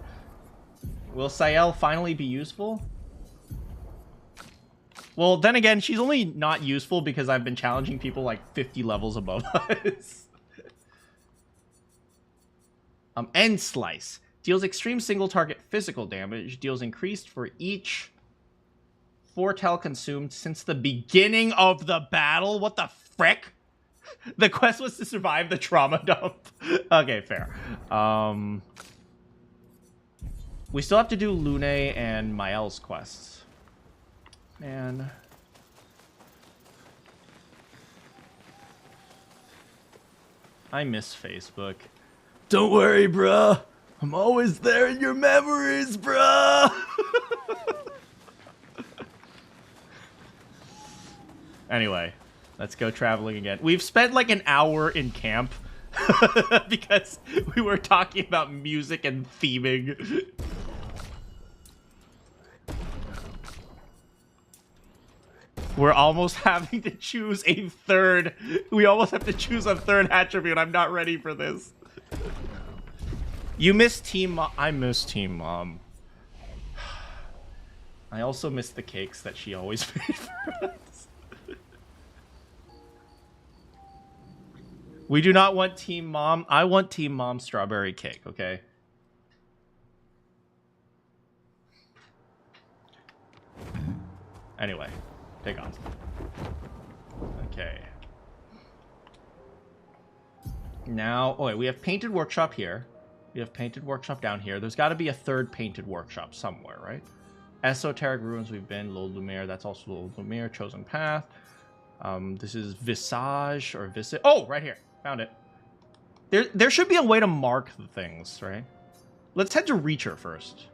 Will Sael finally be useful? Well, then again, she's only not useful because I've been challenging people like 50 levels above us. End Slice. Deals extreme single target physical damage. Deals increased for each Foretell consumed since the beginning of the battle. What the frick? The quest was to survive the trauma dump. Okay, fair. We still have to do Lune and Mael's quests. Man. I miss Facebook. Don't worry, bruh. I'm always there in your memories, bruh. Anyway, let's go traveling again. We've spent like an hour in camp because we were talking about music and theming. We're almost having to choose a third. We almost have to choose a third attribute. I'm not ready for this. You miss Team Mom. I miss Team Mom. I also miss the cakes that she always made for us. We do not want Team Mom. I want Team Mom strawberry cake, okay? Anyway, take on. Okay. Now, oh wait, we have Painted Workshop here. We have Painted Workshop down here. There's got to be a third Painted Workshop somewhere, right? Esoteric Ruins we've been. L'Old Lumiere, that's also L'Old Lumiere. Chosen Path. This is Visage or Visit. Oh, right here. Found it. There should be a way to mark the things, right? Let's head to Reacher first.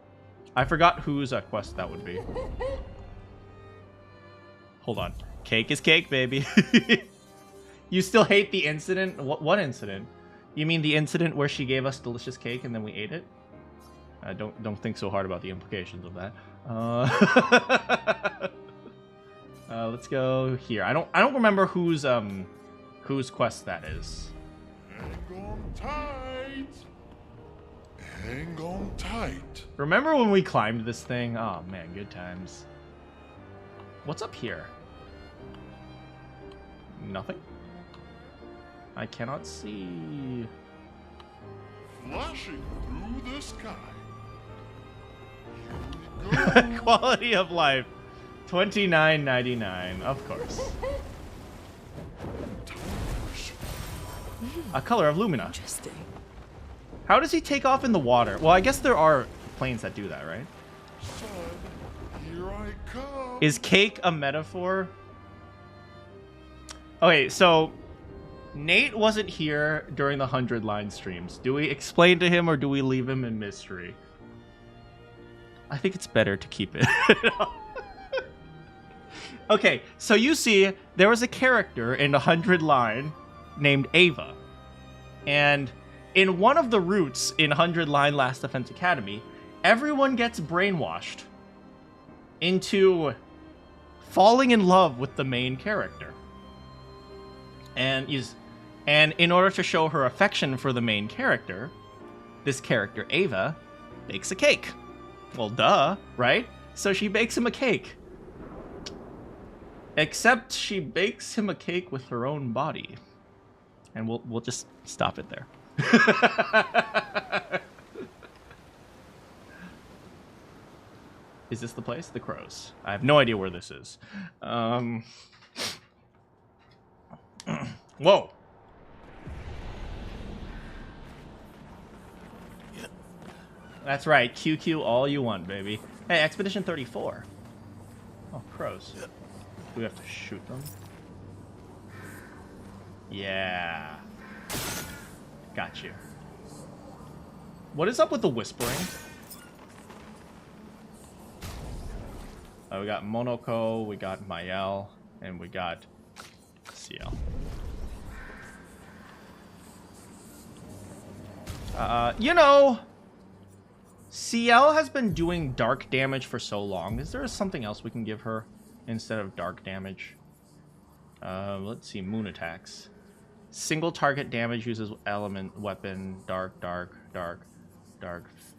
I forgot whose quest that would be. Hold on. Cake is cake, baby. You still hate the incident? What incident? You mean the incident where she gave us delicious cake and then we ate it? Don't think so hard about the implications of that. Let's go here. I don't remember whose quest that is. Hang on tight. Hang on tight. Remember when we climbed this thing? Oh man, good times. What's up here? Nothing. I cannot see. Flashing through the sky. Quality of life. $29.99, of course. A color of Lumina. Interesting. How does he take off in the water? Well, I guess there are planes that do that, right? Son, here I come. Is cake a metaphor? Okay, so Nate wasn't here during the 100 line streams. Do we explain to him or do we leave him in mystery? I think it's better to keep it. Okay, so you see, there was a character in the 100 line named Ava. And in one of the routes in 100 line Last Defense Academy, everyone gets brainwashed into falling in love with the main character. And in order to show her affection for the main character, this character, Ava, bakes a cake. Well, duh, right? So she bakes him a cake. Except she bakes him a cake with her own body. And we'll just stop it there. Is this the place? The Crows. I have no idea where this is. Whoa. That's right. QQ all you want, baby. Hey, Expedition 34. Oh, crows. Do we have to shoot them? Yeah. Got you. What is up with the whispering? We got Monoko, we got Mael, and we got CL. You know, CL has been doing dark damage for so long. Is there something else we can give her instead of dark damage? Let's see, moon attacks. Single target damage uses element, weapon, dark.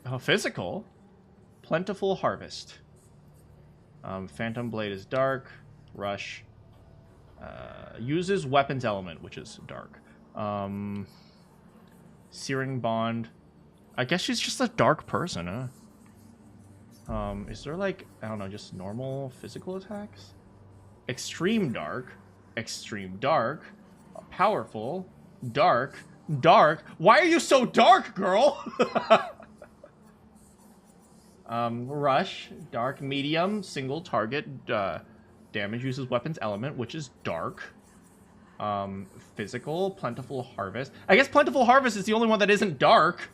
Oh, physical. Plentiful harvest. Phantom blade is dark. Rush. Uses weapons element, which is dark. Searing bond. I guess she's just a dark person, huh? Is there like, I don't know, just normal physical attacks? Extreme dark, powerful, dark. Why are you so dark, girl? Rush, dark, medium, single target, damage uses weapons element, which is dark. Physical, plentiful harvest. I guess plentiful harvest is the only one that isn't dark.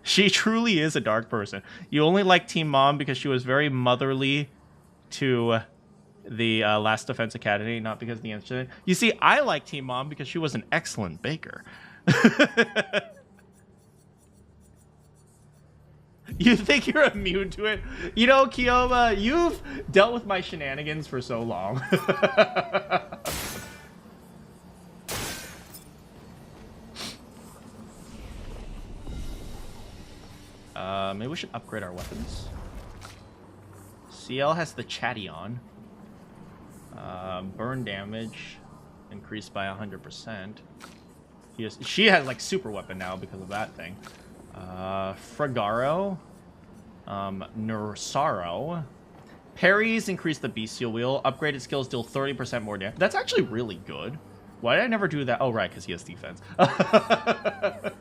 She truly is a dark person. You only like Team Mom because she was very motherly to the Last Defense Academy, not because of the incident. You see, I like Team Mom because she was an excellent baker. You think you're immune to it? You know, Kiyoma, you've dealt with my shenanigans for so long. Maybe we should upgrade our weapons. CL has the chatty on. Burn damage increased by 100%. She has like super weapon now because of that thing. Fragaro. Nursaro. Parries increase the bestial wheel. Upgraded skills deal 30% more damage. That's actually really good. Why did I never do that? Oh, right, because he has defense. I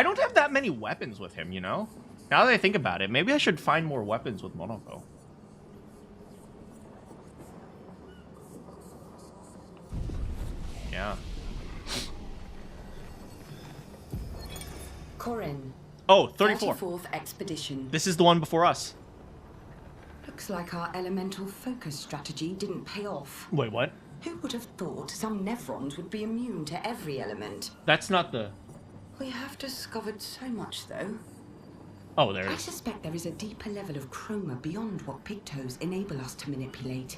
don't have that many weapons with him, you know? Now that I think about it, maybe I should find more weapons with Monoko. Yeah. Corin. Oh, 34. 34th expedition. This is the one before us. Looks like our elemental focus strategy didn't pay off. Wait, what? Who would have thought some Nevrons would be immune to every element? That's not the... We have discovered so much, though. Oh, there it I is. suspect there is a deeper level of chroma beyond what pigtoes enable us to manipulate.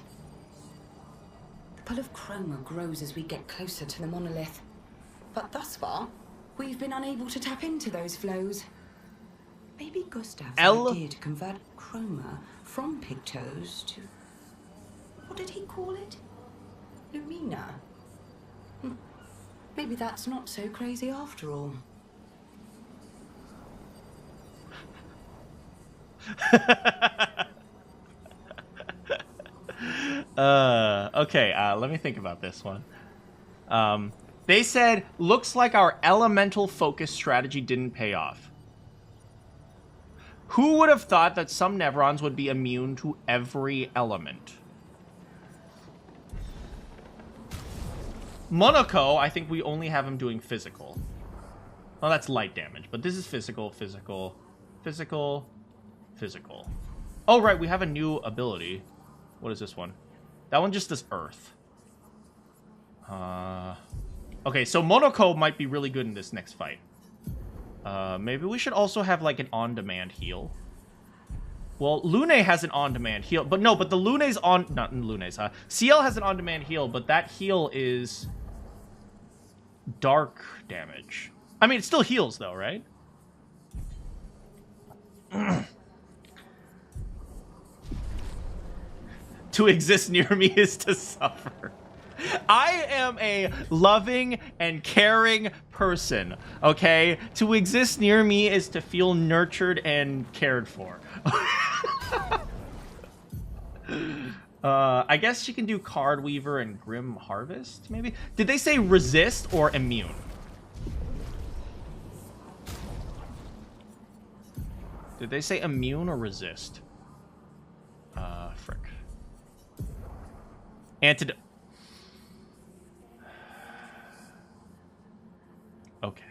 The pull of chroma grows as we get closer to the monolith. But thus far, we've been unable to tap into those flows. Maybe Gustav's idea to convert chroma from pigtoes to... what did he call it? Lumina. Maybe that's not so crazy after all. Okay, let me think about this one. They said, looks like our elemental focus strategy didn't pay off. Who would have thought that some Nevrons would be immune to every element? Monoko, I think we only have him doing physical. Oh, that's light damage, but this is physical. Oh, right, we have a new ability. What is this one? That one just does earth. Okay, so Monoko might be really good in this next fight. Maybe we should also have, like, an on-demand heal. Well, Lune has an on-demand heal, but no, but the Lune's on... Not Lune's, CL has an on-demand heal, but that heal is... dark damage. I mean, it still heals, though, right? To exist near me is to suffer. I am a loving and caring person, okay? To exist near me is to feel nurtured and cared for. I guess she can do Card Weaver and Grim Harvest, maybe? Did they say resist or immune? Did they say immune or resist? Frick. Antidote. Okay.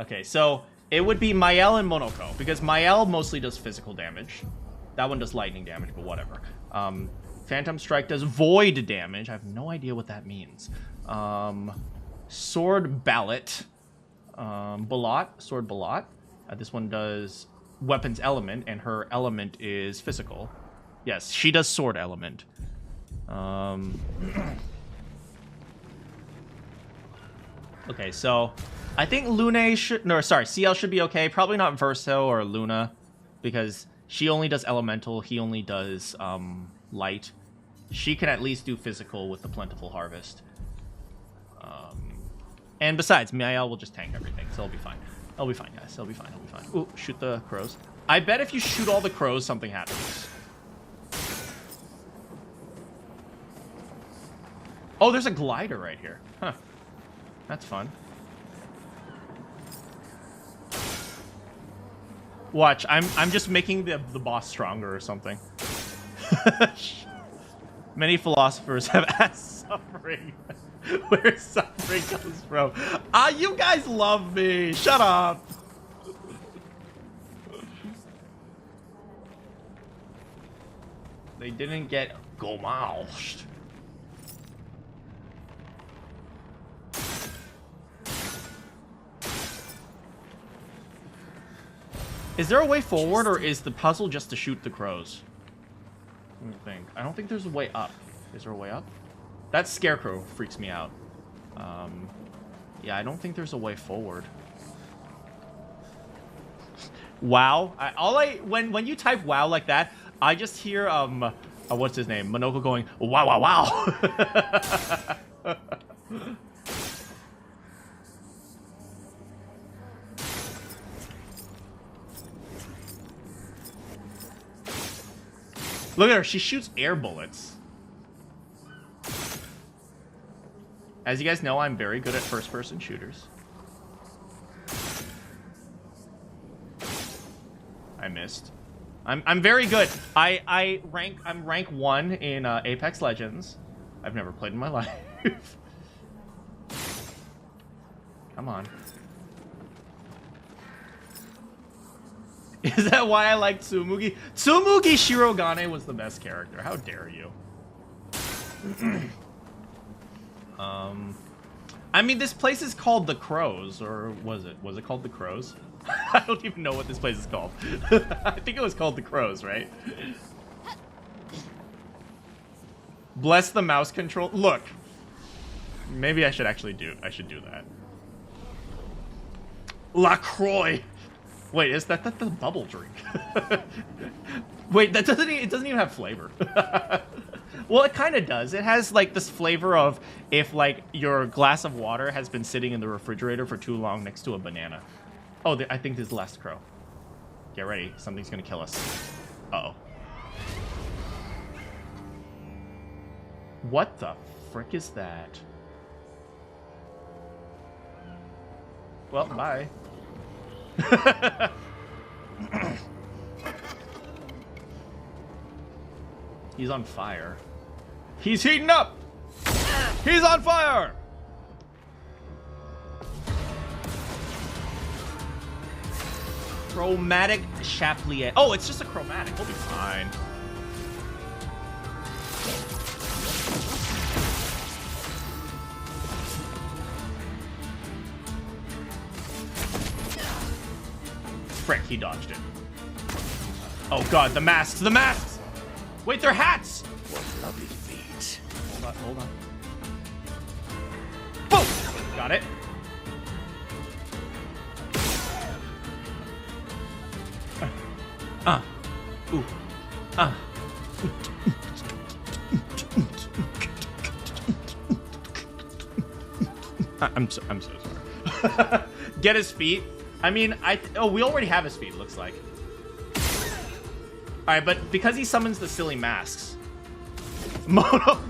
Okay, so it would be Mael and Monoko, because Mael mostly does physical damage. That one does lightning damage, but whatever. Phantom Strike does void damage. I have no idea what that means. Sword Ballot. Sword Ballot. This one does weapons element, and her element is physical. Yes, she does sword element. Okay, so I think Lune should... No, sorry, CL should be okay. Probably not Verso or Luna, because she only does elemental. He only does light. She can at least do physical with the Plentiful Harvest. And besides, Mael will just tank everything, so it'll be fine. I'll be fine, guys. I'll be fine. I'll be fine. Ooh, shoot the crows. I bet if you shoot all the crows, something happens. Oh, there's a glider right here. Huh. That's fun. Watch, I'm just making the boss stronger or something. Many philosophers have asked suffering where suffering comes from. Ah, you guys love me. Shut up. They didn't get gomashed. Is there a way forward, or is the puzzle just to shoot the crows? Let me think. I don't think there's a way up. Is there a way up? That scarecrow freaks me out. Yeah, I don't think there's a way forward. Wow. When you type wow like that, I just hear what's his name? Monoko going wow wow wow. Look at her, she shoots air bullets. As you guys know, I'm very good at first-person shooters. I missed. I'm very good. I'm rank 1 in Apex Legends. I've never played in my life. Come on. Is that why I like Tsumugi? Tsumugi Shirogane was the best character. How dare you? I mean, this place is called The Crows, or was it? Was it called The Crows? I don't even know what this place is called. I think it was called The Crows, right? Bless the mouse control. Look. Maybe I should actually do that. LaCroix. Wait, is that the bubble drink? Wait, it doesn't even have flavor. Well, it kind of does. It has like this flavor of if like your glass of water has been sitting in the refrigerator for too long next to a banana. Oh, I think this is the last crow. Get ready. Something's gonna kill us. Uh-oh. What the frick is that? Well, bye. He's on fire. He's heating up! He's on fire! Chromatic Chaplier. Oh, it's just a chromatic. We'll be fine. Frick, he dodged it. Oh god, the masks! The masks! Wait, they're hats! What lovely feet. Hold on. Boom! Got it. Ooh. I'm so sorry. Get his feet. I mean, we already have his feet, it looks like. Alright, but because he summons the silly masks. Mono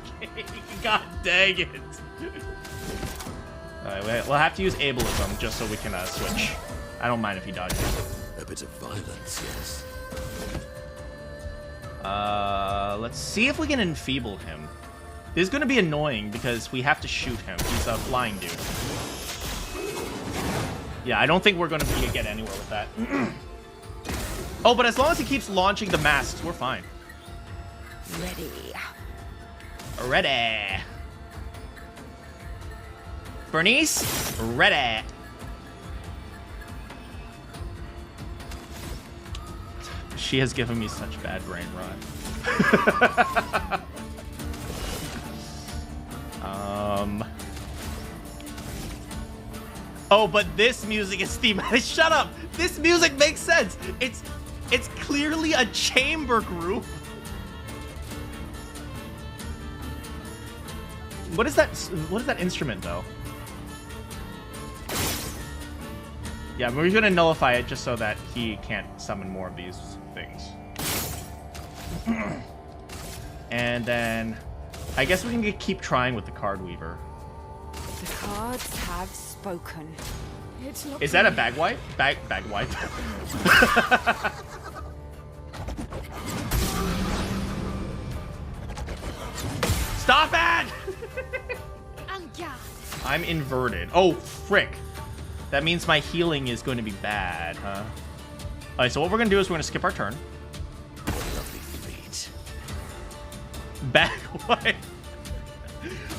God dang it. Alright, we'll have to use ableism just so we can switch. I don't mind if he dodges. A bit of violence, yes. Let's see if we can enfeeble him. This is gonna be annoying because we have to shoot him. He's a flying dude. Yeah, I don't think we're gonna get anywhere with that. Oh, but as long as he keeps launching the masks, we're fine. Ready. Ready. Bernice, ready. She has given me such bad brain rot. Oh, but this music is thematic. Shut up! This music makes sense. It's clearly a chamber group. What is that? What is that instrument though? Yeah, we're gonna nullify it just so that he can't summon more of these things. And then I guess we can keep trying with the card weaver. The cards have spoken. It's not Is that a bag wipe? Bag wipe. Stop it! En garde. I'm inverted. Oh, frick. That means my healing is going to be bad, huh? Alright, so what we're going to do is we're going to skip our turn. Lovely feet. Bag wipe.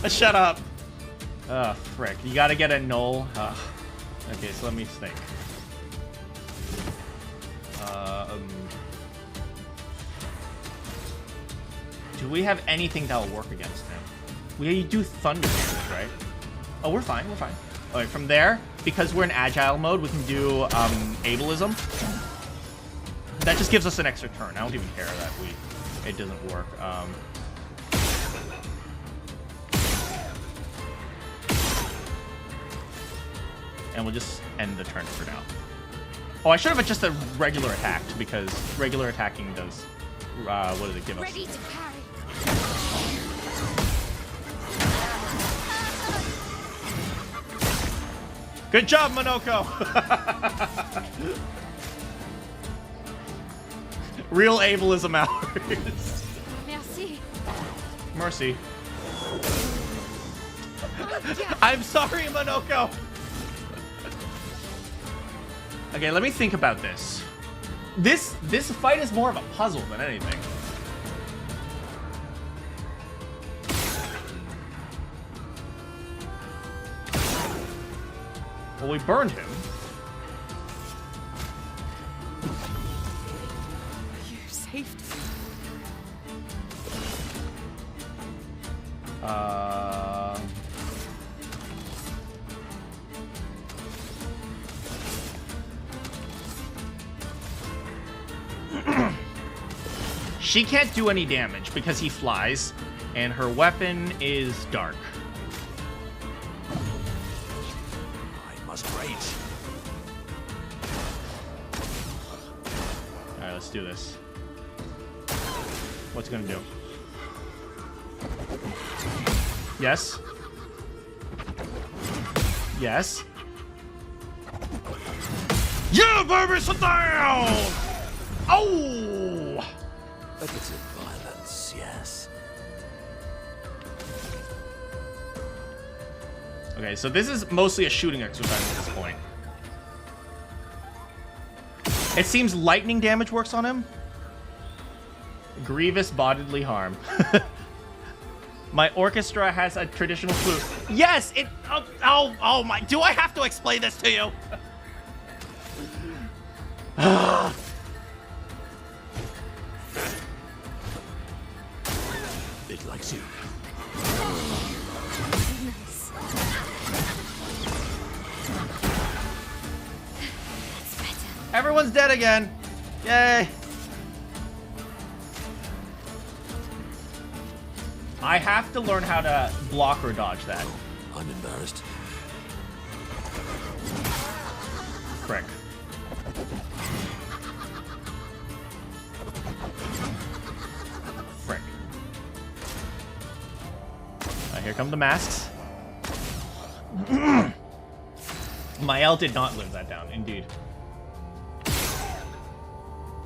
Shut up. Oh, frick. You got to get a null. Okay, so let me think. Do we have anything that'll work against him? We do thunder damage, right? Oh, we're fine, we're fine. Alright, from there, because we're in agile mode, we can do ableism. That just gives us an extra turn. I don't even care that it doesn't work. And we'll just end the turn for now. Oh, I should have just a regular attacked, because regular attacking does, what does it give us? Ready to carry. Good job, Monoko! Real ableism hours. Merci. Mercy. I'm sorry, Monoko! Okay, let me think about this. This fight is more of a puzzle than anything. Well, we burned him. You saved me. She can't do any damage because he flies, and her weapon is dark. I must rage. Alright, let's do this. What's it gonna do? Yes. Yes. Yeah, baby, sit down! Oh! A bit of violence, yes. Okay, so this is mostly a shooting exercise at this point. It seems lightning damage works on him. Grievous bodily harm. My orchestra has a traditional flute. Yes, it... Oh my... Do I have to explain this to you? It likes you. Nice. That's better. Everyone's dead again. Yay. I have to learn how to block or dodge that. I'm embarrassed. Frick. Frick. Here come the masks. Mael did not live that down, indeed.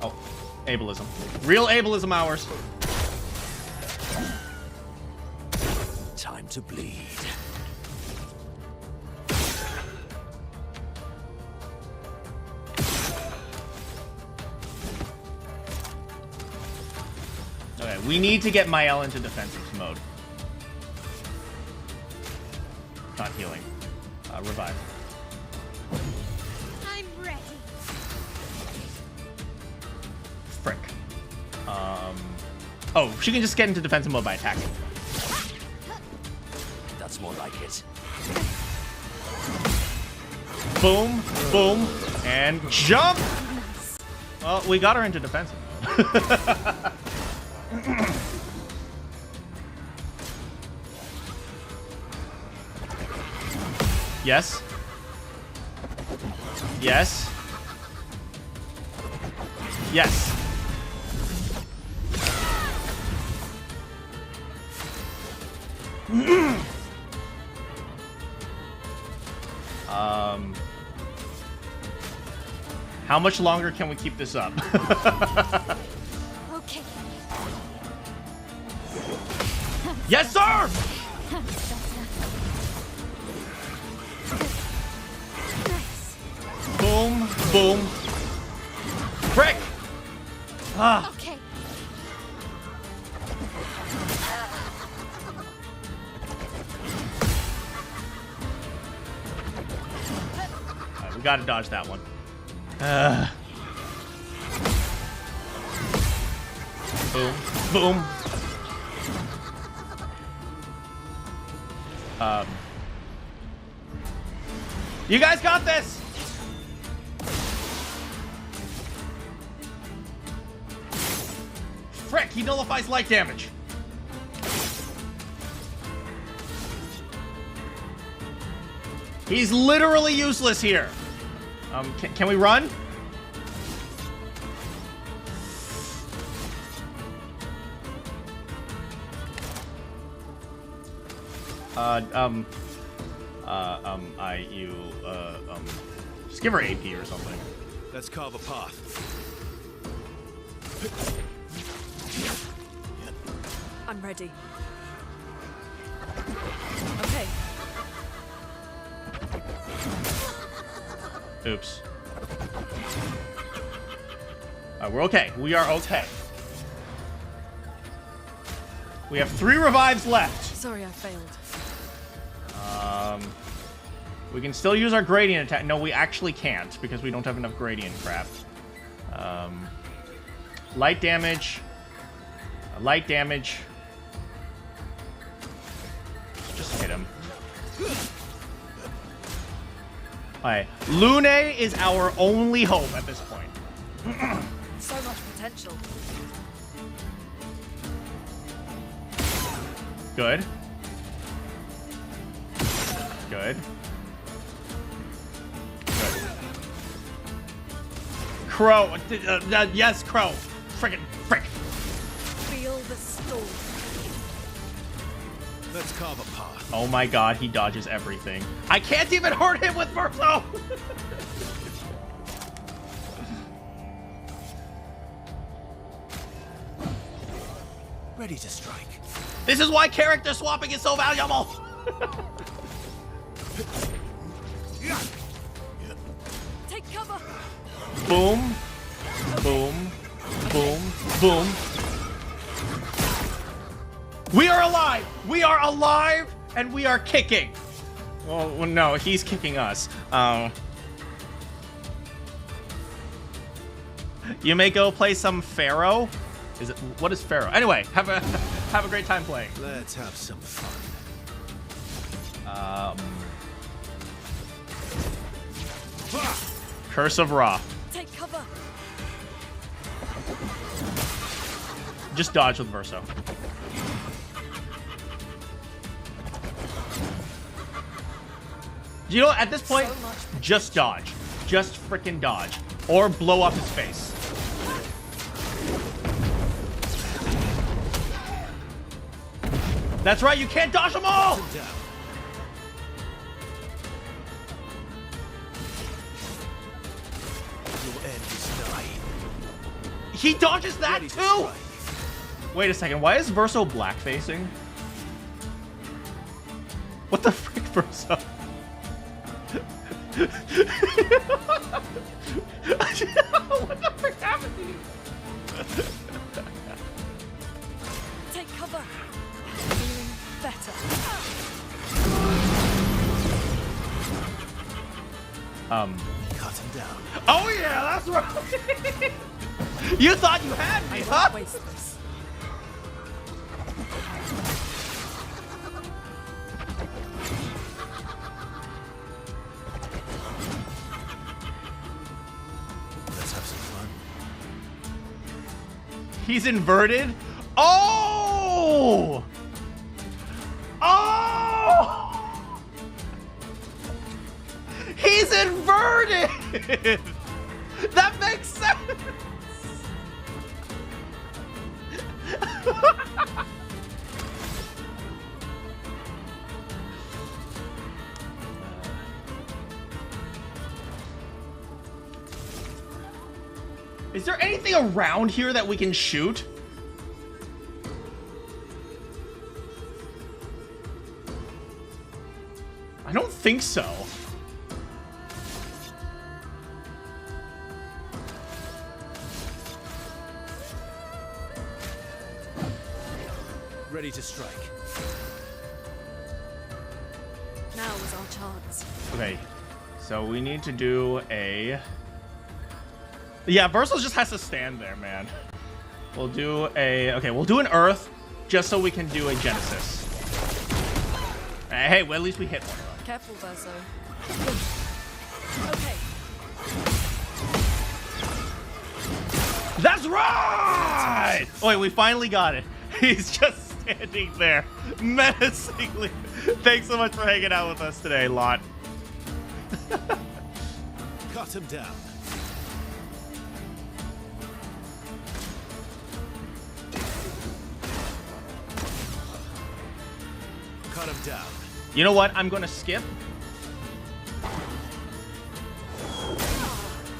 Oh, ableism. Real ableism hours. Time to bleed. Okay, we need to get Mael into defensive mode. Not healing. Revive. I'm ready. Frick. Oh, she can just get into defensive mode by attacking. That's more like it. Boom, boom, and jump! Well, we got her into defensive mode. Yes. Yes. Yes. How much longer can we keep this up? Okay. Yes, sir! Nice. Boom, boom. Frick! Ah. Okay. Alright, we gotta dodge that one. Boom, boom. You guys got this! Frick, he nullifies light damage. He's literally useless here. Can we run? Just give her AP or something. Let's carve a path. I'm ready. Okay. Oops. We're okay. We are okay. We have 3 revives left. Sorry, I failed. We can still use our gradient attack. No, we actually can't because we don't have enough gradient crap. Light damage. Light damage. Just hit him. Alright. Lune is our only hope at this point. So much potential. Good. Good. Good. Crow. Yes, Crow. Frickin' frick. Feel the storm. Let's carve a path. Oh my god, he dodges everything. I can't even hurt him with Verso! Ready to strike. This is why character swapping is so valuable! Take cover. Boom. Boom. Boom. Boom. We are alive! We are alive, and we are kicking! Well, no, he's kicking us. You may go play some Pharaoh. Is it? What is Pharaoh? Anyway, have a great time playing. Let's have some fun. Curse of Ra. Take cover. Just dodge with Verso. You know, at this point, just dodge. Just frickin' dodge. Or blow up his face. That's right, you can't dodge them all! He dodges that too! Wait a second, why is Verso black facing? What the frick, Verso? What the frick happened to you? Take cover. Feeling better. Cut him down. Oh yeah, that's right! You thought you had me, I huh? won't waste this. Let's have some fun. He's inverted. Oh! Oh! He's inverted! That makes sense. Is there anything around here that we can shoot? I don't think so. Ready to strike. Now is our chance. Okay, so we need to do a... Yeah, Versos just has to stand there, man. We'll do a... Okay, we'll do an Earth, just so we can do a Genesis. Hey, well, at least we hit one. Careful, Verso. Okay. That's right! Oh, wait, we finally got it. He's just standing there, menacingly. Thanks so much for hanging out with us today, Lot. Cut him down. Cut him down. You know what? I'm gonna skip.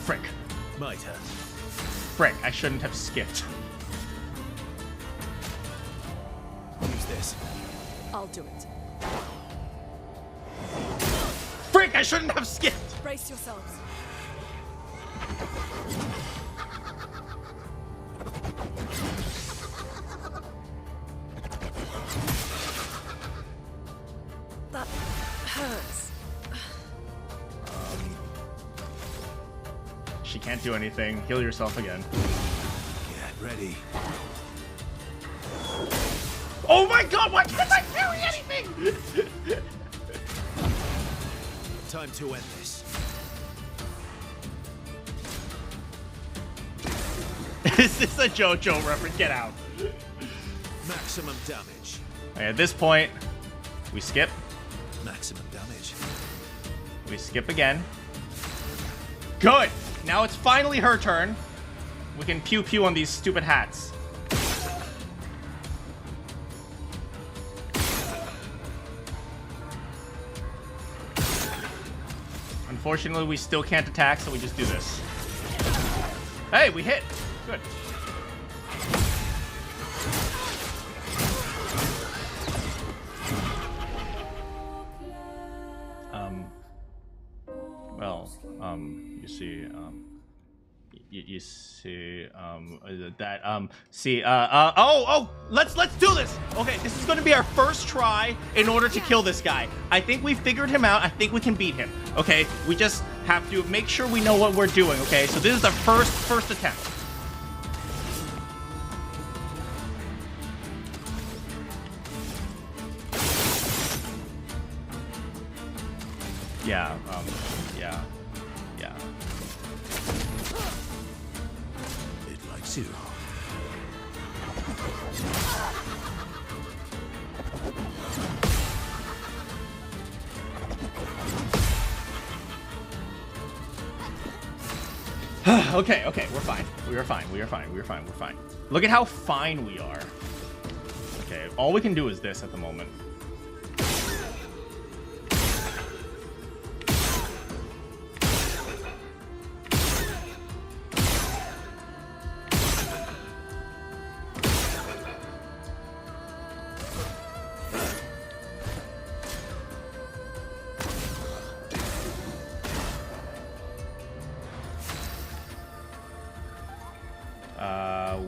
Frick. Might hurt. Frick, I shouldn't have skipped. Use this. I'll do it. Frick, I shouldn't have skipped! Brace yourselves. That hurts. She can't do anything. Heal yourself again. Get ready. Oh my god, why can't I parry anything? Time to end this. Is this a JoJo reference? Get out. Maximum damage. Okay, at this point, we skip. Maximum damage. We skip again. Good! Now it's finally her turn. We can pew pew on these stupid hats. Unfortunately, we still can't attack, so we just do this. Hey, we hit! Good. You see, let's do this. Okay, this is going to be our first try in order to kill this guy. I think we figured him out. I think we can beat him. Okay, we just have to make sure we know what we're doing. Okay, so this is the first attempt. Yeah, yeah. It likes you. Okay, we're fine. We are fine. Look at how fine we are. Okay, all we can do is this at the moment.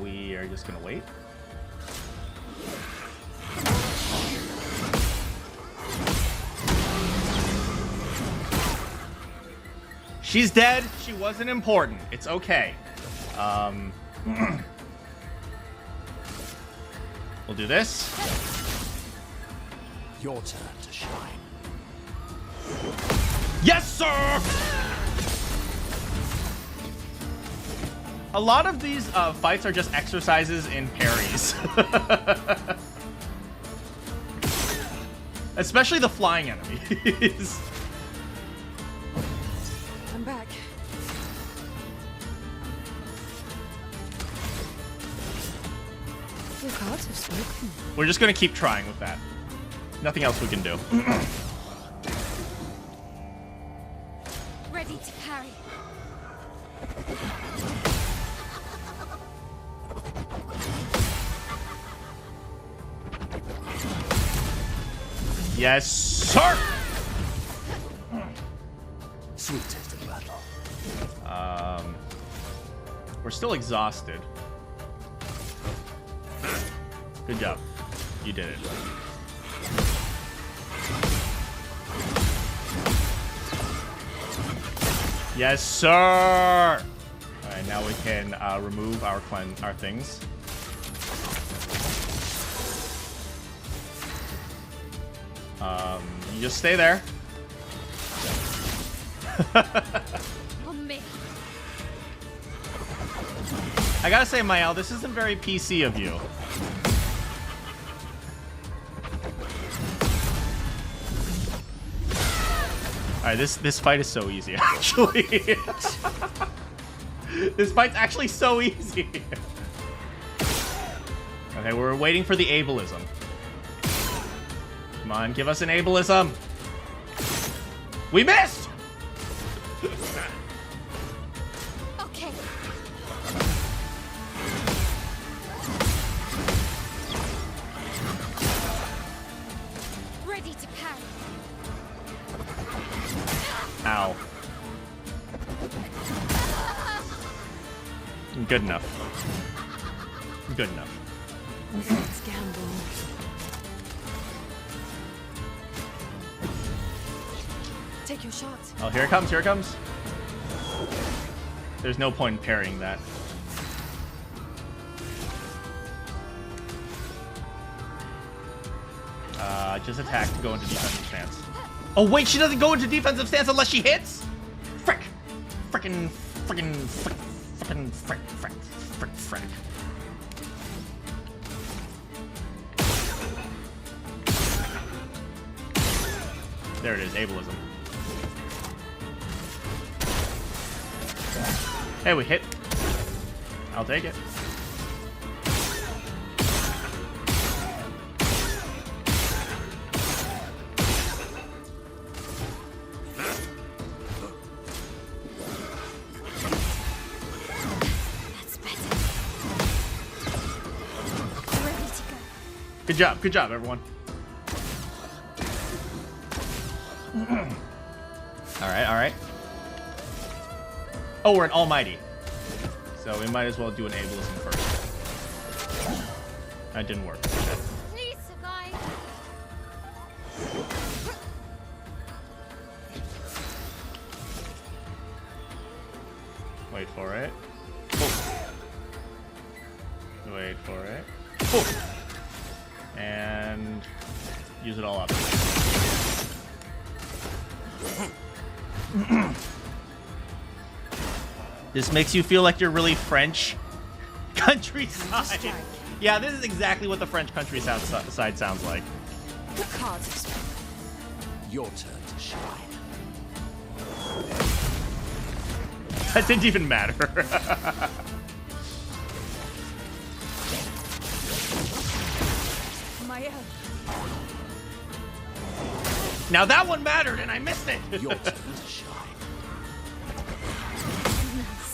We are just gonna wait. She's dead. She wasn't important. It's okay. We'll do this. Your turn to shine. Yes, sir! A lot of these fights are just exercises in parries. Especially the flying enemies. I'm back. Your cards have spoken. We're just gonna keep trying with that. Nothing else we can do. Ready to parry. Yes, sir! Sweetest of battle. We're still exhausted. Good job. You did it. Yes, sir! Alright, now we can remove our things. You just stay there. On me. I gotta say, Mael, this isn't very PC of you. Alright, this fight is so easy, actually. This fight's actually so easy. Okay, we're waiting for the ableism. Come on, give us an ableism. We missed! Okay. Ready to parry. Ow. Good enough. Good enough. Let's gamble. Take your shot. Oh, here it comes, here it comes. There's no point in parrying that. Just attack to go into defensive stance. Oh wait, she doesn't go into defensive stance unless she hits? Frick. Frick. There it is, ableism. Hey, we hit. I'll take it. That's better. Ready to go. Good job, everyone. Alright. Oh, we're an almighty. So we might as well do an ableism first. That didn't work. Please survive. Wait for it. Oh. Wait for it. Oh. And use it all up. This makes you feel like you're really French countryside. Yeah, this is exactly what the French countryside sounds like. The cards have spoken. Your turn to shine. That didn't even matter. My own. Now that one mattered and I missed it. Your turn to shine. Nice.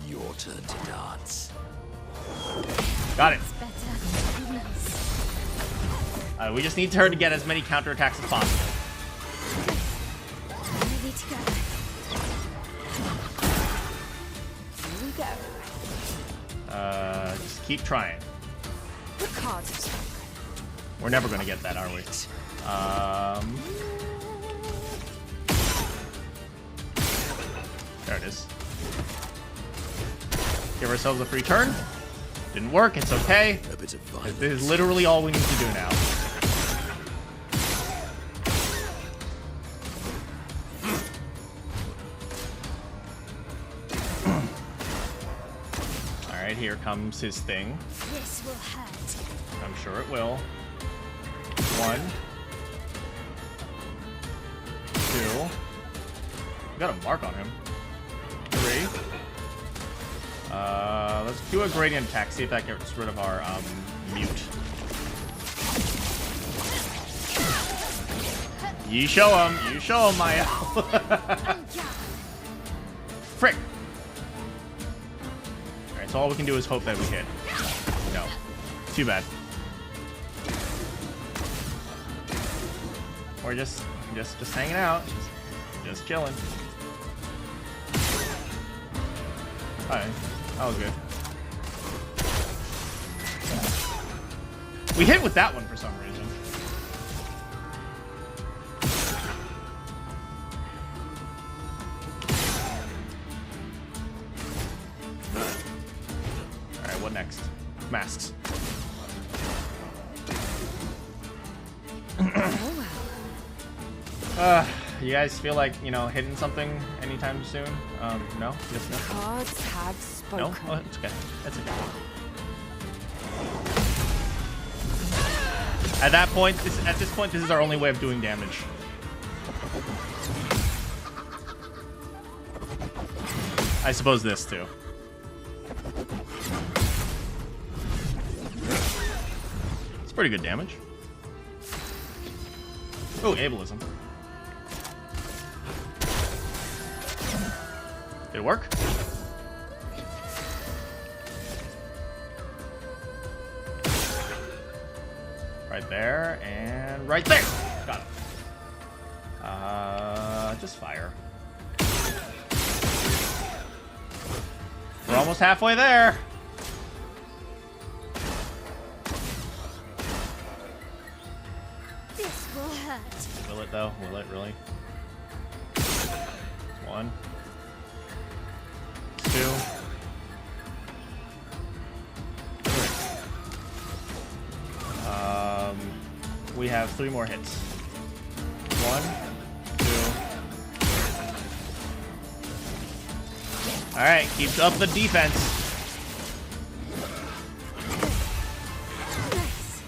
Your turn to dance. Got it. It's better. Nice. We just need her to get as many counterattacks as possible. Ready to go. Here we go. Just keep trying. The cards have spoken. We're never gonna get that, are we? There it is. Give ourselves a free turn. Didn't work, it's okay. A bit of violence. This is literally all we need to do now. Alright, here comes his thing. This will hurt. I'm sure it will. 1. 2. We got a mark on him. 3. Let's do a gradient attack, see if that gets rid of our mute. You show him, Maya. Frick. Alright, so all we can do is hope that we hit. No. Too bad. Or just hanging out. Just chilling. Alright. That was good. We hit with that one for some reason. Alright, what next? Masks. You guys feel like, you know, hitting something anytime soon? No? Yes, no? Cards have spoken. No? Oh, it's okay. That's okay. At that point, at this point, this is our only way of doing damage. I suppose this, too. It's pretty good damage. Oh, ableism. Did it work? Right there, and right there! Got it. Just fire. We're almost halfway there! This will hurt. Will it, though? Will it, really? 1. 2. 3. We have 3 more hits. 1, 2. Alright, keep up the defense. Nice.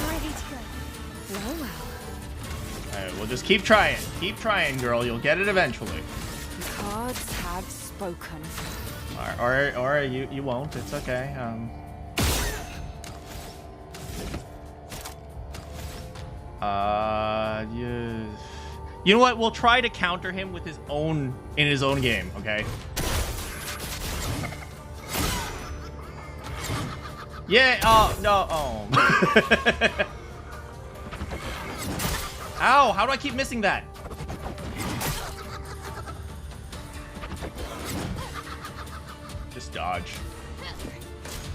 Ready to go. Well, well. Alright, we'll just keep trying. Keep trying, girl. You'll get it eventually. The cards have spoken. Or you won't. It's okay. You know what? We'll try to counter him with his own in his own game. Okay. Yeah. Oh no. Oh. Ow! How do I keep missing that? Just dodge.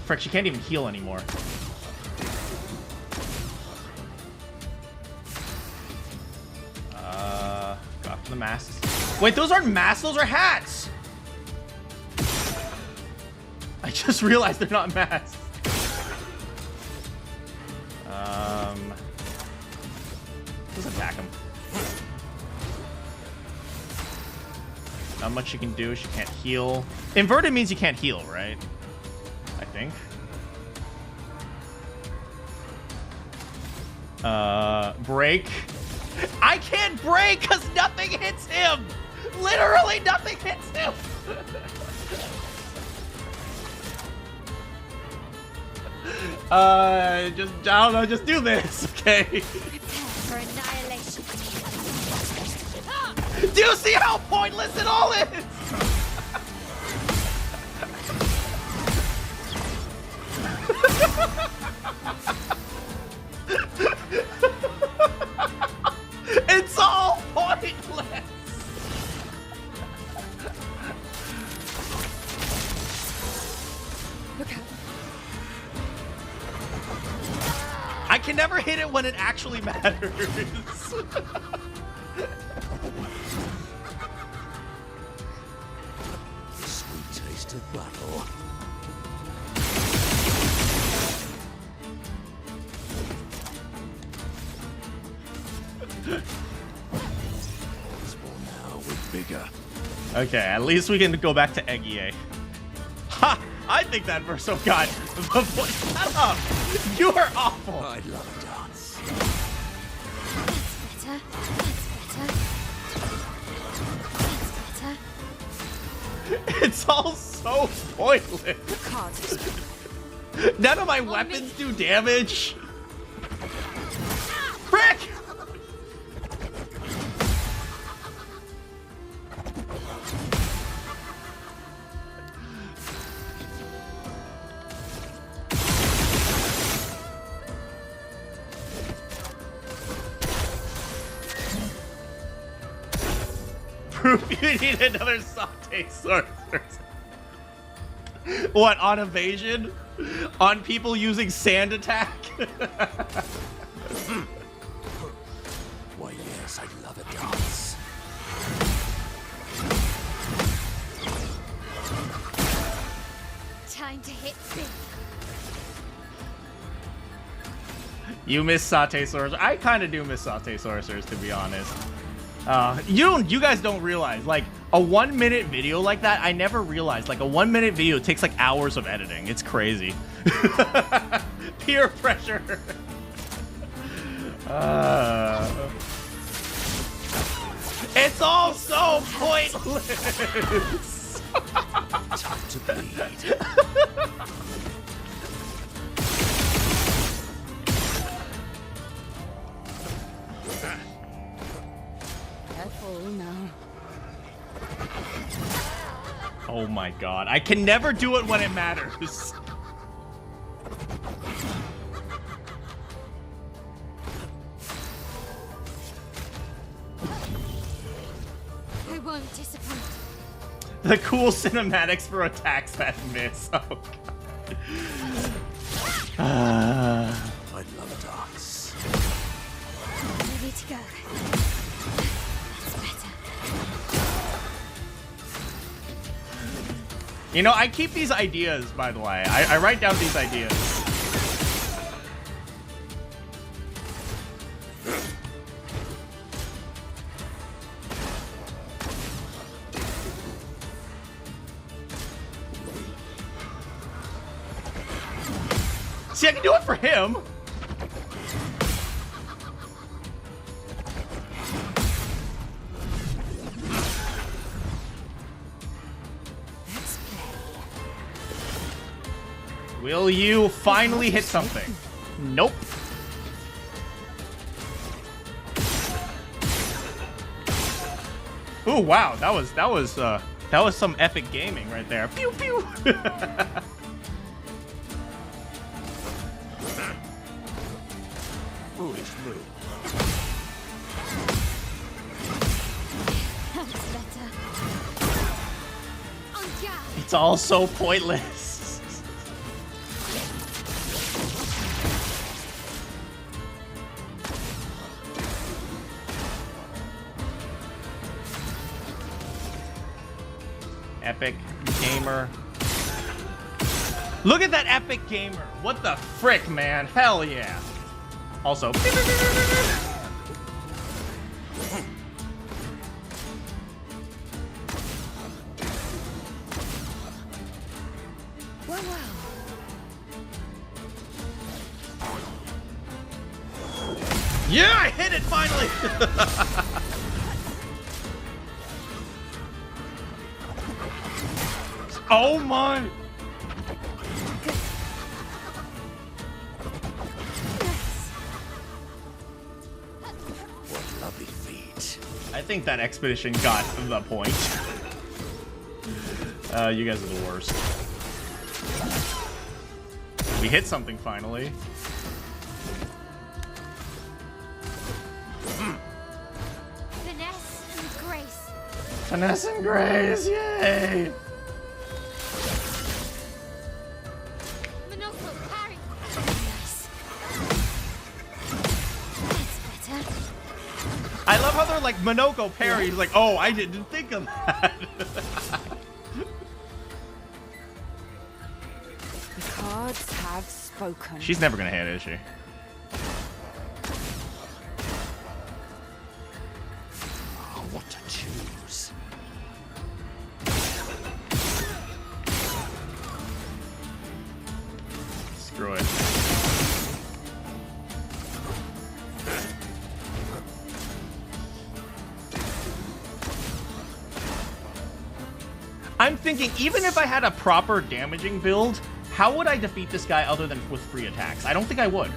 Frick, she can't even heal anymore. Got the masks. Wait, those aren't masks, those are hats! I just realized they're not masks. Let's attack him. Not much she can do, she can't heal. Inverted means you can't heal, right? I think. Break. I can't break because nothing hits him! Literally nothing hits him! Just, I don't know, just do this, okay? Prepare for annihilation. Do you see how pointless it all is? It's all pointless. Look out. I can never hit it when it actually matters. The sweet taste of battle. Small now with bigger. Okay, at least we can go back to Eggie. Ha! I think that Verso got the voice. Shut up! You are awful! I'd love a dance. That's better. That's better. It's all so pointless. The cards have spoken. None of my weapons do damage. Frick! Proof you need another saute sorcerer. What, on evasion? On people using sand attack? Why, yes, I'd love a dance. Time to hit big. You miss saute sorcerers. I kind of do miss saute sorcerers, to be honest. You guys don't realize, like, a 1 minute video like that, I never realized, like, a 1 minute video takes like hours of editing. It's crazy. Peer pressure. It's all so pointless. Time to bleed. Careful now. Oh my god. I can never do it when it matters. I won't disappoint. The cool cinematics for attacks that miss. Oh god. I'd love a dance. Ready to go. That's better. You know, I keep these ideas, by the way. I write down these ideas. See, I can do it for him. Let's play. Will you finally hit something? Nope. Ooh, wow, that was some epic gaming right there. Pew pew. Foolish move. That's better. On guard. It's all so pointless. Epic gamer. Look at that epic gamer. What the frick, man? Hell yeah. Also. Wow, wow. Yeah, I hit it finally. Oh my. What lovely feet. I think that expedition got the point. You guys are the worst. We hit something finally. Finesse and grace. Finesse and grace, yay! Monocle parry. Nice. That's better. I love how they're like Monoko parry. He's like, oh, I didn't think of that. The cards have spoken. She's never gonna hit, is she? Oh, what to choose? I'm thinking, even if I had a proper damaging build, how would I defeat this guy other than with free attacks? I don't think I would.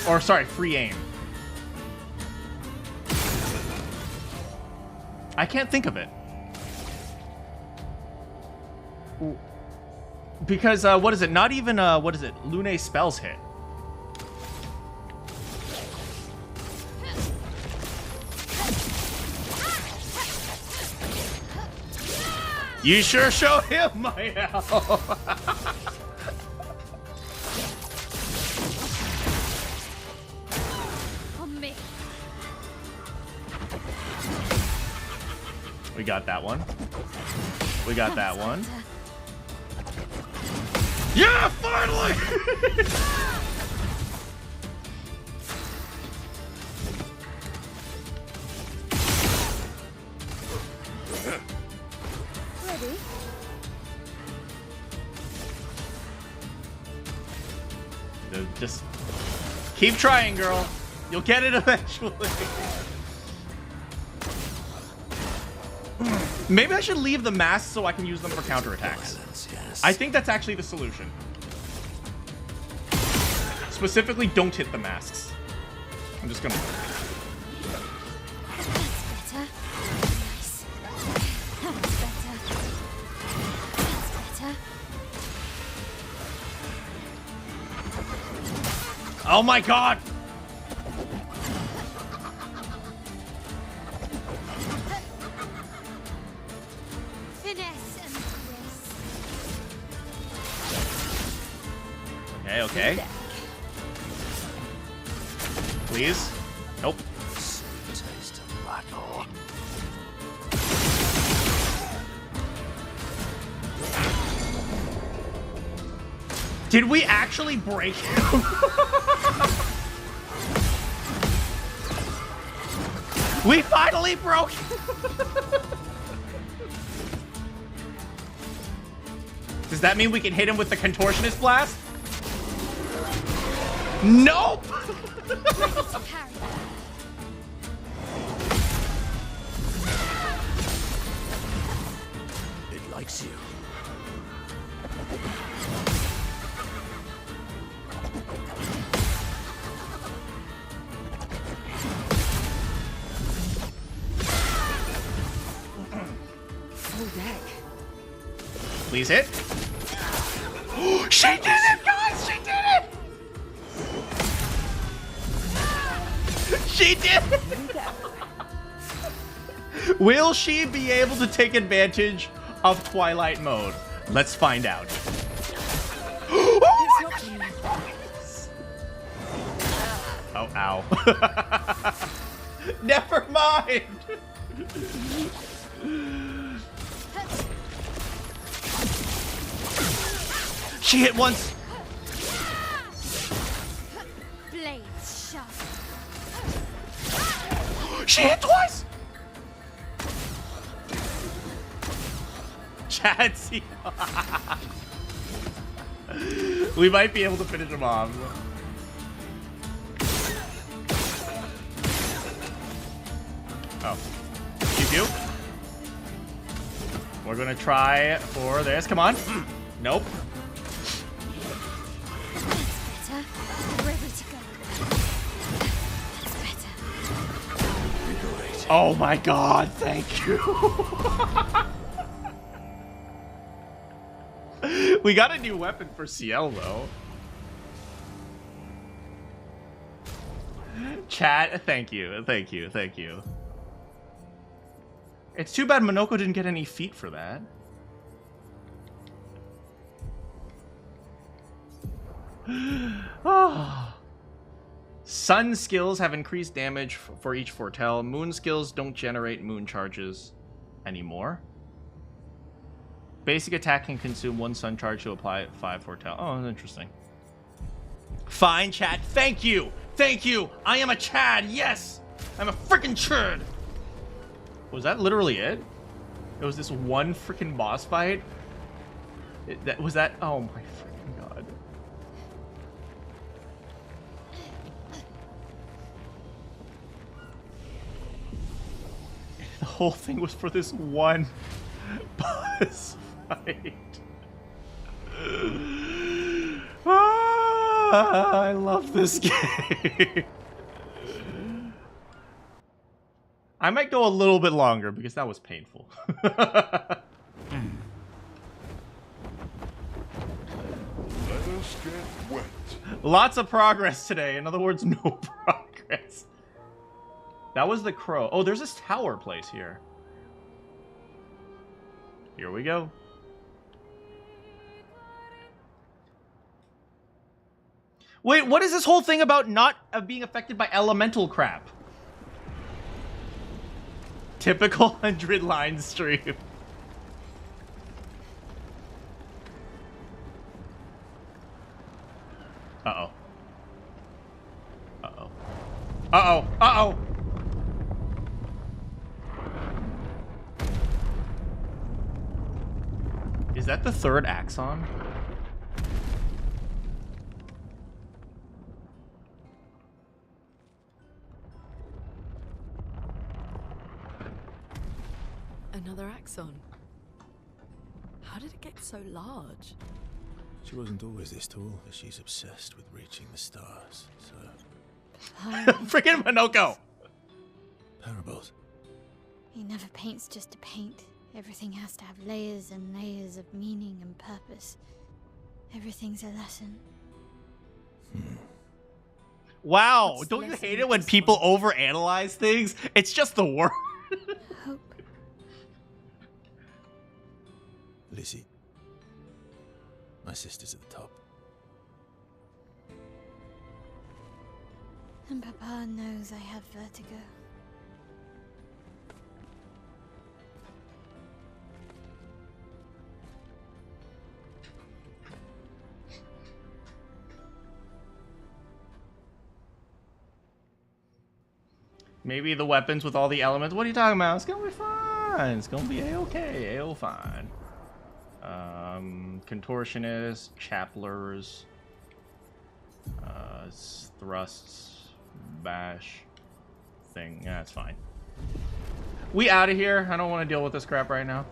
Or, sorry, free aim. I can't think of it. Because, what is it? Not even, what is it? Lune spells hit. You sure show him my help. On me. We got that one. We got that one. Yeah, finally! Ready? Just keep trying, girl. You'll get it eventually. Maybe I should leave the masks so I can use them for counterattacks. Yes. I think that's actually the solution. Specifically, don't hit the masks. I'm just gonna... That's better. Nice. That's better. That's better. Oh my god! Finesse and grace. Okay, okay. Please? Nope. Taste of battle. Did we actually break him? We finally broke him! Does that mean we can hit him with the contortionist blast? Nope! It likes you. Full deck. Please hit. She did it, guys! She did it! She did it! Will she be able to take advantage of Twilight mode? Let's find out. Oh, oh, ow. Never mind. She hit once. Blades sharp. She hit twice. Chad, see. We might be able to finish him off. Oh. You do? We're gonna try for this. Come on. Nope. That's better. Ready to go. That's better. Oh my god, thank you. We got a new weapon for CL though. Chat, thank you, thank you, thank you. It's too bad Monoko didn't get any feet for that. Sun skills have increased damage for each foretell. Moon skills don't generate moon charges anymore. Basic attack can consume 1 sun charge to apply 5 foretell. Oh, that's interesting. Fine, chat. Thank you. Thank you. I am a Chad. Yes. I'm a freaking Chad. Was that literally it? It was this one freaking boss fight? Was that? Oh my freaking god. whole thing was for this one boss fight. I love this game. I might go a little bit longer because that was painful. Let us get wet. Lots of progress today. In other words, no progress. That was the crow. Oh, there's this tower place here. Here we go. Wait, what is this whole thing about not being affected by elemental crap? Typical 100-line stream. Uh-oh. Uh-oh. Uh-oh. Uh-oh. Is that the third axon? Another axon. How did it get so large? She wasn't always this tall, but she's obsessed with reaching the stars, so... Freaking Minoko! Parables. He never paints just to paint. Everything has to have layers and layers of meaning and purpose. Everything's a lesson. Wow, don't you hate it when people overanalyze things? It's just the worst. Hope. Lizzie. My sister's at the top. And Papa knows I have vertigo. Maybe the weapons with all the elements. What are you talking about? It's gonna be fine. It's gonna be a-okay. A-o fine. Contortionists, chapplers, thrusts, bash, thing. Yeah, it's fine. We out of here. I don't want to deal with this crap right now.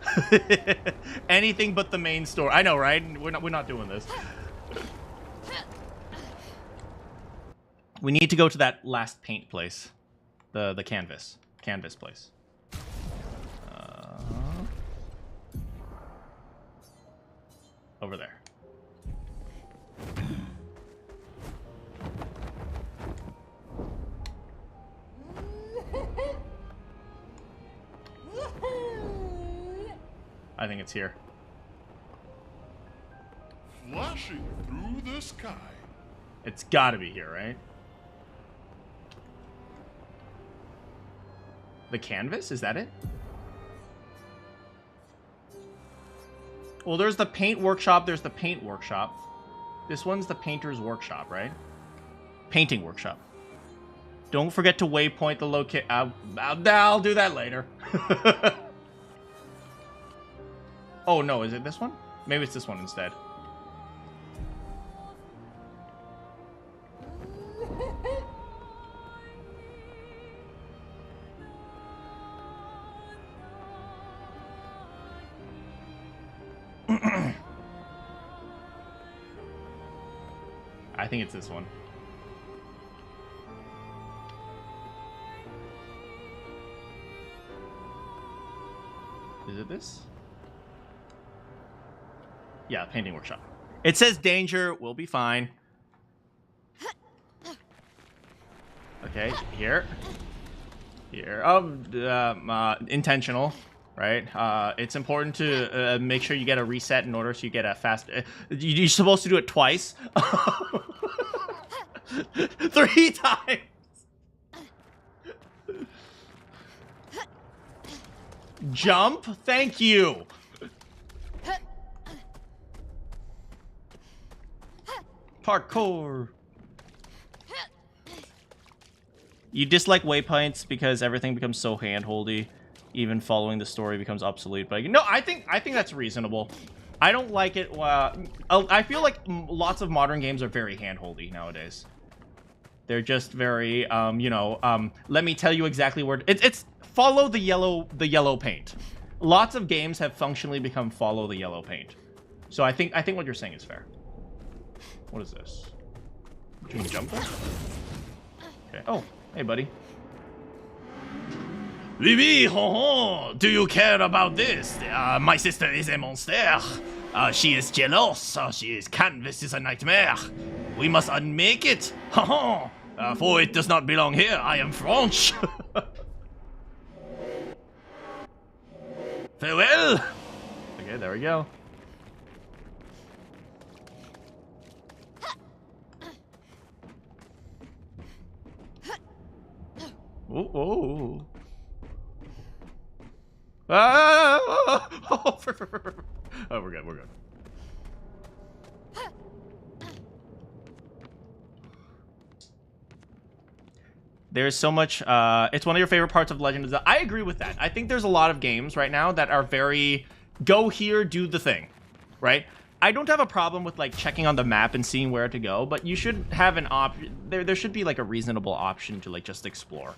Anything but the main story. I know, right? We're not doing this. We need to go to that last paint place. The canvas place. Over there. I think it's here. Flashing through the sky. It's gotta be here, right? The canvas? Is that it? Well, there's the paint workshop. There's the paint workshop. This one's the painter's workshop, right? Painting workshop. Don't forget to waypoint the location. I'll do that later. Oh, no. Is it this one? Maybe it's this one instead. I think it's this one. Is it this? Yeah, painting workshop. It says danger, we'll be fine. Okay, here. Here. Intentional, right? It's important to make sure you get a reset in order so you get a fast... you're supposed to do it twice. 3 times! Jump? Thank you! Parkour! You dislike waypoints because everything becomes so hand-holdy. Even following the story becomes obsolete. But no, I think that's reasonable. I don't like it. I feel like lots of modern games are very hand-holdy nowadays. They're just very, you know, let me tell you exactly where... It's follow the yellow paint. Lots of games have functionally become follow the yellow paint. So I think what you're saying is fair. What is this? Can you jump there? Okay. Oh, hey, buddy. Oui, oui, ho, ho. Do you care about this? My sister is a monster. She is jealous. She is canvas is a nightmare. We must unmake it. Ha ha. For it does not belong here. I am French. Farewell. Okay, there we go. Oh, oh. Oh, we're good, we're good. There's so much, it's one of your favorite parts of Legend of Zelda. I agree with that. I think there's a lot of games right now that are very, go here, do the thing, right? I don't have a problem with, like, checking on the map and seeing where to go, but you should have an option, there should be, like, a reasonable option to, like, just explore.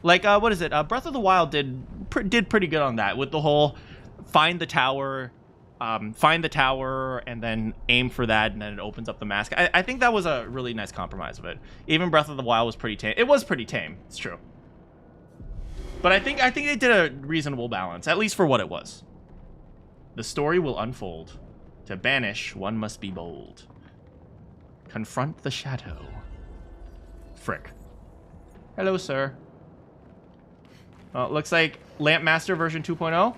Like, what is it? Breath of the Wild did pretty good on that with the whole find the tower, and then aim for that, and then it opens up the mask. I think that was a really nice compromise of it. Even Breath of the Wild was pretty tame. It was pretty tame. It's true. But I think they did a reasonable balance, at least for what it was. The story will unfold. To banish, one must be bold. Confront the shadow. Frick. Hello, sir. Looks like Lampmaster version 2.0.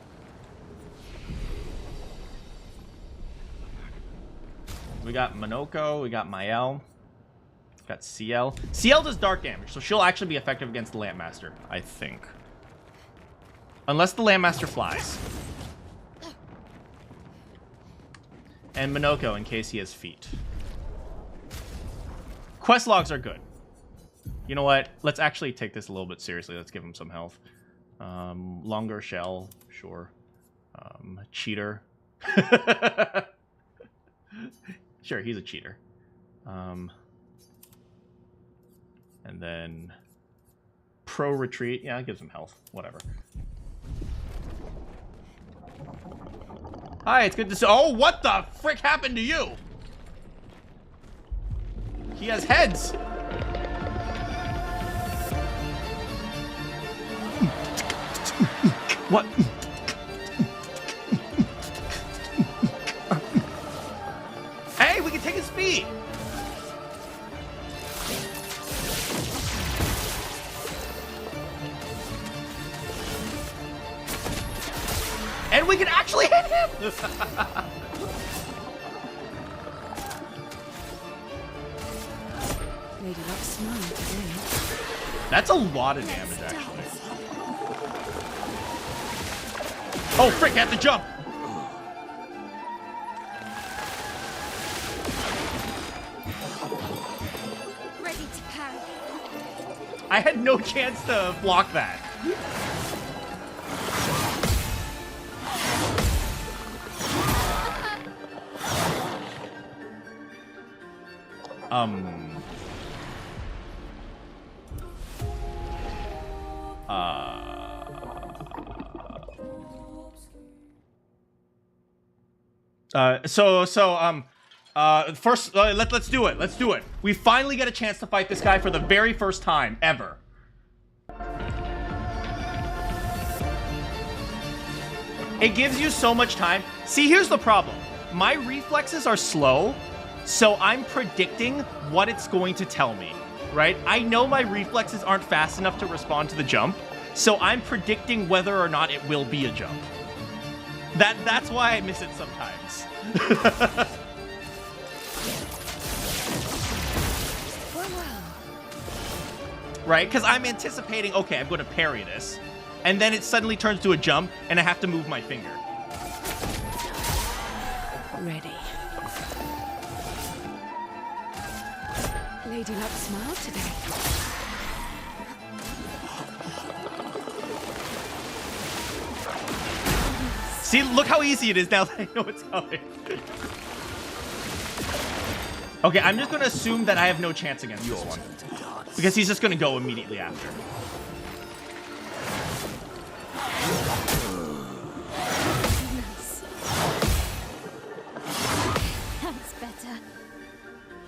We got Monoko, we got Mael, we got CL. CL does dark damage, so she'll actually be effective against the Lampmaster, I think. Unless the Lampmaster flies. And Monoko in case he has feet. Quest logs are good. You know what? Let's actually take this a little bit seriously. Let's give him some health. Longer shell, sure. Cheater. Sure, he's a cheater. And then pro retreat. Yeah, it gives him health. Whatever. Hi, it's good to see. Oh, what the frick happened to you? He has heads. What? Hey, we can take his feet. And we can actually hit him. Lady Luck's smiling today. That's a lot of damage, actually. Oh, frick, I have to jump. Ready to parry. I had no chance to block that. First, let's do it. Let's do it. We finally get a chance to fight this guy for the very first time ever. It gives you so much time. See, here's the problem. My reflexes are slow, so I'm predicting what it's going to tell me, right? I know my reflexes aren't fast enough to respond to the jump, so I'm predicting whether or not it will be a jump. That's why I miss it sometimes. Right? Because I'm anticipating, okay, I'm going to parry this. And then it suddenly turns to a jump, and I have to move my finger. Ready. Lady Luck smiled today. See, look how easy it is now that I know it's coming. Okay, I'm just going to assume that I have no chance against this one. because he's just gonna go immediately after. Nice. That's better.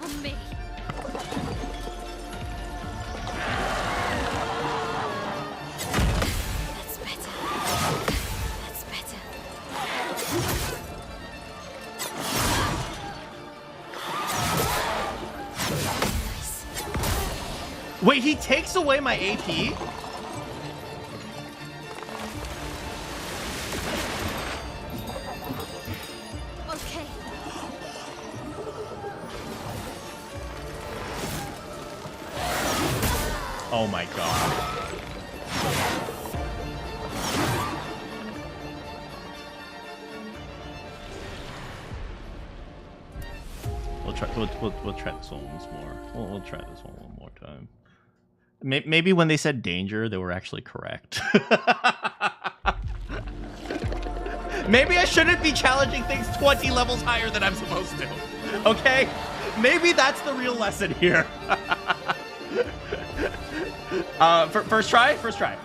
On me. That's better. That's better. Nice. Wait, he takes away my AP? Okay. Oh my god. We'll try this one once more. We'll try this one more time. Maybe when they said danger, they were actually correct. Maybe I shouldn't be challenging things 20 levels higher than I'm supposed to. Okay? Maybe that's the real lesson here. First try? First try.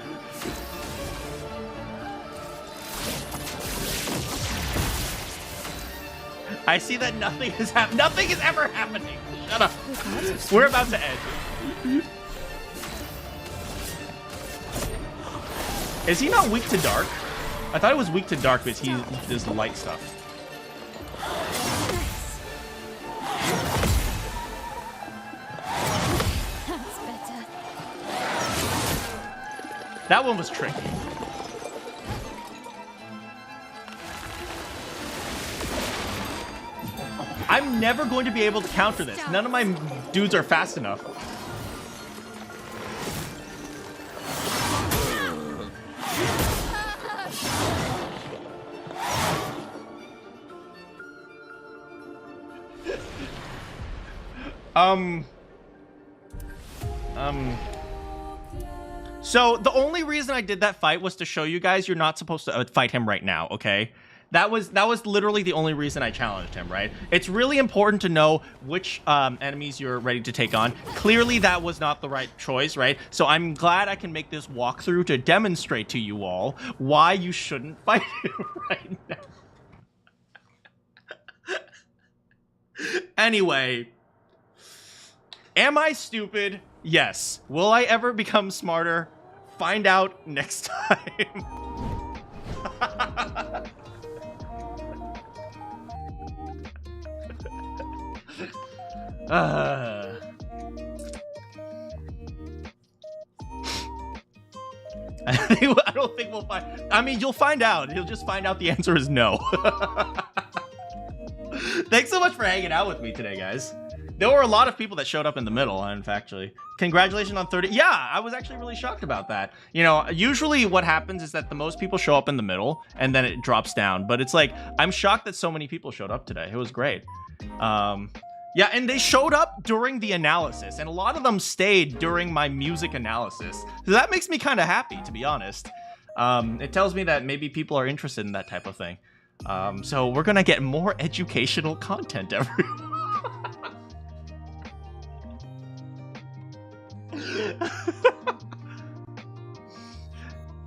I see that nothing is nothing is ever happening. Shut up. We're about to end. Is he not weak to dark? I thought it was weak to dark because he does the light stuff. That's better. That one was tricky. I'm never going to be able to counter this. None of my dudes are fast enough. So the only reason I did that fight was to show you guys you're not supposed to fight him right now, okay? That was literally the only reason I challenged him, right? It's really important to know which enemies you're ready to take on. Clearly, that was not the right choice, right? So I'm glad I can make this walkthrough to demonstrate to you all why you shouldn't fight him right now. Anyway, am I stupid? Yes. Will I ever become smarter? Find out next time. I don't think we'll find. I mean, you'll find out. You'll just find out the answer is no. Thanks so much for hanging out with me today, guys. There were a lot of people that showed up in the middle, in fact, actually. Congratulations on 30. Yeah, I was actually really shocked about that. You know, usually what happens is that the most people show up in the middle and then it drops down. But it's like, I'm shocked that so many people showed up today. It was great. Yeah, and they showed up during the analysis, and a lot of them stayed during my music analysis. So that makes me kind of happy, to be honest. It tells me that maybe people are interested in that type of thing. So we're gonna get more educational content everyone.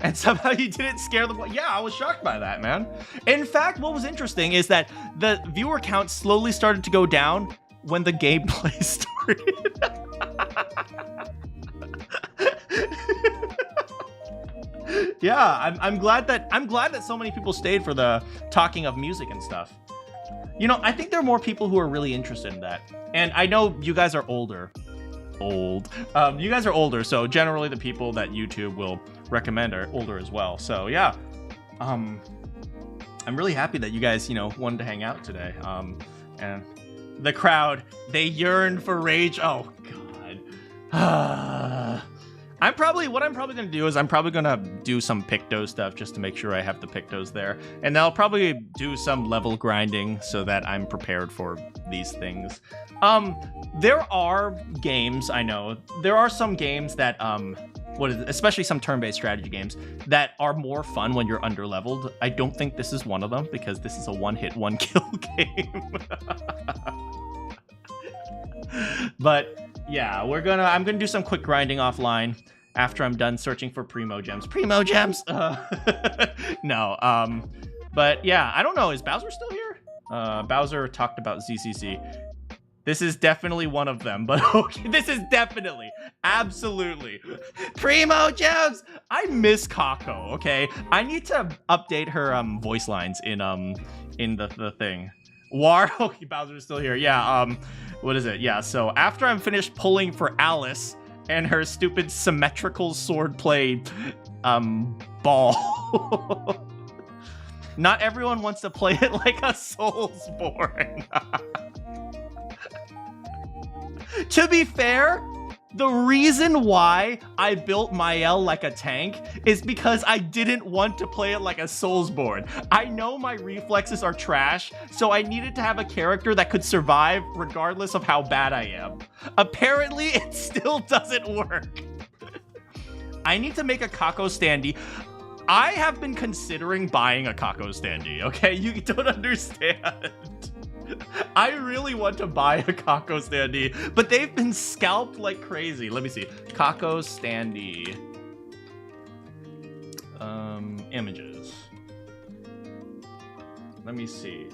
And somehow you didn't scare them. Yeah, I was shocked by that, man. In fact, what was interesting is that the viewer count slowly started to go down when the gameplay started. Yeah, I'm glad that so many people stayed for the talking of music and stuff. You know, I think there are more people who are really interested in that. And I know you guys are older. You guys are older, so generally the people that YouTube will recommend are older as well. So yeah, I'm really happy that you guys, you know, wanted to hang out today. And the crowd, they yearn for rage. Oh god. What I'm probably gonna do is I'm probably gonna do some Picto stuff just to make sure I have the Pictos there, and I'll probably do some level grinding so that I'm prepared for these things. There are games, I know, there are some games that especially some turn-based strategy games that are more fun when you're under-leveled. I don't think this is one of them because this is a one-hit, one-kill game. But yeah, I'm gonna do some quick grinding offline after I'm done searching for Primo Gems. Primo Gems! No, but yeah, I don't know, is Bowser still here? Bowser talked about ZCC. This is definitely one of them, but okay, this is definitely, absolutely. Primo Gems! I miss Kako, okay? I need to update her voice lines in the thing. War, okay, Bowser's still here. Yeah, what is it? Yeah, so after I'm finished pulling for Alice and her stupid symmetrical swordplay ball. Not everyone wants to play it like a Soulsborne. To be fair, the reason why I built Mael like a tank is because I didn't want to play it like a Soulsborne. I know my reflexes are trash, so I needed to have a character that could survive regardless of how bad I am. Apparently, it still doesn't work. I need to make a Kako standee. I have been considering buying a Kako standee, okay? You don't understand. I really want to buy a Kako standee, but they've been scalped like crazy. Let me see. Kako standee. Images. Let me see.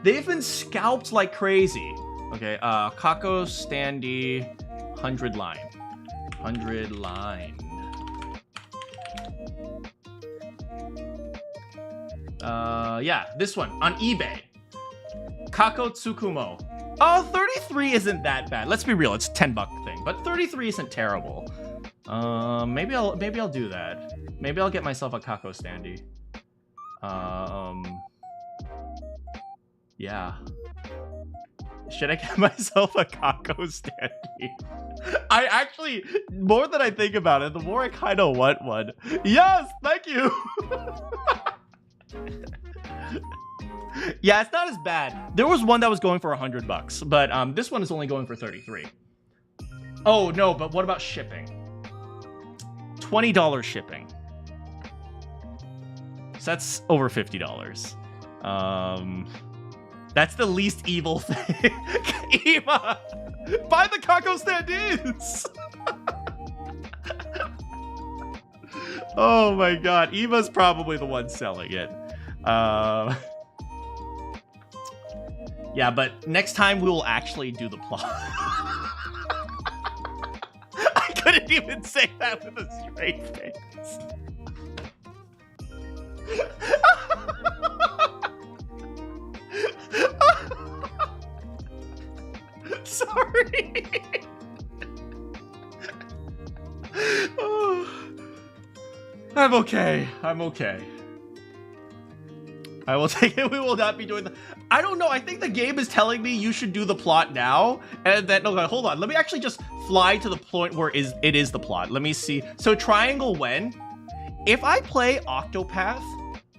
They've been scalped like crazy. Okay, Kako standee 100 line. 100 line. Yeah, this one on eBay. Kako Tsukumo. Oh, 33 isn't that bad. Let's be real, it's a $10 thing, but 33 isn't terrible. Maybe I'll do that. Maybe I'll get myself a Kako standee. Yeah. Should I get myself a Kako standee? I actually, more than I think about it, the more I kind of want one. Yes, thank you. Yeah, it's not as bad. There was one that was going for $100, but this one is only going for 33. Oh no, but what about shipping? $20 shipping. So that's over $50. That's the least evil thing. Eva, buy the Kako standees. Oh my god, Eva's probably the one selling it. Yeah, but next time we will actually do the plot. I couldn't even say that with a straight face. Sorry. Oh. I'm okay. I'm okay. I will take it. We will not be doing the... I don't know. I think the game is telling me you should do the plot now. And then, okay, hold on. Let me actually just fly to the point where it is the plot. Let me see. So Triangle when? If I play Octopath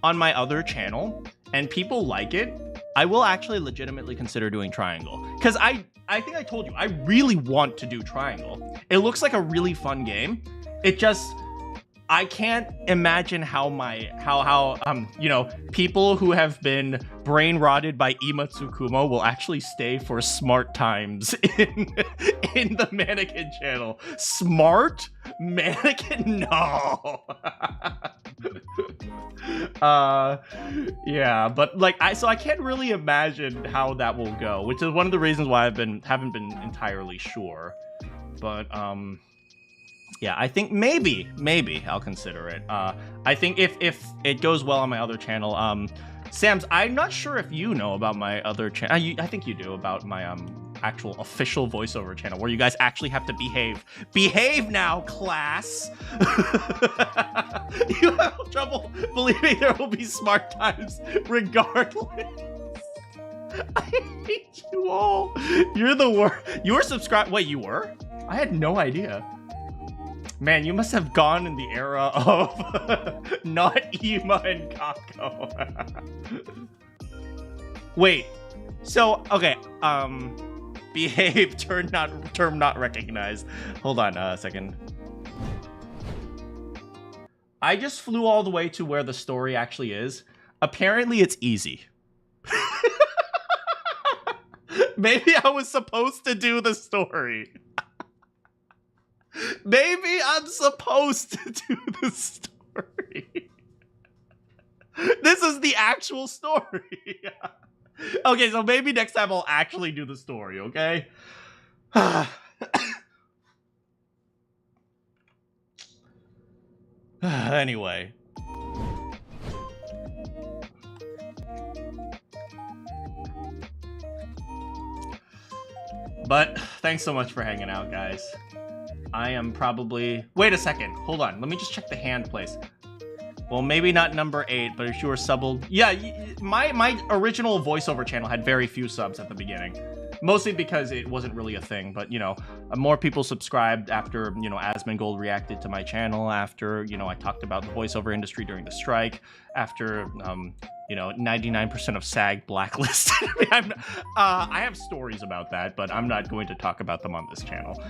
on my other channel and people like it, I will actually legitimately consider doing Triangle. Because I think I told you, I really want to do Triangle. It looks like a really fun game. It just... I can't imagine how you know, people who have been brain rotted by Ima Tsukumo will actually stay for smart times in the Manakyn channel. Smart? Manakyn? No. Yeah, but like so I can't really imagine how that will go, which is one of the reasons why haven't been entirely sure. But yeah, I think maybe I'll consider it. I think if it goes well on my other channel, Sam's, I'm not sure if you know about my other channel. I think you do, about my actual official voiceover channel where you guys actually have to behave. Behave now, class. You have trouble believing there will be smart times regardless. I hate you all. You're the worst. You were subscribed. Wait, you were? I had no idea. Man, you must have gone in the era of not Ima and Kako. Wait, so, okay, behave, term not recognized. Hold on a second. I just flew all the way to where the story actually is. Apparently it's easy. Maybe I was supposed to do the story. Maybe I'm supposed to do the story. This is the actual story. Okay, so maybe next time I'll actually do the story, okay? Anyway. But thanks so much for hanging out, guys. I am probably... Wait a second. Hold on. Let me just check the hand place. Well, maybe not number 8, but if you were subbed... Yeah, my original voiceover channel had very few subs at the beginning. Mostly because it wasn't really a thing, but, you know, more people subscribed after, you know, Asmongold reacted to my channel, after, you know, I talked about the voiceover industry during the strike, after, you know, 99% of SAG blacklisted. I have stories about that, but I'm not going to talk about them on this channel.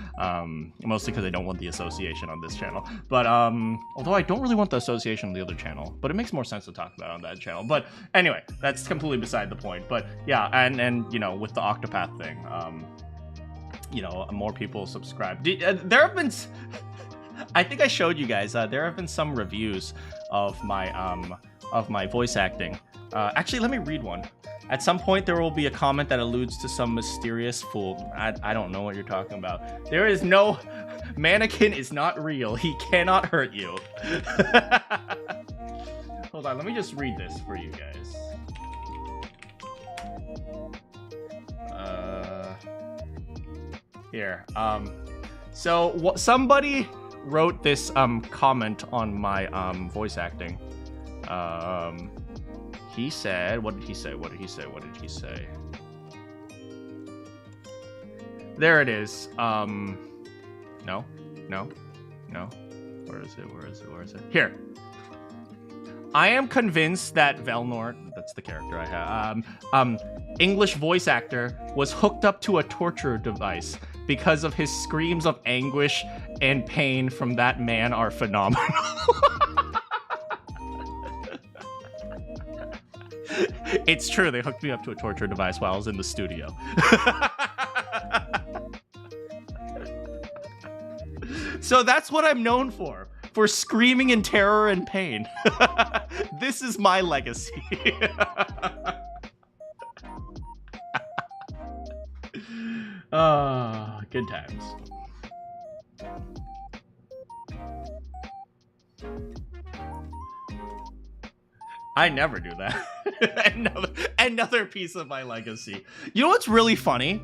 Mostly because I don't want the association on this channel. But, although I don't really want the association on the other channel, but it makes more sense to talk about on that channel. But anyway, that's completely beside the point. But yeah, and you know, with the Octopath thing, you know, more people subscribe. There have been, I think I showed you guys, there have been some reviews of my voice acting. Actually, let me read one. At some point, there will be a comment that alludes to some mysterious fool. I don't know what you're talking about. There is no... Manakyn is not real. He cannot hurt you. Hold on, let me just read this for you guys. Here. So, somebody wrote this comment on my voice acting. He said, what did he say? What did he say? What did he say? There it is. No. Where is it? Here. I am convinced that Velnor, that's the character I have, English voice actor, was hooked up to a torture device because of his screams of anguish and pain from that man are phenomenal. It's true, they hooked me up to a torture device while I was in the studio. So that's what I'm known for screaming in terror and pain. This is my legacy. Good times. I never do that. Another piece of my legacy. You know what's really funny?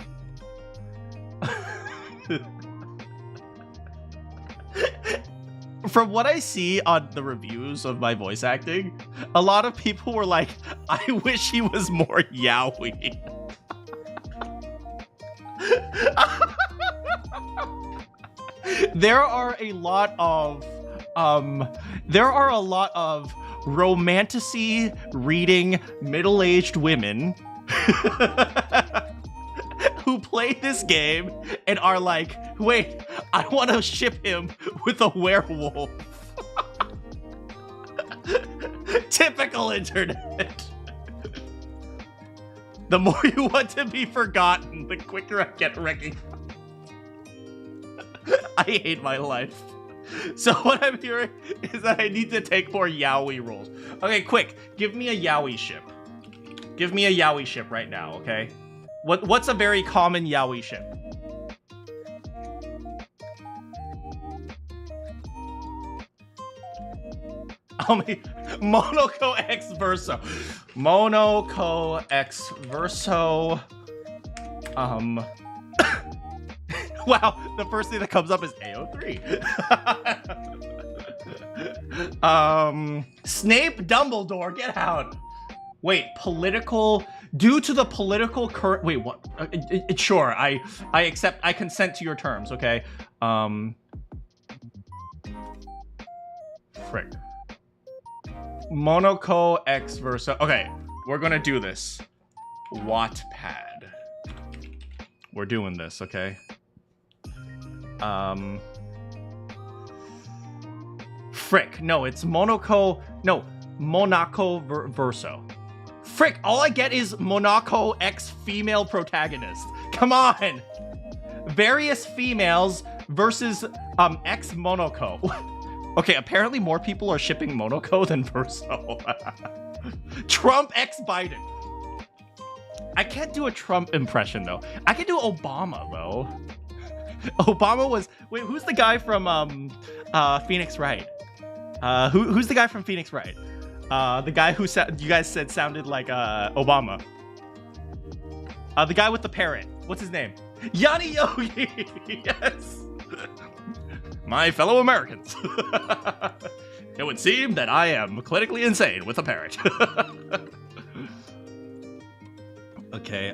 From what I see on the reviews of my voice acting, a lot of people were like, I wish he was more yaoi. There are a lot of romantasy reading middle-aged women who play this game and are like, wait, I want to ship him with a werewolf. Typical internet. The more you want to be forgotten, the quicker I get recognized. I hate my life. So what I'm hearing is that I need to take more yaoi roles. Okay, quick, give me a yaoi ship. Give me a yaoi ship right now, okay? What's a very common yaoi ship? Monoko X Verso. Monoko X Verso. Wow, the first thing that comes up is AO3. Snape Dumbledore, get out. Wait, political... Due to the political current... Wait, what? Sure, I accept... I consent to your terms, okay? Frick. Monoko X Versa... Okay, we're gonna do this. Wattpad. We're doing this, okay? Frick, no, it's Monaco... No, Monaco Verso. Frick, all I get is Monaco X female protagonist. Come on! Various females versus X Monoko. Okay, apparently more people are shipping Monoko than Verso. Trump X Biden. I can't do a Trump impression though. I can do Obama though. Obama was wait, who's the guy from Phoenix Wright? Who's the guy from Phoenix Wright? The guy who you guys said sounded like Obama. The guy with the parrot. What's his name? Yanni Yogi. Yes. My fellow Americans. It would seem that I am clinically insane with a parrot. Okay,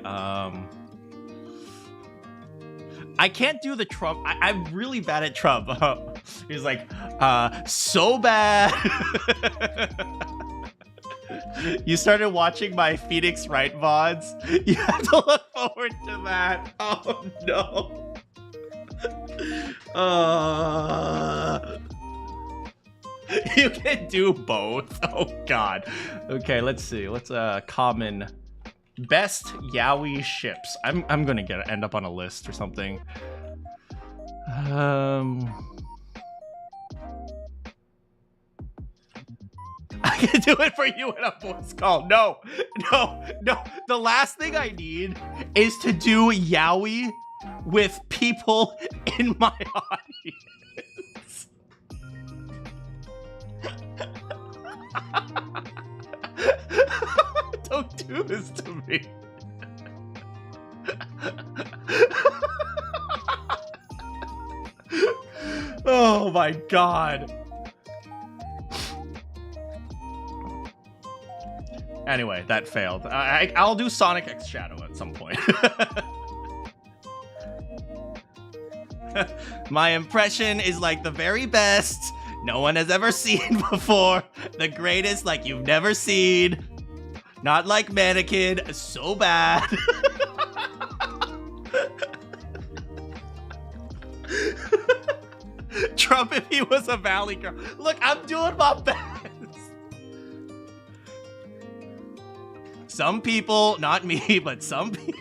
I can't do the Trump. I'm really bad at Trump. He's like, so bad. You started watching my Phoenix Wright VODs. You have to look forward to that. Oh no. You can do both. Oh god. Okay, let's see. Let's common best yaoi ships. I'm gonna end up on a list or something. I can do it for you in a voice call. No. The last thing I need is to do yaoi with people in my audience. Don't do this to me. Oh my god. Anyway, that failed. I'll do Sonic X Shadow at some point. My impression is like the very best no one has ever seen before. The greatest like you've never seen. Not like Manakyn, so bad. Trump if he was a Valley girl. Look, I'm doing my best. Some people, not me, but some people.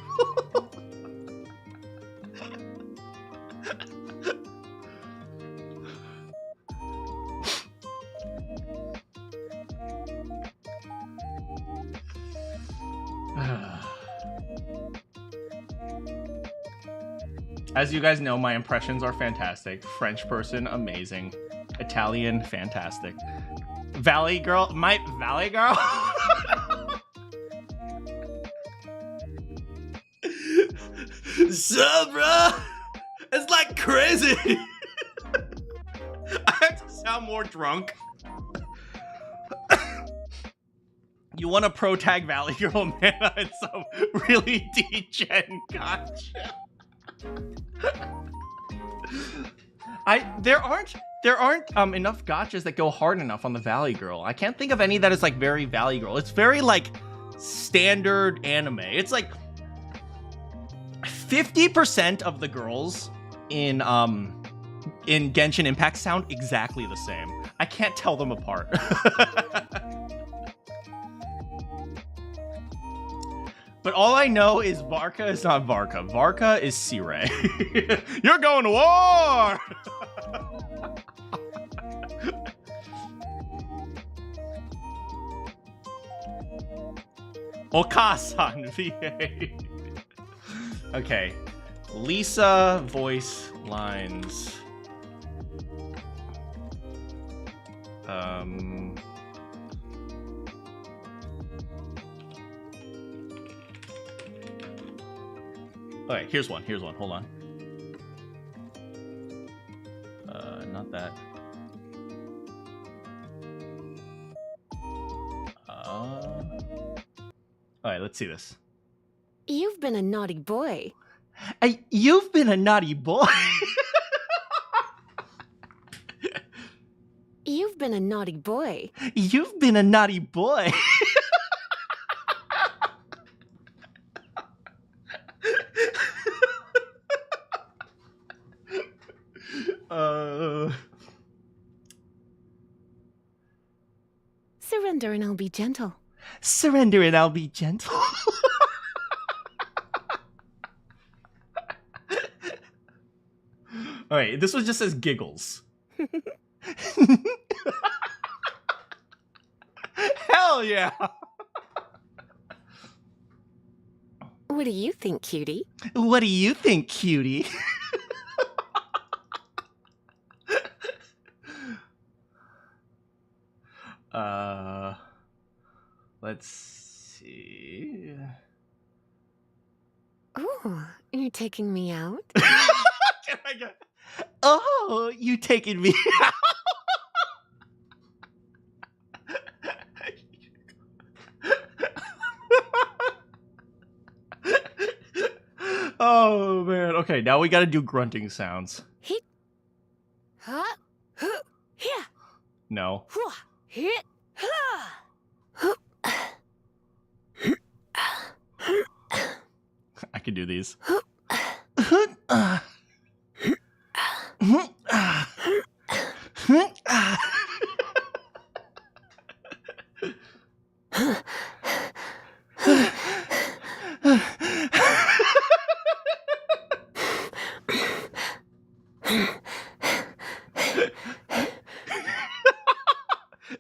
As you guys know, my impressions are fantastic. French person, amazing. Italian, fantastic. Valley girl, my Valley girl? So, bro, it's like crazy. I have to sound more drunk. You want to pro tag Valley Girl, man? It's some really degen gotcha. There aren't enough gotchas that go hard enough on the Valley Girl. I can't think of any that is like very Valley Girl. It's very like standard anime. It's like 50% of the girls in Genshin Impact sound exactly the same. I can't tell them apart. But all I know is Varka is not Varka. Varka is Sirei. You're going to war! Okasan VA. Okay. Lisa voice lines. Alright, here's one. Hold on. Not that. Alright, let's see this. You've been a naughty boy. You've been a naughty boy. You've been a naughty boy. You've been a naughty boy. Surrender and I'll be gentle. Surrender and I'll be gentle. right, this one just says giggles. Hell yeah! What do you think, cutie? What do you think, cutie? Let's see. Oh, you're taking me out? Can I get... Oh, you taking me out? Oh man. Okay, now we gotta do grunting sounds. Hit. Huh? Huh. Here. No. Hit. I can do these.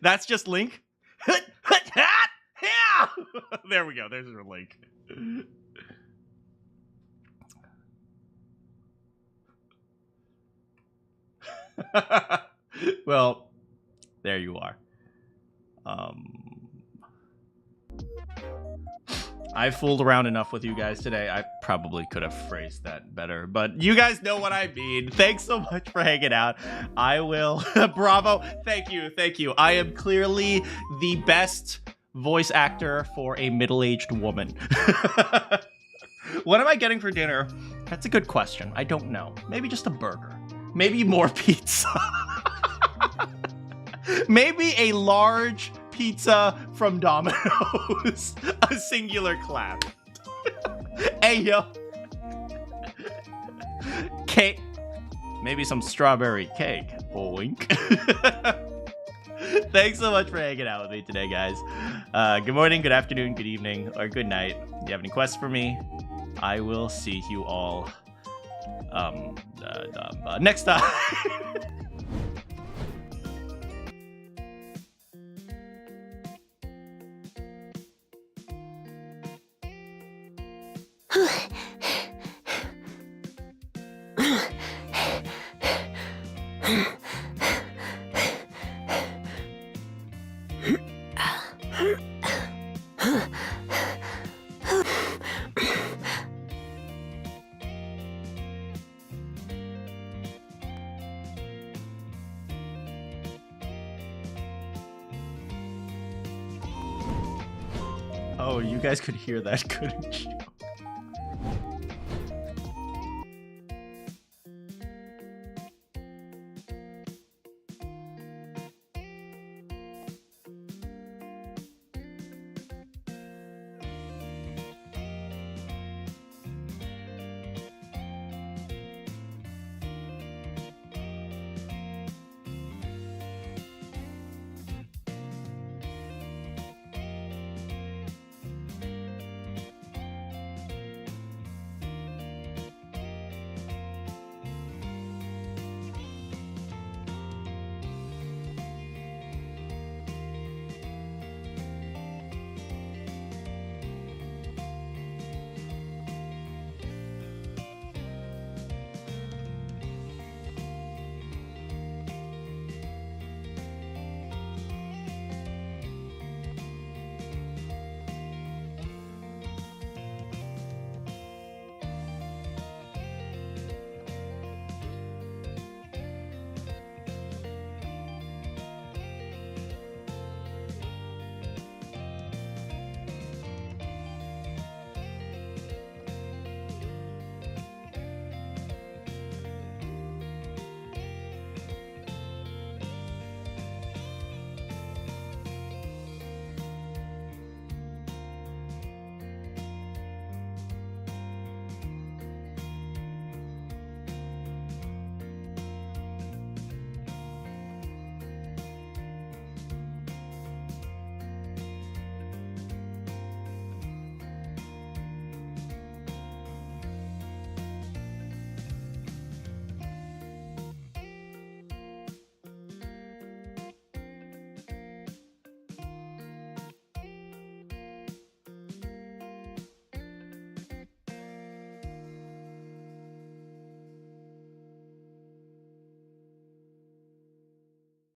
That's just Link. There we go. There's your Link. Well, there you are. I fooled around enough with you guys today. I probably could have phrased that better, but you guys know what I mean. Thanks so much for hanging out. I will. Bravo. Thank you. Thank you. I am clearly the best voice actor for a middle-aged woman. What am I getting for dinner? That's a good question. I don't know. Maybe just a burger. Maybe more pizza. Maybe a large pizza from Domino's. A singular clap. Hey, yo. Cake. Maybe some strawberry cake. Boink. Thanks so much for hanging out with me today, guys. Good morning, good afternoon, good evening, or good night. If you have any questions for me, I will see you all next time. Oh, you guys could hear that, couldn't you?